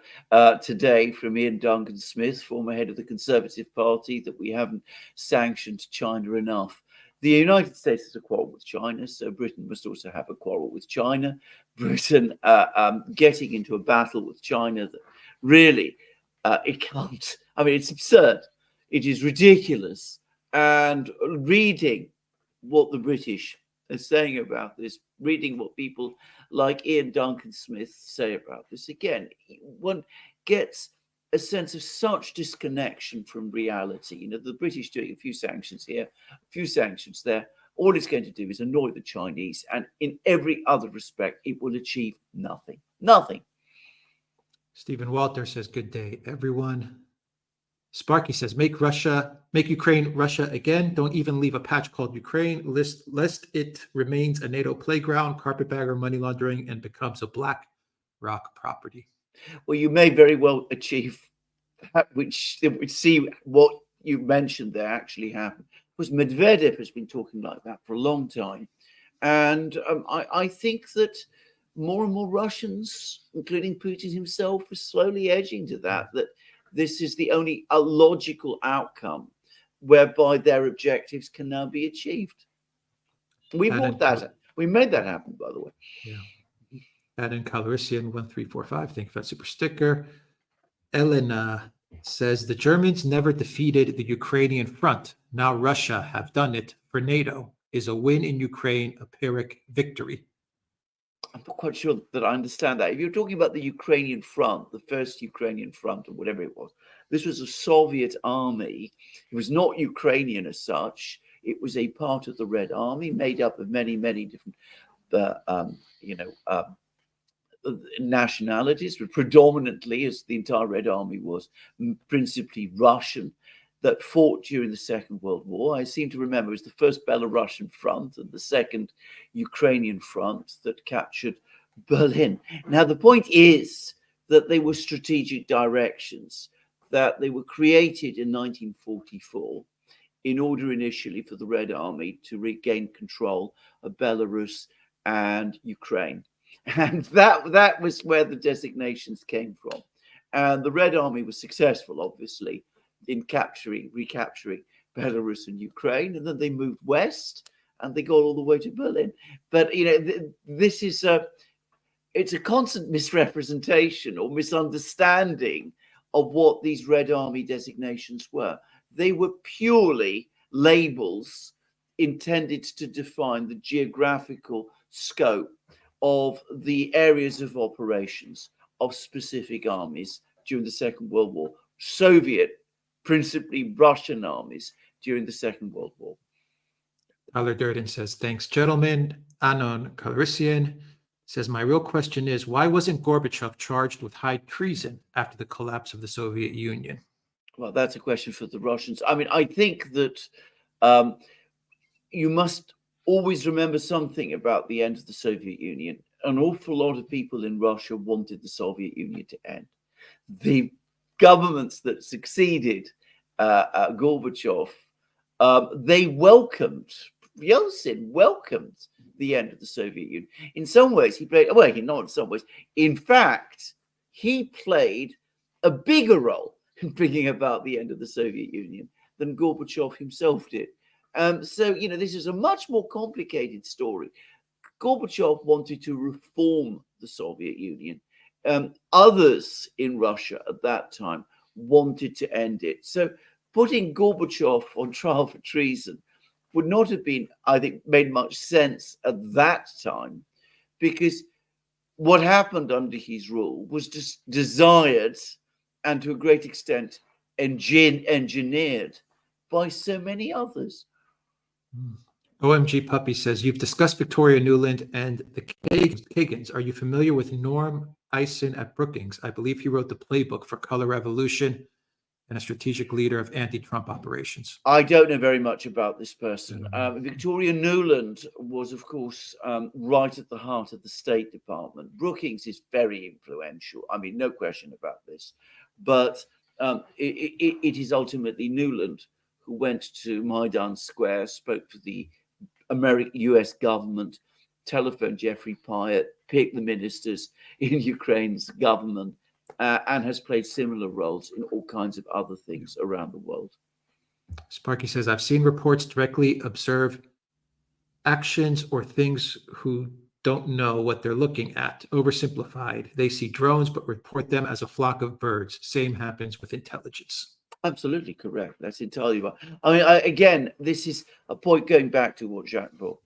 today from Ian Duncan Smith, former head of the Conservative Party, that we haven't sanctioned China enough. The United States has a quarrel with China, so Britain must also have a quarrel with China. Britain getting into a battle with China that really, it can't, I mean, it's absurd. It is ridiculous. And reading what the British are saying about this, reading what people like Ian Duncan Smith say about this, again, one gets a sense of such disconnection from reality. You know, the British doing a few sanctions here, a few sanctions there. All it's going to do is annoy the Chinese, and in every other respect, it will achieve nothing. Nothing. Stephen Walter says, good day, everyone. Sparky says, make Ukraine Russia again. Don't even leave a patch called Ukraine, lest it remains a NATO playground, carpetbagger, money laundering, and becomes a black rock property. Well, you may very well achieve that, which would see what you mentioned there actually happen. Because Medvedev has been talking like that for a long time. And I think that more and more Russians, including Putin himself, are slowly edging to that this is the only logical outcome whereby their objectives can now be achieved. We made that happen, by the way. Yeah. And in Calrissian 1345, thank you for that super sticker. Elena says, the Germans never defeated the Ukrainian front. Now Russia have done it for NATO. Is a win in Ukraine a Pyrrhic victory? I'm not quite sure that I understand that. If you're talking about the Ukrainian front, the first Ukrainian front or whatever it was, this was a Soviet army. It was not Ukrainian as such. It was a part of the Red Army made up of many, many different, nationalities, but predominantly, as the entire Red Army was, principally Russian, that fought during the Second World War. I seem to remember it was the first Belarusian front and the second Ukrainian front that captured Berlin. Now, the point is that they were strategic directions, that they were created in 1944 in order initially for the Red Army to regain control of Belarus and Ukraine. And that was where the designations came from. And the Red Army was successful, obviously, in recapturing Belarus and Ukraine, and then they moved west and they got all the way to Berlin. But this is it's a constant misrepresentation or misunderstanding of what these Red Army designations were. They were purely labels intended to define the geographical scope of the areas of operations of specific armies during the Second World War. Soviet, principally Russian armies during the Second World War. Tyler Durden says, thanks, gentlemen. Anon Calrissian says, my real question is, why wasn't Gorbachev charged with high treason after the collapse of the Soviet Union? Well, that's a question for the Russians. I mean, I think that you must always remember something about the end of the Soviet Union. An awful lot of people in Russia wanted the Soviet Union to end. The governments that succeeded Gorbachev, they welcomed, Yeltsin welcomed the end of the Soviet Union. In some ways, he played, well, not in some ways, in fact, he played a bigger role in bringing about the end of the Soviet Union than Gorbachev himself did. So, this is a much more complicated story. Gorbachev wanted to reform the Soviet Union. Others in Russia at that time wanted to end it. So putting Gorbachev on trial for treason would not have been, I think, made much sense at that time, because what happened under his rule was just desired and to a great extent engineered by so many others. OMG Puppy says, you've discussed Victoria Nuland and the Kagans. Are you familiar with Norm Eisen at Brookings? I believe he wrote the playbook for Color Revolution and a strategic leader of anti-Trump operations. I don't know very much about this person. Victoria Nuland was, of course, right at the heart of the State Department. Brookings is very influential. I mean, no question about this. But it is ultimately Nuland who went to Maidan Square, spoke to the US government, telephoned Jeffrey Pyatt, picked the ministers in Ukraine's government, and has played similar roles in all kinds of other things around the world. Sparky says, I've seen reports directly observe actions or things who don't know what they're looking at. Oversimplified. They see drones, but report them as a flock of birds. Same happens with intelligence. Absolutely correct. That's entirely right. I mean, again, this is a point going back to what Jacques Baud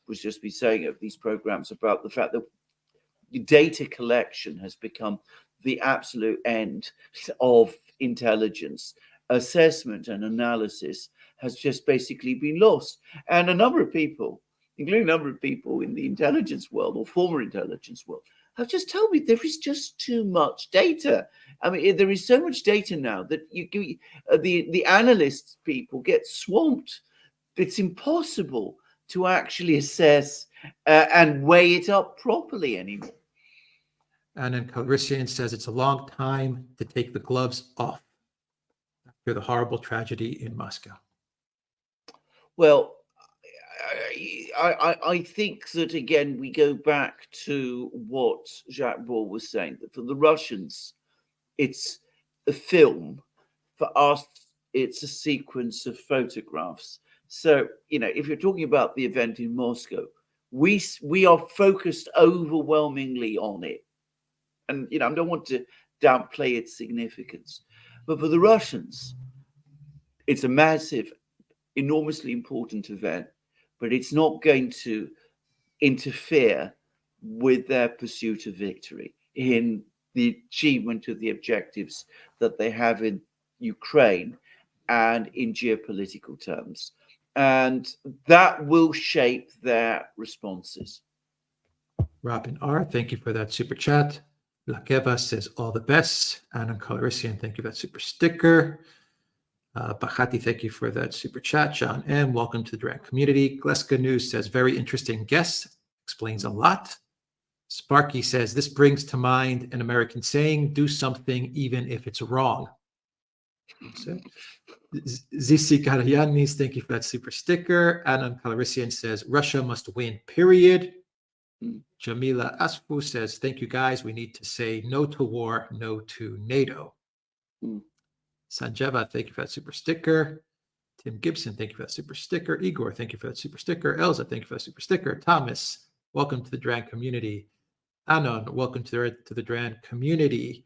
was just be saying of these programs about the fact that data collection has become the absolute end of intelligence. Assessment and analysis has just basically been lost. And a number of people, including a number of people in the intelligence world or former intelligence world, have just told me there is just too much data. I mean, there is so much data now that the analysts people get swamped. It's impossible to actually assess and weigh it up properly anymore. And then Calrissian says it's a long time to take the gloves off after the horrible tragedy in Moscow. Well, I think that, again, we go back to what Jacques Baud was saying, that for the Russians, it's a film. For us, it's a sequence of photographs. So, if you're talking about the event in Moscow, we are focused overwhelmingly on it. And, I don't want to downplay its significance. But for the Russians, it's a massive, enormously important event, but it's not going to interfere with their pursuit of victory in the achievement of the objectives that they have in Ukraine and in geopolitical terms. And that will shape their responses. Robin R., thank you for that super chat. Lakeva says all the best. Anna Calrissian, thank you for that super sticker. Bahati, thank you for that super chat. John M., welcome to the Duran community. Gleska News says, very interesting guest, explains a lot. Sparky says, this brings to mind an American saying, do something even if it's wrong. Zisi Karayanis, thank you for that super sticker. Anna Calrissian says, Russia must win, period. Jamila Asfu says, thank you guys. We need to say no to war, no to NATO. Sanjeva, thank you for that super sticker. Tim Gibson, thank you for that super sticker. Igor, thank you for that super sticker. Elza, thank you for that super sticker. Thomas, welcome to the Duran community. Anon, welcome to the Duran community.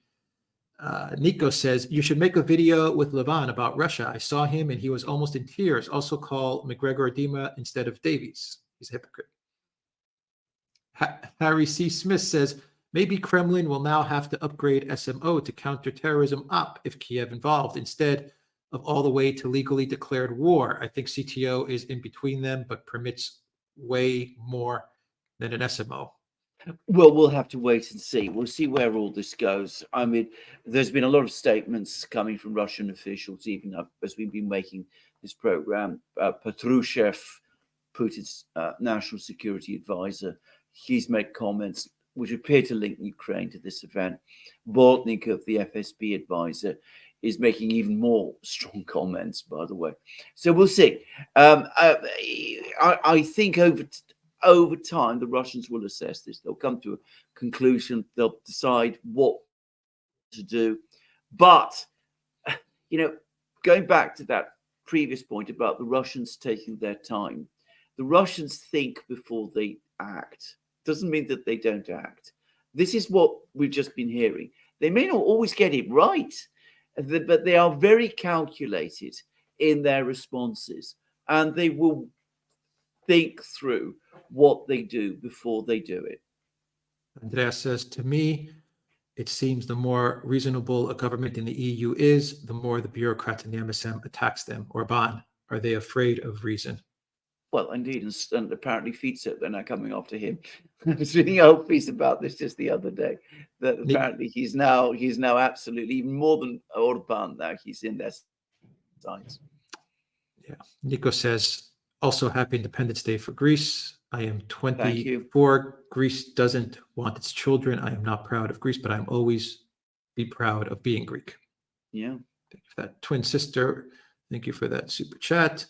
Nico says, you should make a video with Levan about Russia. I saw him and he was almost in tears. Also call McGregor Dima instead of Davies. He's a hypocrite. Harry C. Smith says, maybe Kremlin will now have to upgrade SMO to counterterrorism up if Kiev involved, instead of all the way to legally declared war. I think CTO is in between them, but permits way more than an SMO. Well, we'll have to wait and see. We'll see where all this goes. I mean, there's been a lot of statements coming from Russian officials, even as we've been making this program. Patrushev, Putin's national security advisor, he's made comments which appear to link Ukraine to this event. Bortnikov, the FSB advisor, is making even more strong comments, by the way. So we'll see. I think over time, the Russians will assess this. They'll come to a conclusion. They'll decide what to do. But, going back to that previous point about the Russians taking their time, the Russians think before they act. Doesn't mean that they don't act. This is what we've just been hearing. They may not always get it right, but they are very calculated in their responses, and they will think through what they do before they do it. Andreas says, to me, it seems the more reasonable a government in the EU is, the more the bureaucrats in the MSM attacks them. Orban, are they afraid of reason? Well, indeed, and apparently Fico, they're now coming after him. I was reading a whole piece about this just the other day, that apparently he's now absolutely, even more than Orban now, he's in their sights. Yeah. Nico says, also happy Independence Day for Greece. I am 24. Greece doesn't want its children. I am not proud of Greece, but I'm always be proud of being Greek. Yeah. Thank you for that. Twin sister, thank you for that super chat.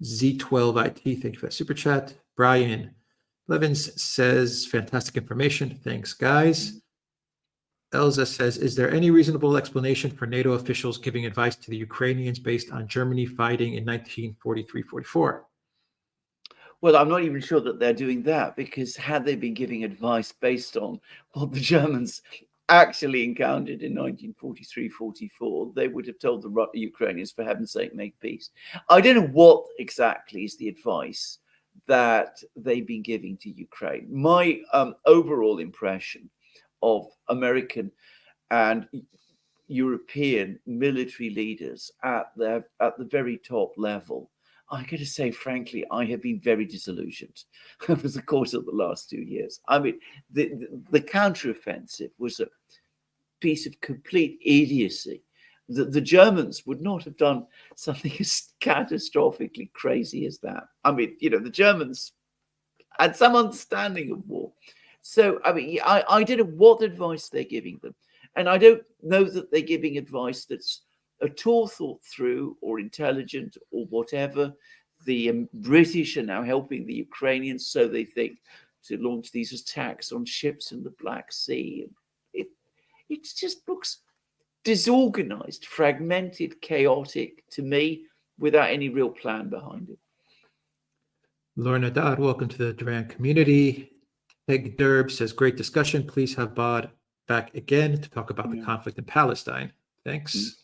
Z12IT, thank you for that super chat. Brian Levins says, fantastic information. Thanks, guys. Elza says, is there any reasonable explanation for NATO officials giving advice to the Ukrainians based on Germany fighting in 1943-44? Well, I'm not even sure that they're doing that, because had they been giving advice based on what the Germans actually encountered in 1943-44, they would have told the Ukrainians, for heaven's sake, make peace. I don't know what exactly is the advice that they've been giving to Ukraine. My overall impression of American and European military leaders at the very top level, I got to say, frankly, I have been very disillusioned over the course of the last 2 years. I mean, the counteroffensive was a piece of complete idiocy. The Germans would not have done something as catastrophically crazy as that. I mean, the Germans had some understanding of war. So, I mean, I don't know what advice they're giving them. And I don't know that they're giving advice that's at all thought through or intelligent or whatever. The British are now helping the Ukrainians, so they think, to launch these attacks on ships in the Black Sea. It just looks disorganized, fragmented, chaotic to me, without any real plan behind it. Lorna Dodd, welcome to the Duran community. Peg Derb says, great discussion. Please have Baud back again to talk about the conflict in Palestine. Thanks.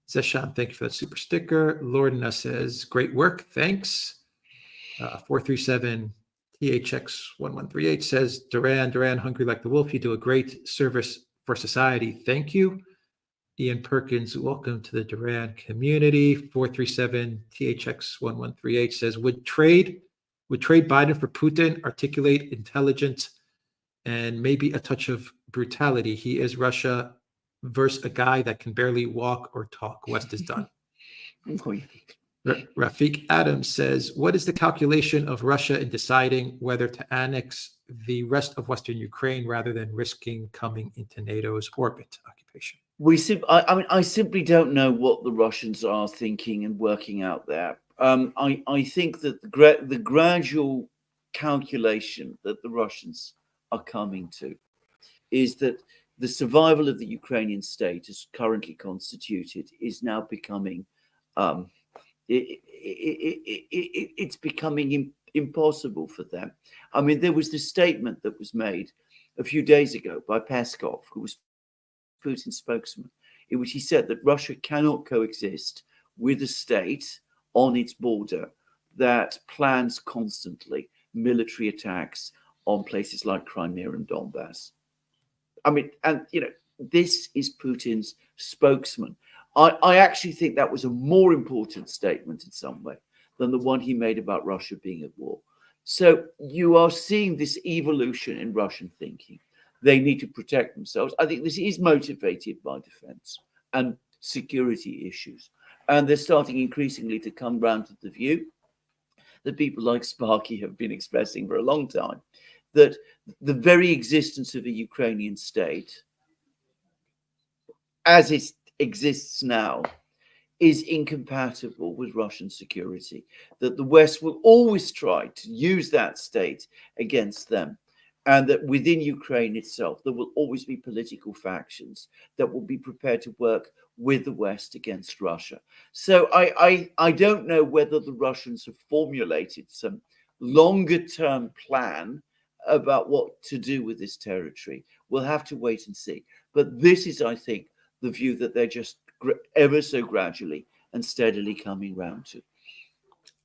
Zeshan, thank you for that super sticker. Lorna says, great work. Thanks. 437 THX1138 says, Duran, hungry like the wolf. You do a great service for society. Thank you. Ian Perkins, welcome to the Duran community. 437 THX1138 says, would trade Biden for Putin articulate intelligence and maybe a touch of brutality? He is Russia versus a guy that can barely walk or talk. West is done. Rafiq Adams says, what is the calculation of Russia in deciding whether to annex the rest of Western Ukraine rather than risking coming into NATO's orbit occupation? I simply don't know what the Russians are thinking and working out there. I think that the gradual calculation that the Russians are coming to is that the survival of the Ukrainian state as currently constituted is now becoming it's becoming impossible for them. I mean, there was this statement that was made a few days ago by Peskov, who was Putin's spokesman, in which he said that Russia cannot coexist with a state on its border that plans constantly military attacks on places like Crimea and Donbass. I mean, and this is Putin's spokesman. I actually think that was a more important statement in some way than the one he made about Russia being at war. So you are seeing this evolution in Russian thinking. They need to protect themselves. I think this is motivated by defense and security issues. And they're starting increasingly to come round to the view that people like Sparky have been expressing for a long time, that the very existence of a Ukrainian state, as it exists now, is incompatible with Russian security, that the West will always try to use that state against them, and that within Ukraine itself, there will always be political factions that will be prepared to work with the West against Russia. So I don't know whether the Russians have formulated some longer-term plan about what to do with this territory. We'll have to wait and see. But this is, I think, the view that they're just ever so gradually and steadily coming round to.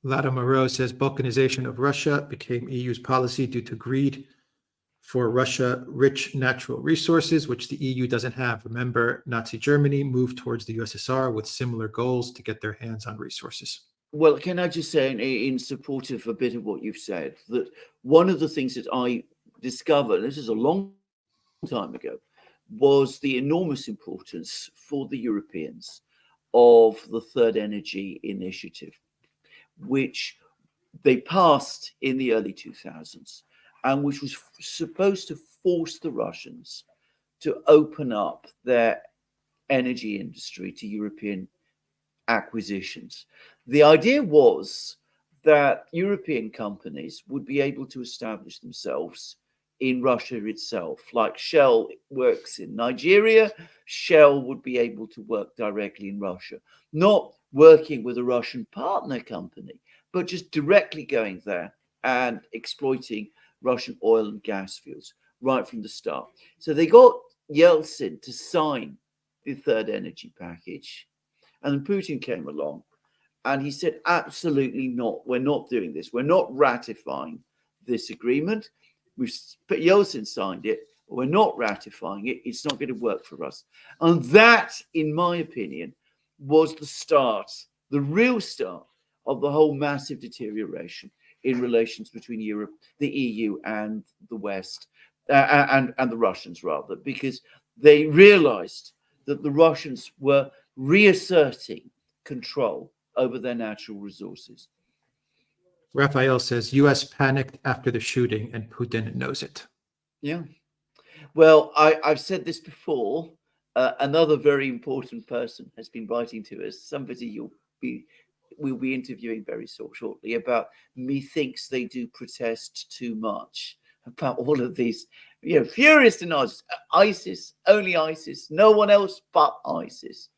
Lada Moreau says, Balkanization of Russia became EU's policy due to greed for Russia rich natural resources, which the EU doesn't have. Remember, Nazi Germany moved towards the USSR with similar goals to get their hands on resources. Well, can I just say in support of a bit of what you've said, that one of the things that I discovered, this is a long time ago, was the enormous importance for the Europeans of the Third Energy Initiative, which they passed in the early 2000s, and which was supposed to force the Russians to open up their energy industry to European acquisitions. The idea was that European companies would be able to establish themselves in Russia itself. Like Shell works in Nigeria, Shell would be able to work directly in Russia, not working with a Russian partner company, but just directly going there and exploiting Russian oil and gas fields right from the start. So they got Yeltsin to sign the Third Energy Package. And then Putin came along and he said, absolutely not. We're not doing this. We're not ratifying this agreement. Yeltsin signed it. But we're not ratifying it. It's not going to work for us. And that, in my opinion, was the start, the real start of the whole massive deterioration in relations between Europe, the EU, and the West, and the Russians, rather, because they realized that the Russians were reasserting control over their natural resources. Raphael says, U.S. panicked after the shooting and Putin knows it. Yeah. Well, I've said this before. Another very important person has been writing to us, somebody we'll be interviewing very shortly, about methinks they do protest too much, about all of these, furious denials. ISIS, only ISIS, no one else but ISIS.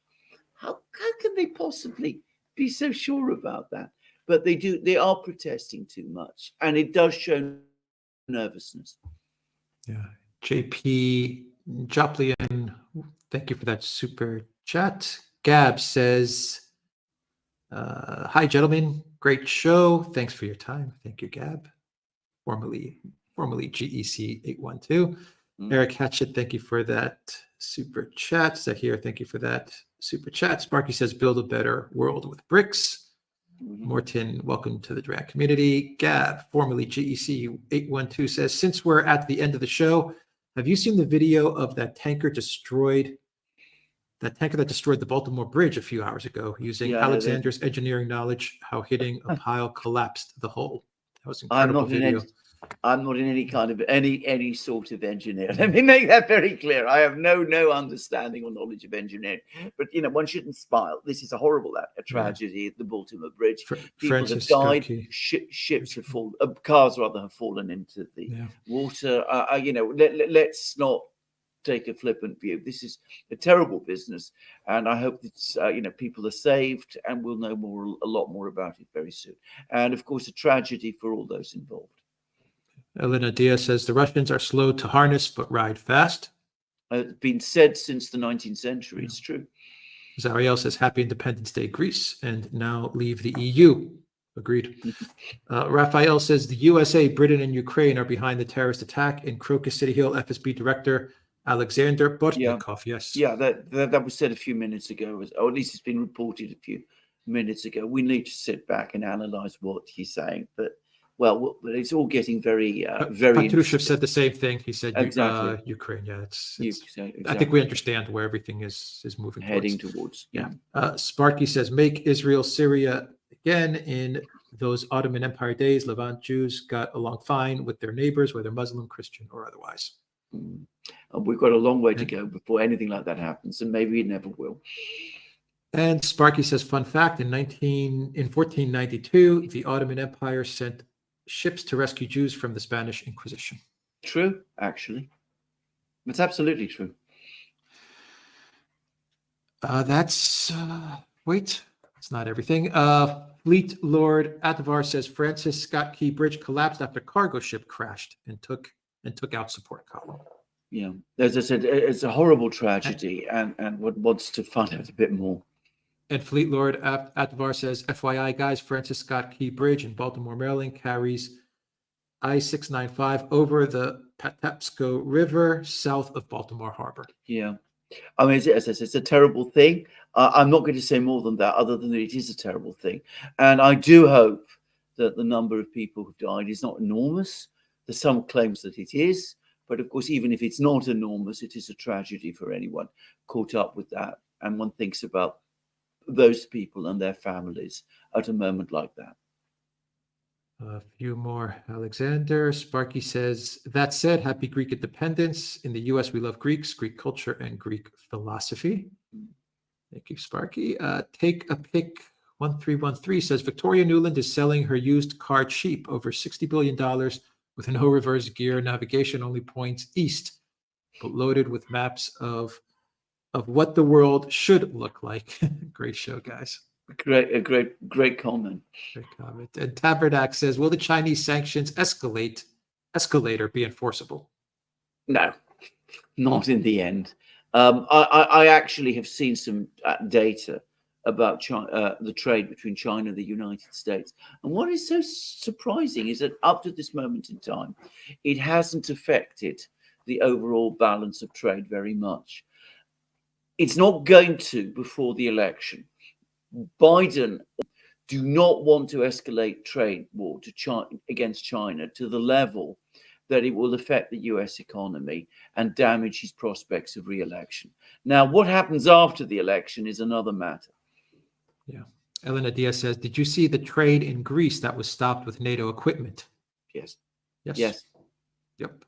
How can they possibly be so sure about that? But they are protesting too much, and it does show nervousness. Yeah. JP Joplin, thank you for that super chat. Gab says, hi, gentlemen. Great show. Thanks for your time. Thank you, Gab. Formerly GEC 812. Eric Hatchett, thank you for that super chat. Zahir, thank you for that super chat. Sparky says, build a better world with bricks. Morton, welcome to the Duran community. Gab, formerly GEC 812, says, since we're at the end of the show, have you seen the video of that tanker that destroyed the Baltimore Bridge a few hours ago using Alexander's engineering knowledge, how hitting a pile collapsed the hull? That was an incredible video. I'm not in any kind of any sort of engineer. Let me make that very clear. I have no understanding or knowledge of engineering. But one shouldn't smile. This is a horrible tragedy at the Baltimore Bridge. People have died. Ships have fallen. Cars rather have fallen into the water. Let's not take a flippant view. This is a terrible business, and I hope that people are saved, and we'll know a lot more about it very soon. And of course, a tragedy for all those involved. Elena Diaz says the Russians are slow to harness but ride fast. It's been said since the 19th century. It's true. Zariel says happy Independence Day, Greece, and now leave the EU. Agreed. Raphael says the USA, Britain, and Ukraine are behind the terrorist attack in Crocus City Hill. FSB Director Alexander Bortnikov. Yes. Yeah, that was said a few minutes ago, or at least it's been reported a few minutes ago. We need to sit back and analyze what he's saying, but it's all getting very. Patrushev said the same thing. He said exactly. Ukraine. Yeah, exactly. I think we understand where everything is moving. Heading towards. Yeah. Sparky says, make Israel Syria again. In those Ottoman Empire days, Levant Jews got along fine with their neighbors, whether Muslim, Christian, or otherwise. We've got a long way to go before anything like that happens, and maybe it never will. And Sparky says, fun fact: in 1492, the Ottoman Empire sent ships to rescue Jews from the Spanish Inquisition. True, actually. It's absolutely true. That's not everything. Fleet Lord Atvar says Francis Scott Key Bridge collapsed after cargo ship crashed and took out support column. Yeah, as I said, it's a horrible tragedy, and one wants to find out a bit more. And Fleet Lord Atvar says, FYI, guys, Francis Scott Key Bridge in Baltimore, Maryland carries I-695 over the Patapsco River south of Baltimore Harbor. Yeah. I mean, as I said, it's a terrible thing. I'm not going to say more than that, other than that it is a terrible thing. And I do hope that the number of people who've died is not enormous. There's some claims that it is. But of course, even if it's not enormous, it is a tragedy for anyone caught up with that. And one thinks about those people and their families at a moment like that. A few more. Alexander Sparky says, that said, happy Greek independence. In the US, we love Greeks, Greek culture, and Greek philosophy. Thank you, Sparky. Take a pick 1313 says, Victoria Newland is selling her used car cheap, over $60 billion with no reverse gear. Navigation only points east, but loaded with maps of what the world should look like. Great show, guys. Great comment. Great comment. And Tabernac says, will the Chinese sanctions escalator be enforceable? No, not in the end. I actually have seen some data about China, the trade between China and the United States. And what is so surprising is that up to this moment in time, it hasn't affected the overall balance of trade very much. It's not going to before the election. Biden do not want to escalate trade war to China, against China to the level that it will affect the US economy and damage his prospects of re-election. Now, what happens after the election is another matter. Yeah. Elena Diaz says, did you see the trade in Greece that was stopped with NATO equipment? Yes. Yes. Yes. Yep.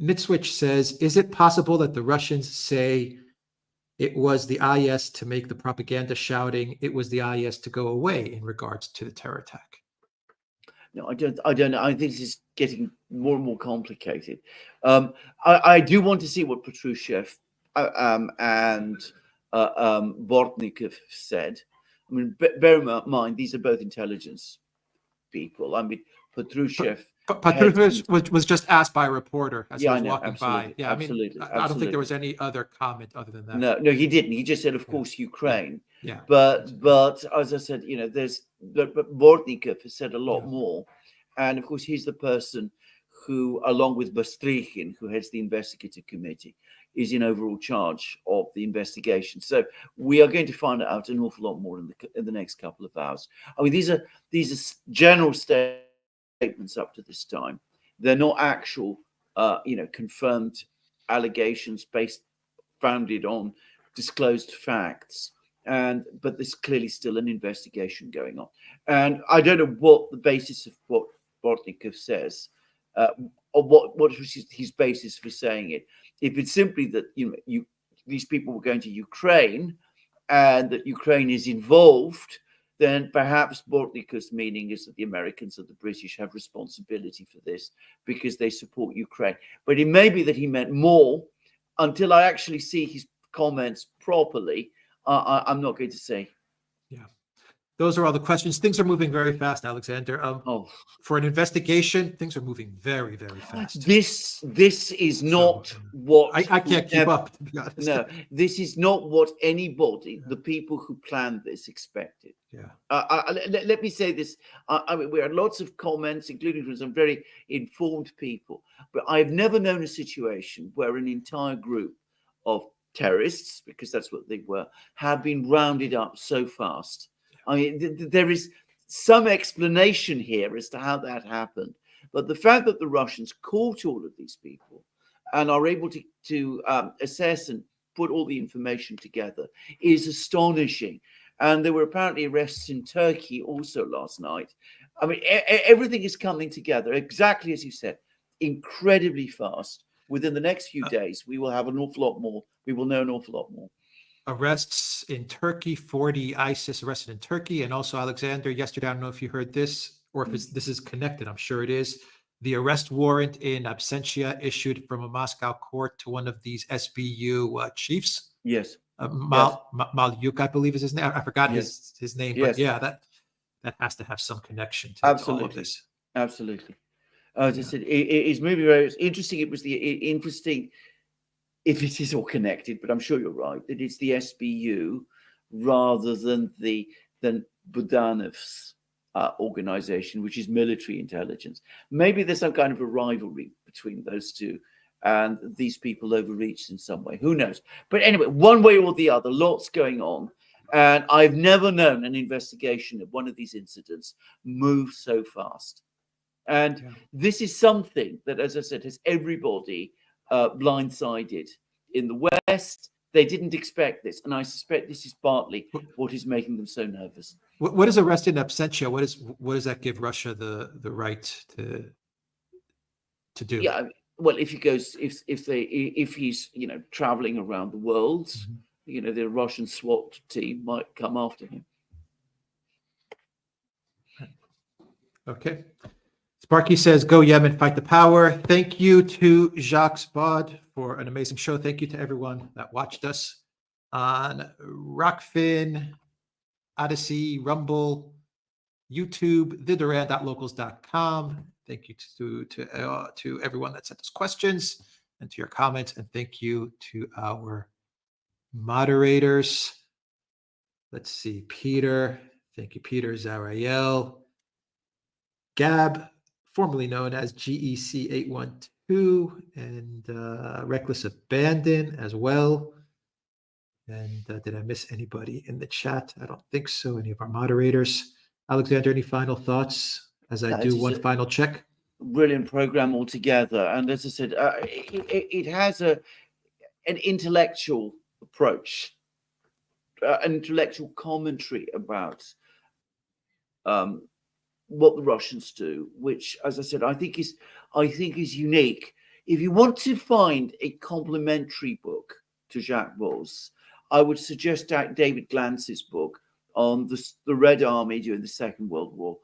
Nitswitch says, is it possible that the Russians say it was the IS to make the propaganda shouting it was the IS to go away in regards to the terror attack? No, I don't know. I think this is getting more and more complicated. I do want to see what Patrushev and Bortnikov said. I mean, bear in mind, these are both intelligence people. I mean, Patrushev. Patrushev was just asked by a reporter as he was walking by. Yeah, absolutely. I don't think there was any other comment other than that. No, he didn't. He just said, of course, Ukraine. Yeah. But as I said, you know, but Bortnikov has said a lot more. And of course, he's the person who, along with Bastrikhin, who heads the investigative committee, is in overall charge of the investigation. So we are going to find out an awful lot more in the next couple of hours. I mean, these are general statements up to this time. They're not actual, confirmed allegations founded on disclosed facts. But there's clearly still an investigation going on. And I don't know what the basis of what Bortnikov says, or what was his basis for saying it. If it's simply that these people were going to Ukraine and that Ukraine is involved, then perhaps Bortnikov's meaning is that the Americans and the British have responsibility for this because they support Ukraine. But it may be that he meant more. Until I actually see his comments properly, I'm not going to say. Yeah. Those are all the questions. Things are moving very fast, Alexander. For an investigation, things are moving very, very fast. This is not what I can't keep up, to be honest. No, this is not what anybody, the people who planned this, expected. Yeah. Let me say this. I mean, we had lots of comments, including from some very informed people, but I've never known a situation where an entire group of terrorists, because that's what they were, have been rounded up so fast. I mean, there is some explanation here as to how that happened, but the fact that the Russians caught all of these people and are able to assess and put all the information together is astonishing. And there were apparently arrests in Turkey also last night. I mean, everything is coming together exactly as you said, incredibly fast. Within the next few days, we will have an awful lot more. We will know an awful lot more. Arrests in Turkey, 40 ISIS arrested in Turkey. And also, Alexander, yesterday, I don't know if you heard this or if this is connected. I'm sure it is. The arrest warrant in absentia issued from a Moscow court to one of these SBU chiefs. Yes. Malyuk, I believe is his name. I forgot his name. But yeah, that has to have some connection to all of this. Absolutely. As I said, it's moving very interesting. It was interesting, if it is all connected, but I'm sure you're right, that it's the SBU rather than Budanov's organization, which is military intelligence. Maybe there's some kind of a rivalry between those two, and these people overreached in some way. Who knows? But anyway, one way or the other, lots going on. And I've never known an investigation of one of these incidents move so fast. And this is something that, as I said, has everybody blindsided in the West. They didn't expect this, and I suspect this is partly what is making them so nervous. What is arrest in absentia? What does that give Russia the right to do? Yeah, well, if he goes, if he's traveling around the world, the Russian SWAT team might come after him. Okay. Sparky says, "Go Yemen, fight the power." Thank you to Jacques Baud for an amazing show. Thank you to everyone that watched us on Rockfin, Odyssey, Rumble, YouTube, theduran.locals.com. Thank you to everyone that sent us questions and to your comments, and thank you to our moderators. Let's see, Peter. Thank you, Peter. Zarael, Gab, formerly known as GEC812, and Reckless Abandon as well. And did I miss anybody in the chat? I don't think so. Any of our moderators? Alexander, any final thoughts as I do one final check? Brilliant program altogether. And as I said, it has an intellectual approach, an intellectual commentary about what the Russians do, which, as I said, I think is unique. If you want to find a complementary book to Jacques Baud's, I would suggest David Glantz's book on the Red Army during the Second World War,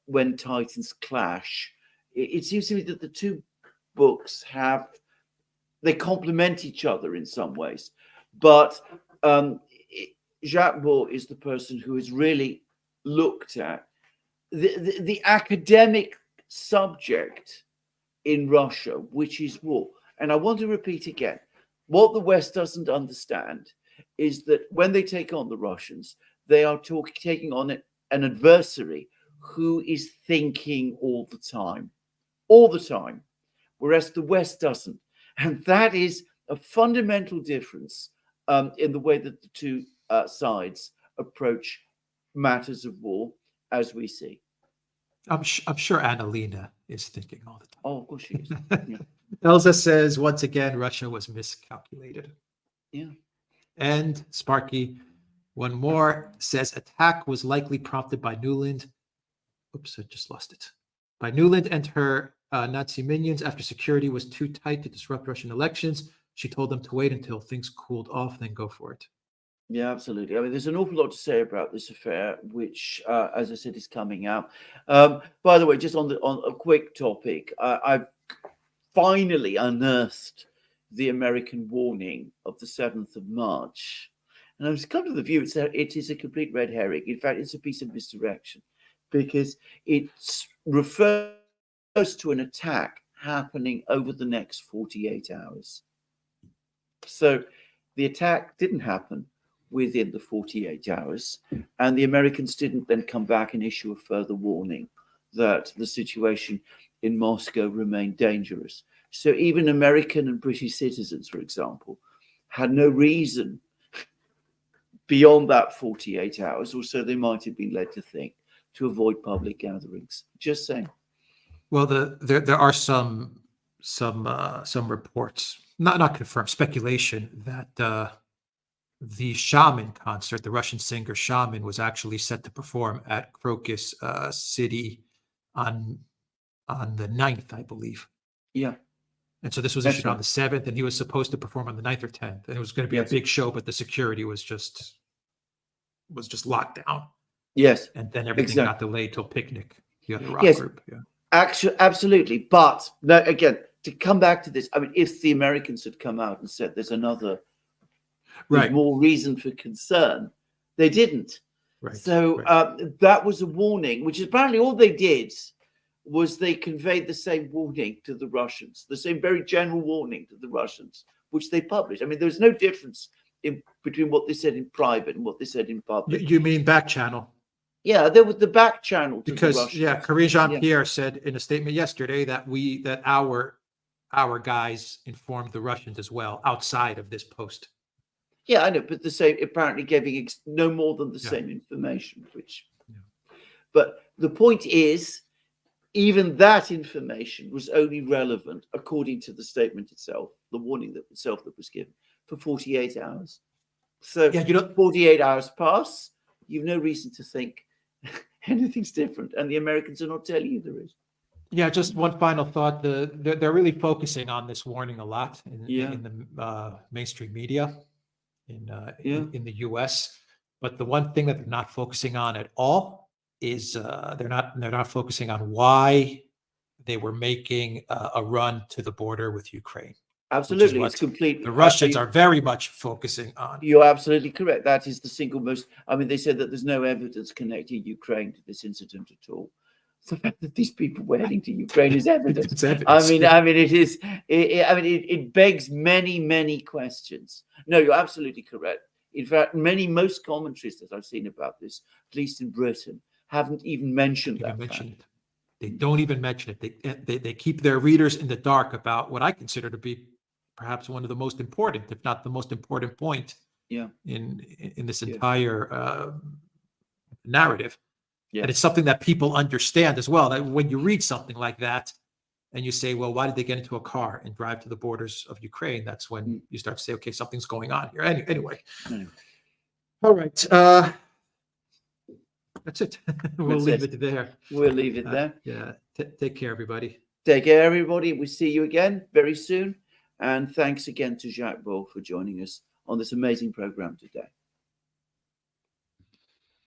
When Titans Clash. It seems to me that the two books they complement each other in some ways, but Jacques Baud is the person who has really looked at the academic subject in Russia, which is war. And I want to repeat again, what the West doesn't understand is that when they take on the Russians, they are taking on an adversary who is thinking all the time, whereas the West doesn't. And that is a fundamental difference in the way that the two sides approach matters of war, as we see. I'm sure Annalena is thinking all the time. Oh, of course she is. Yeah. Elza says, once again, Russia was miscalculated. Yeah. And Sparky, one more, says, attack was likely prompted by Nuland. Oops, I just lost it. By Nuland and her Nazi minions after security was too tight to disrupt Russian elections. She told them to wait until things cooled off, then go for it. Yeah, absolutely. I mean, there's an awful lot to say about this affair, which, as I said, is coming out. By the way, just on a quick topic, I've finally unearthed the American warning of the 7th of March. And I was come to the view it is a complete red herring. In fact, it's a piece of misdirection because it refers to an attack happening over the next 48 hours. So the attack didn't happen within the 48 hours, and the Americans didn't then come back and issue a further warning that the situation in Moscow remained dangerous. So even American and British citizens, for example, had no reason beyond that 48 hours, or so they might have been led to think, to avoid public gatherings. Just saying. Well, there are some reports, not confirmed, speculation that the Shaman concert, the Russian singer Shaman, was actually set to perform at Crocus City on the 9th, I believe. Yeah. And so this was issued on the 7th, and he was supposed to perform on the 9th or 10th. And it was going to be a big show, but the security was just locked down. Yes. And then everything got delayed till Picnic, the other rock group. Yeah. Actually, absolutely. But no, again, to come back to this, I mean, if the Americans had come out and said there's more reason for concern, they didn't. Right. So that was a warning, which is apparently all they did was they conveyed the same warning to the Russians, the same very general warning to the Russians, which they published. I mean, there's no difference between what they said in private and what they said in public. You mean back channel? Yeah, there was the back channel to the because Russians. Corinne Jean-Pierre said in a statement yesterday that our guys informed the Russians as well outside of this post. Yeah, I know, but the same, apparently giving no more than the same information, which. But the point is, even that information was only relevant, according to the statement itself, the warning that was given, for 48 hours. So 48 hours pass, you've no reason to think anything's different, and the Americans are not telling you there is. Yeah, just one final thought. They're really focusing on this warning a lot in the mainstream media in the U.S. But the one thing that they're not focusing on at all is they're not focusing on why they were making a run to the border with Ukraine. Absolutely, it's complete. The Russians are very much focusing on. You're absolutely correct. That is the single most. I mean, they said that there's no evidence connecting Ukraine to this incident at all. The fact that these people were heading to Ukraine is evidence. It's evidence. I mean, it is. It begs many questions. No, you're absolutely correct. In fact, most commentaries that I've seen about this, at least in Britain, haven't even mentioned that. They don't even mention it. They keep their readers in the dark about what I consider to be perhaps one of the most important, if not the most important point, in this entire narrative. Yeah. And it's something that people understand as well. That when you read something like that, and you say, "Well, why did they get into a car and drive to the borders of Ukraine?" That's when you start to say, "Okay, something's going on here." Anyway. All right. That's it. We'll leave it there. We'll leave it there. Take care, everybody. Take care, everybody. We'll see you again very soon. And thanks again to Jacques Baud for joining us on this amazing program today.